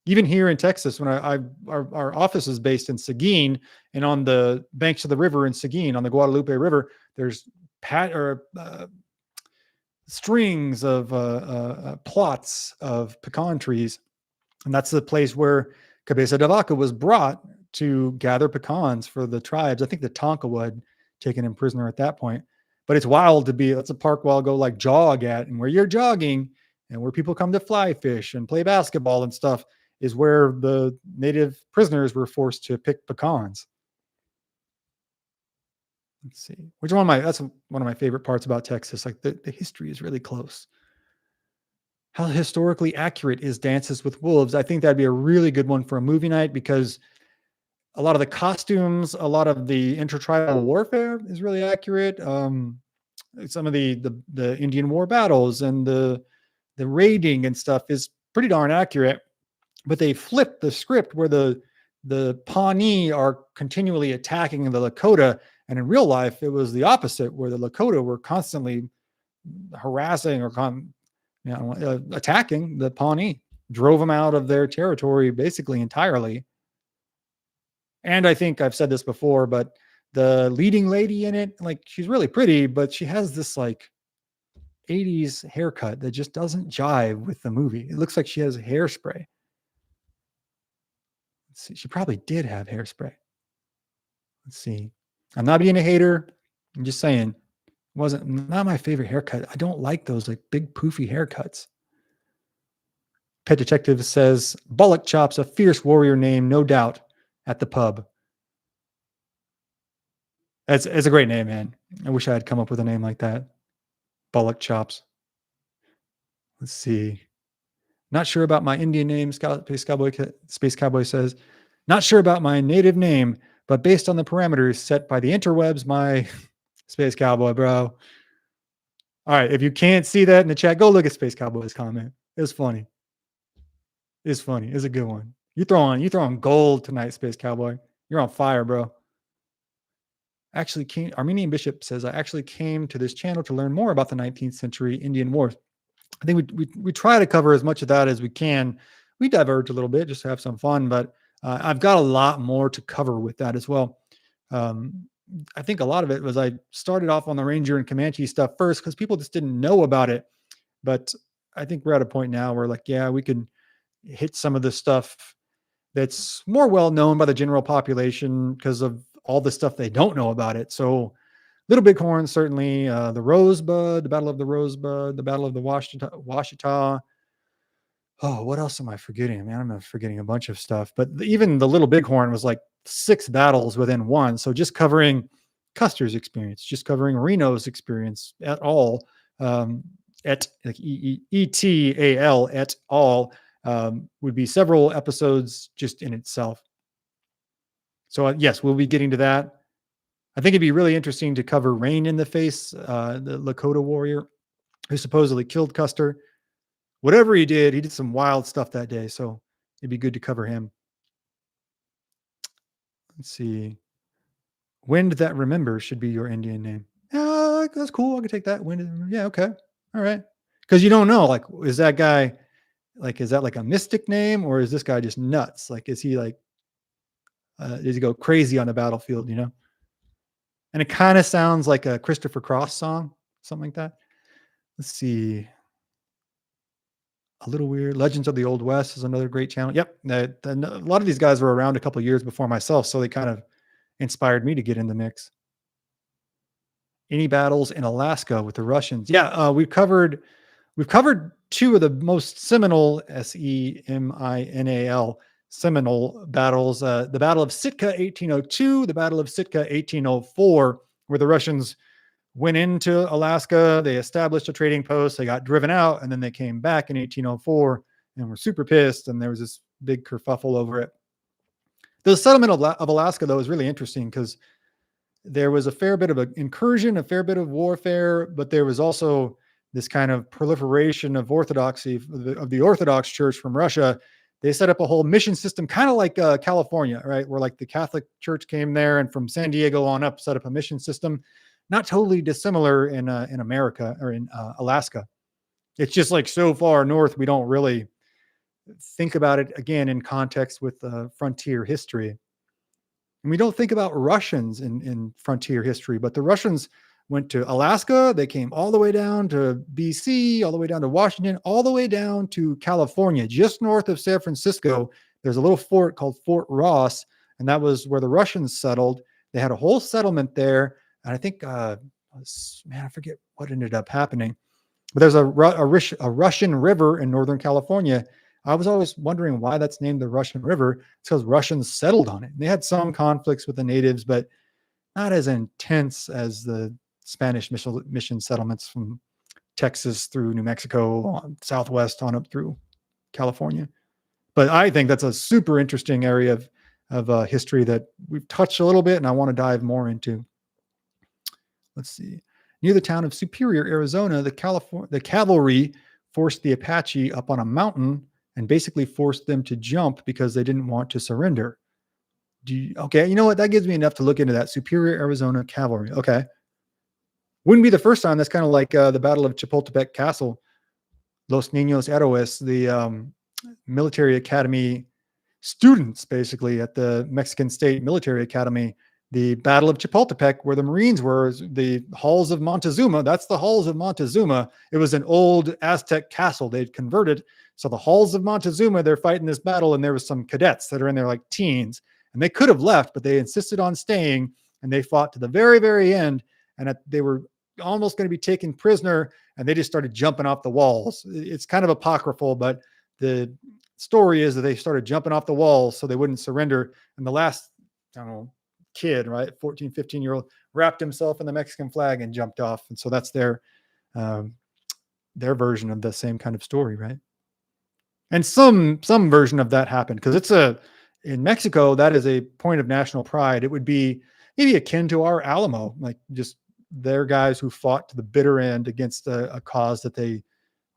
Even here in Texas, when our office is based in Seguin, and on the banks of the river in Seguin, on the Guadalupe River, there's strings of plots of pecan trees, and that's the place where Cabeza de Vaca was brought to gather pecans for the tribes. I think the Tonkawa had taken him prisoner at that point. But it's wild to be, that's a park where I'll go like jog at, and where you're jogging and where people come to fly fish and play basketball and stuff is where the native prisoners were forced to pick pecans. Let's see. Which one of my, that's one of my favorite parts about Texas. Like the history is really close. How historically accurate is Dances with Wolves? I think that'd be a really good one for a movie night, because a lot of the costumes, a lot of the intertribal warfare is really accurate. Some of the Indian War battles and the raiding and stuff is pretty darn accurate. But they flipped the script where the Pawnee are continually attacking the Lakota, and in real life it was the opposite, where the Lakota were constantly harassing or attacking the Pawnee, drove them out of their territory basically entirely. And I think I've said this before, but the leading lady in it, like, she's really pretty, but she has this like 80s haircut that just doesn't jive with the movie. It looks like she has hairspray. Let's see. She probably did have hairspray. Let's see. I'm not being a hater. I'm just saying, wasn't not my favorite haircut. I don't like those like big poofy haircuts. Pet Detective says Bullock Chops, a fierce warrior name, no doubt, at the pub. It's a great name, man. I wish I had come up with a name like that. Bullock Chops. Let's see. Not sure about my Indian name, Space Cowboy says. Not sure about my native name, but based on the parameters set by the interwebs, my Space Cowboy, bro. All right, if you can't see that in the chat, go look at Space Cowboy's comment. It was funny. It's funny. It's a good one. You throwing gold tonight, Space Cowboy. You're on fire, bro. Armenian Bishop says, I actually came to this channel to learn more about the 19th century Indian Wars. I think we try to cover as much of that as we can. We diverge a little bit just to have some fun, but I've got a lot more to cover with that as well. I think a lot of it was I started off on the Ranger and Comanche stuff first because people just didn't know about it. But I think we're at a point now where, like, yeah, we can hit some of the stuff that's more well known by the general population because of all the stuff they don't know about it. So Little Bighorn, certainly, the Rosebud, the Battle of the Rosebud, the Battle of the Washita. Oh, what else am I forgetting? Man, I'm forgetting a bunch of stuff. But even the Little Bighorn was like 6 battles within one. So just covering Custer's experience, just covering Reno's experience at all, at like ETAL at all, would be several episodes just in itself. So yes, we'll be getting to that. I think it'd be really interesting to cover Rain in the Face, the Lakota warrior who supposedly killed Custer. Whatever he did some wild stuff that day. So it'd be good to cover him. Let's see. Wind That Remembers should be your Indian name. Yeah, that's cool. I can take that. Wind. Yeah, okay. All right. Because you don't know, like, is that guy, like, is that like a mystic name, or is this guy just nuts? Like, is he like, does he go crazy on the battlefield, you know? And it kind of sounds like a Christopher Cross song, something like that. Let's see. A Little Weird. Legends of the Old West is another great channel. Yep. A lot of these guys were around a couple of years before myself, so they kind of inspired me to get in the mix. Any battles in Alaska with the Russians? Yeah, we've covered 2 of the most seminal seminal seminal battles. The Battle of Sitka 1802, the Battle of Sitka 1804, where the Russians went into Alaska, they established a trading post, they got driven out, and then they came back in 1804 and were super pissed, and there was this big kerfuffle over it. The settlement of Alaska, though, is really interesting because there was a fair bit of an incursion, a fair bit of warfare, but there was also this kind of proliferation of orthodoxy of the Orthodox Church from Russia. They set up a whole mission system, kind of like California, right? Where like the Catholic Church came there, and from San Diego on up, set up a mission system. Not totally dissimilar in America or in Alaska. It's just like so far north, we don't really think about it again in context with frontier history. And we don't think about Russians in frontier history, but the Russians went to Alaska. They came all the way down to BC, all the way down to Washington, all the way down to California, just north of San Francisco. There's a little fort called Fort Ross, and that was where the Russians settled. They had a whole settlement there. And I think, Man, I forget what ended up happening. But there's a Russian river in Northern California. I was always wondering why that's named the Russian River. It's because Russians settled on it. They had some conflicts with the natives, but not as intense as the Spanish mission settlements from Texas through New Mexico, Southwest on up through California. But I think that's a super interesting area of history that we've touched a little bit, and I want to dive more into. Let's see. Near the town of Superior, Arizona, the cavalry forced the Apache up on a mountain and basically forced them to jump because they didn't want to surrender. Okay, you know what? That gives me enough to look into that. Superior, Arizona cavalry. Okay. Wouldn't be the first time. That's kind of like the Battle of Chapultepec Castle. Los Niños Héroes, the military academy students, basically, at the Mexican State Military Academy. The Battle of Chapultepec, where the Marines were, the halls of Montezuma. That's the halls of Montezuma. It was an old Aztec castle they'd converted. So the halls of Montezuma, they're fighting this battle, and there was some cadets that are in there like teens, and they could have left, but they insisted on staying, and they fought to the very, very end, and they were almost going to be taken prisoner, and they just started jumping off the walls. It's kind of apocryphal, but the story is that they started jumping off the walls so they wouldn't surrender. And the last, I don't know, kid, right, 14, 15-year-old, wrapped himself in the Mexican flag and jumped off. And so that's their version of the same kind of story, right? And some version of that happened because in Mexico, that is a point of national pride. It would be maybe akin to our Alamo, like just their guys who fought to the bitter end against a cause that they,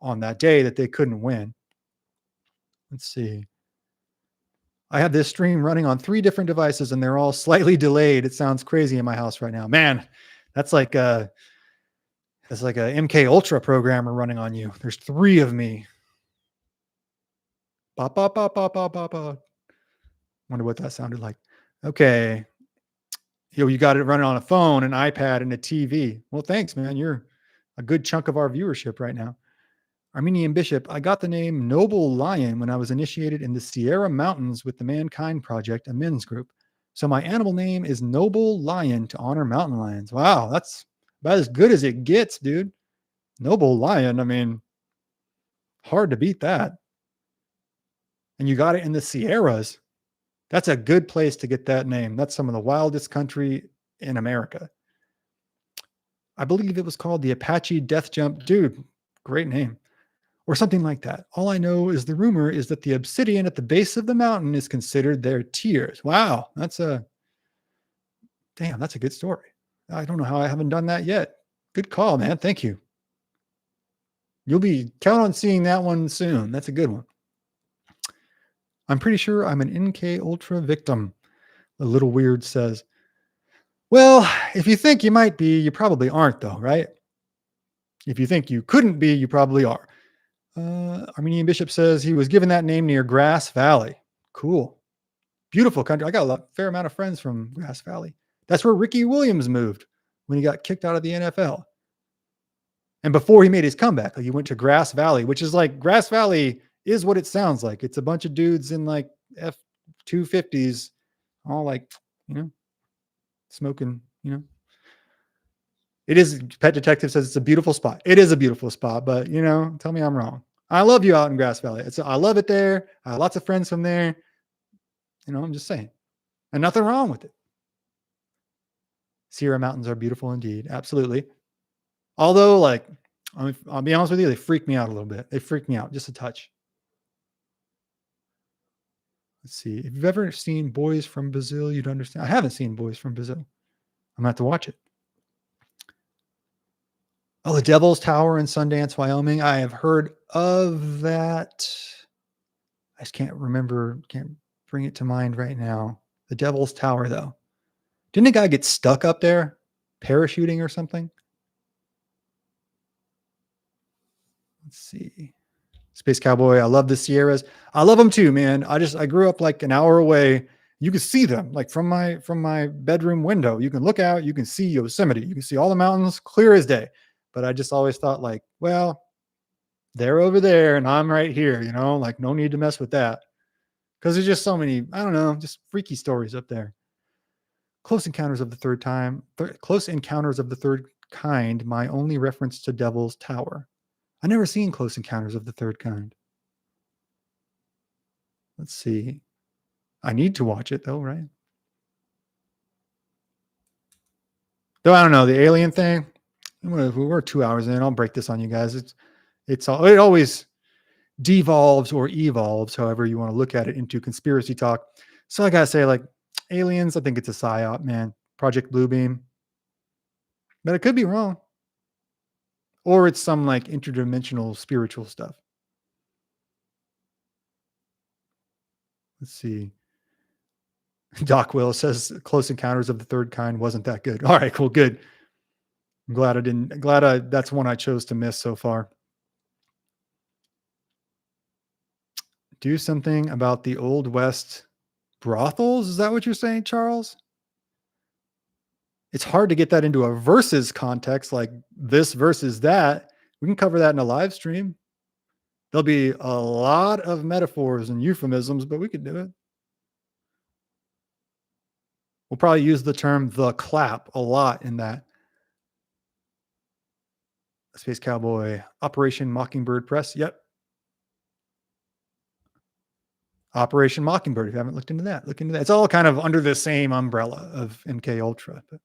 on that day, that they couldn't win. Let's see. I have this stream running on 3 different devices and they're all slightly delayed. It sounds crazy in my house right now. Man, that's like a MK Ultra programmer running on you. There's 3 of me. Bop, bop, bop, bop, bop, bop, bop. Wonder what that sounded like. Okay. You got it running on a phone, an iPad, and a TV. Well, thanks, man. You're a good chunk of our viewership right now. Armenian Bishop, I got the name Noble Lion when I was initiated in the Sierra Mountains with the Mankind Project, a men's group. So my animal name is Noble Lion to honor mountain lions. Wow, that's about as good as it gets, dude. Noble Lion, I mean, hard to beat that. And you got it in the Sierras. That's a good place to get that name. That's some of the wildest country in America. I believe it was called the Apache Death Jump. Dude, great name. Or something like that. All I know is the rumor is that the obsidian at the base of the mountain is considered their tears. Wow, that's a good story. I don't know how I haven't done that yet. Good call, man. Thank you. You'll be count on seeing that one soon. That's a good one. I'm pretty sure I'm an NK Ultra victim. The Little Weird says, well, if you think you might be, you probably aren't though, right? If you think you couldn't be, you probably are. Armenian Bishop says he was given that name near Grass Valley. Cool. Beautiful country. I got a fair amount of friends from Grass Valley. That's where Ricky Williams moved when he got kicked out of the NFL. And before he made his comeback, he went to Grass Valley, which is like Grass Valley is what it sounds like. It's a bunch of dudes in like F-250s, all like, smoking, It is, Pet Detective says it's a beautiful spot. It is a beautiful spot, but tell me I'm wrong. I love you out in Grass Valley. I love it there. I have lots of friends from there. I'm just saying. And nothing wrong with it. Sierra Mountains are beautiful indeed. Absolutely. Although, like, I'll be honest with you, they freak me out a little bit. They freak me out just a touch. Let's see. If you've ever seen Boys from Brazil, you'd understand. I haven't seen Boys from Brazil. I'm going to have to watch it. Oh, the Devil's Tower in Sundance, Wyoming. I have heard of that. I just can't remember. Can't bring it to mind right now. The Devil's Tower, though. Didn't a guy get stuck up there parachuting or something? Let's see. Space Cowboy. I love the Sierras. I love them too, man. I grew up like an hour away. You can see them like from my bedroom window. You can look out, you can see Yosemite. You can see all the mountains clear as day. But I just always thought like, well, they're over there and I'm right here, like no need to mess with that. Because there's just so many, I don't know, just freaky stories up there. Close Encounters of the Third Kind my only reference to Devil's Tower? I never seen Close Encounters of the Third Kind. Let's see. I need to watch it though, right? Though I don't know the alien thing. We're 2 hours in. I'll break this on you guys. It always devolves or evolves, however you want to look at it, into conspiracy talk. So I gotta say, like aliens, I think it's a psyop, man. Project Bluebeam, but it could be wrong, or it's some like interdimensional spiritual stuff. Let's see. Doc Will says Close Encounters of the Third Kind wasn't that good. All right, cool, good. I'm glad I didn't. That's one I chose to miss so far. Do something about the Old West brothels. Is that what you're saying, Charles? It's hard to get that into a versus context, like this versus that. We can cover that in a live stream. There'll be a lot of metaphors and euphemisms, but we could do it. We'll probably use the term the clap a lot in that. Space Cowboy, Operation Mockingbird Press. Yep. Operation Mockingbird. If you haven't looked into that, look into that. It's all kind of under the same umbrella of MK Ultra. But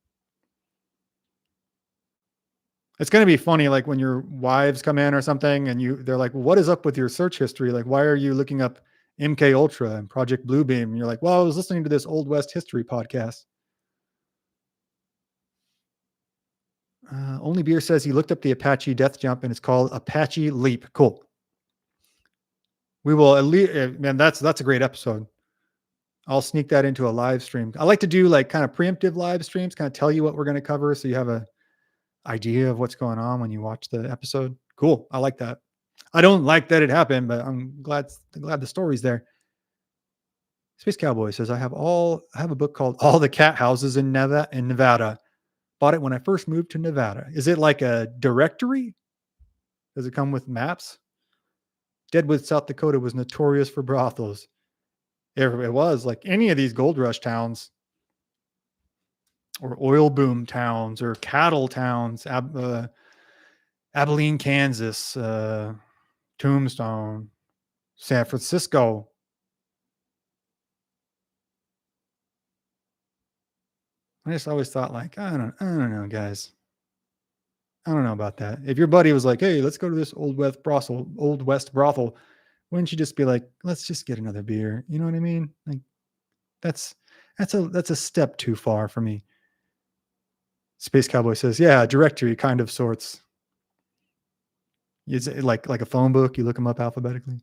it's going to be funny, like when your wives come in or something, and they're like, well, "What is up with your search history? Like, why are you looking up MK Ultra and Project Bluebeam?" And you're like, "Well, I was listening to this Old West history podcast." Only Beer says he looked up the Apache death jump, and it's called Apache Leap. Cool. We will at least, man. That's a great episode. I'll sneak that into a live stream. I like to do like kind of preemptive live streams, kind of tell you what we're going to cover, so you have a idea of what's going on when you watch the episode. Cool. I like that. I don't like that it happened, but I'm glad the story's there. Space Cowboy says, I have a book called All the Cat Houses in Nevada. Bought it when I first moved to Nevada. Is it like a directory? Does it come with maps? Deadwood, South Dakota was notorious for brothels. It was like any of these gold rush towns or oil boom towns or cattle towns, Abilene, Kansas, Tombstone, San Francisco. I just always thought like, I don't know, guys. I don't know about that. If your buddy was like, hey, let's go to this Old West brothel, wouldn't you just be like, let's just get another beer? You know what I mean? Like that's a step too far for me. Space Cowboy says, yeah, directory kind of sorts. It's like a phone book. You look them up alphabetically.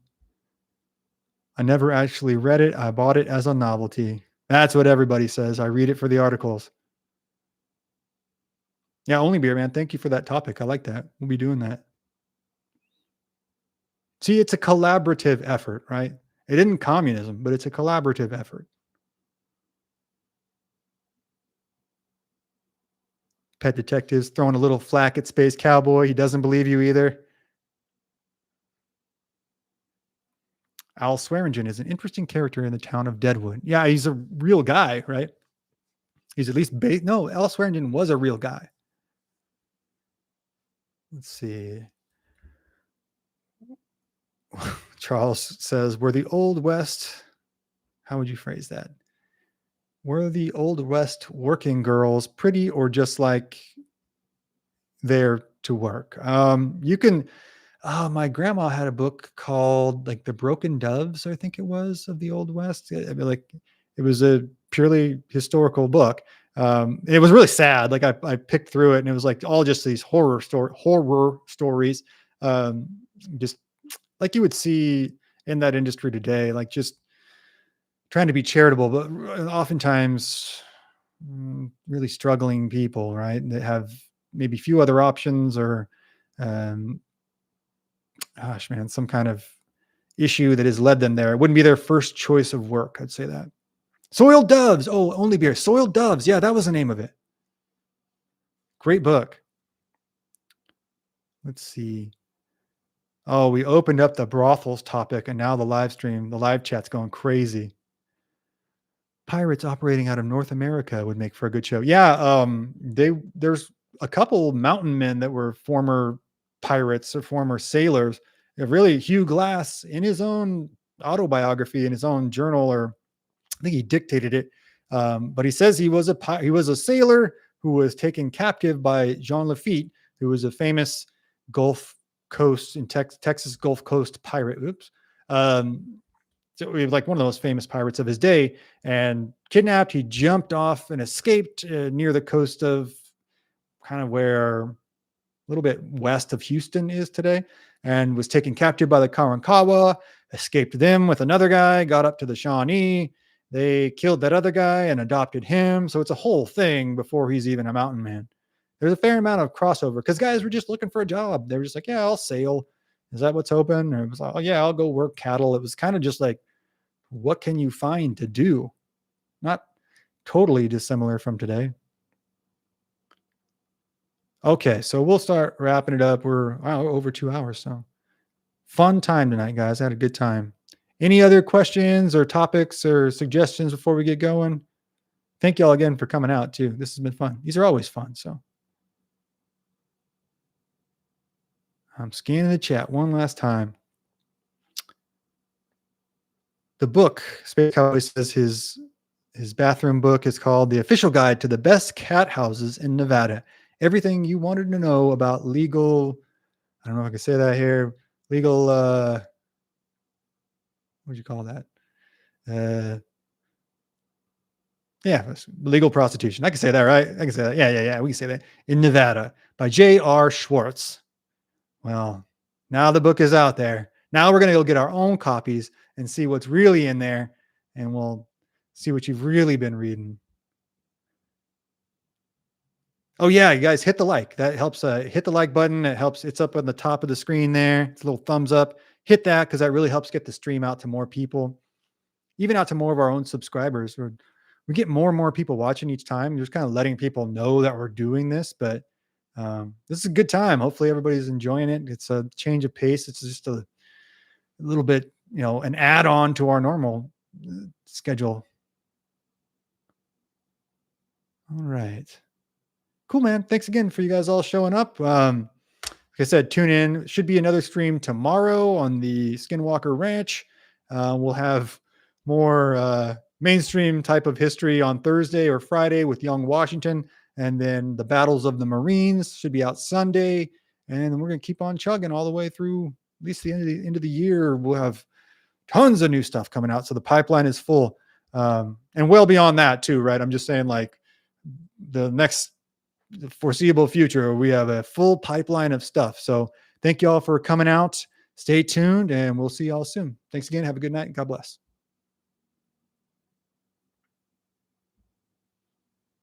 I never actually read it. I bought it as a novelty. That's what everybody says. I read it for the articles. Yeah, Only Beer, man. Thank you for that topic. I like that. We'll be doing that. See, it's a collaborative effort, right? It isn't communism, but it's a collaborative effort. Pet Detective's throwing a little flack at Space Cowboy. He doesn't believe you either. Al Swearingen is an interesting character in the town of Deadwood. Yeah, he's a real guy, right? He's at least based. No, Al Swearingen was a real guy. Let's see. Charles says, were the Old West, how would you phrase that? Were the Old West working girls pretty or just like there to work? You can, my grandma had a book called like The Broken Doves, I think it was, of the Old West. I mean, like it was a purely historical book. It was really sad. Like I picked through it and it was like all just these horror stories. Just like you would see in that industry today, like just trying to be charitable, but oftentimes really struggling people, right? That have maybe few other options or, gosh, man, some kind of issue that has led them there. It wouldn't be their first choice of work. I'd say that. Soiled Doves. Oh, Only Beer. Soiled Doves. Yeah, that was the name of it. Great book. Let's see. Oh, we opened up the brothels topic and now the live chat's going crazy. Pirates operating out of North America would make for a good show. Yeah, there's a couple mountain men that were former pirates or former sailors. Really, Hugh Glass, in his own autobiography, in his own journal, or I think he dictated it. But he says he was a sailor who was taken captive by Jean Lafitte, who was a famous Gulf Coast in Texas Gulf Coast pirate. Oops. So we have like one of the most famous pirates of his day, and kidnapped. He jumped off and escaped near the coast of kind of where a little bit west of Houston is today, and was taken captive by the Karankawa, escaped them with another guy, got up to the Shawnee. They killed that other guy and adopted him. So it's a whole thing before he's even a mountain man. There's a fair amount of crossover because guys were just looking for a job. They were just like, yeah, I'll sail. Is that what's open? Or it was like, oh, yeah, I'll go work cattle. It was kind of just like, what can you find to do? Not totally dissimilar from today. Okay, so we'll start wrapping it up. We're over 2 hours, so fun time tonight, guys. I had a good time. Any other questions or topics or suggestions before we get going? Thank y'all again for coming out too. This has been fun. These are always fun. So I'm scanning the chat one last time. The book, Space Cowboy says his bathroom book is called The Official Guide to the Best Cat Houses in Nevada. Everything you wanted to know about legal, I don't know if I can say that here, legal, what would you call that? Yeah, legal prostitution. I can say that, right? I can say that. Yeah. We can say that. In Nevada by J.R. Schwartz. Well, now the book is out there. Now we're going to go get our own copies and see what's really in there. And we'll see what you've really been reading. Oh, yeah, you guys hit the like. That helps. Hit the like button. It helps. It's up on the top of the screen there. It's a little thumbs up. Hit that because that really helps get the stream out to more people, even out to more of our own subscribers. We get more and more people watching each time. Just kind of letting people know that we're doing this. But this is a good time. Hopefully everybody's enjoying it. It's a change of pace. It's just a little bit, an add-on to our normal schedule. All right. Cool, man. Thanks again for you guys all showing up. Like I said, tune in. Should be another stream tomorrow on the Skinwalker Ranch. We'll have more mainstream type of history on Thursday or Friday with Young Washington. And then the Battles of the Marines should be out Sunday. And we're going to keep on chugging all the way through at least the end of the year. We'll have tons of new stuff coming out. So the pipeline is full. And well beyond that too, right? I'm just saying like the next foreseeable future, we have a full pipeline of stuff. So thank you all for coming out. Stay tuned and we'll see y'all soon. Thanks again. Have a good night. God bless.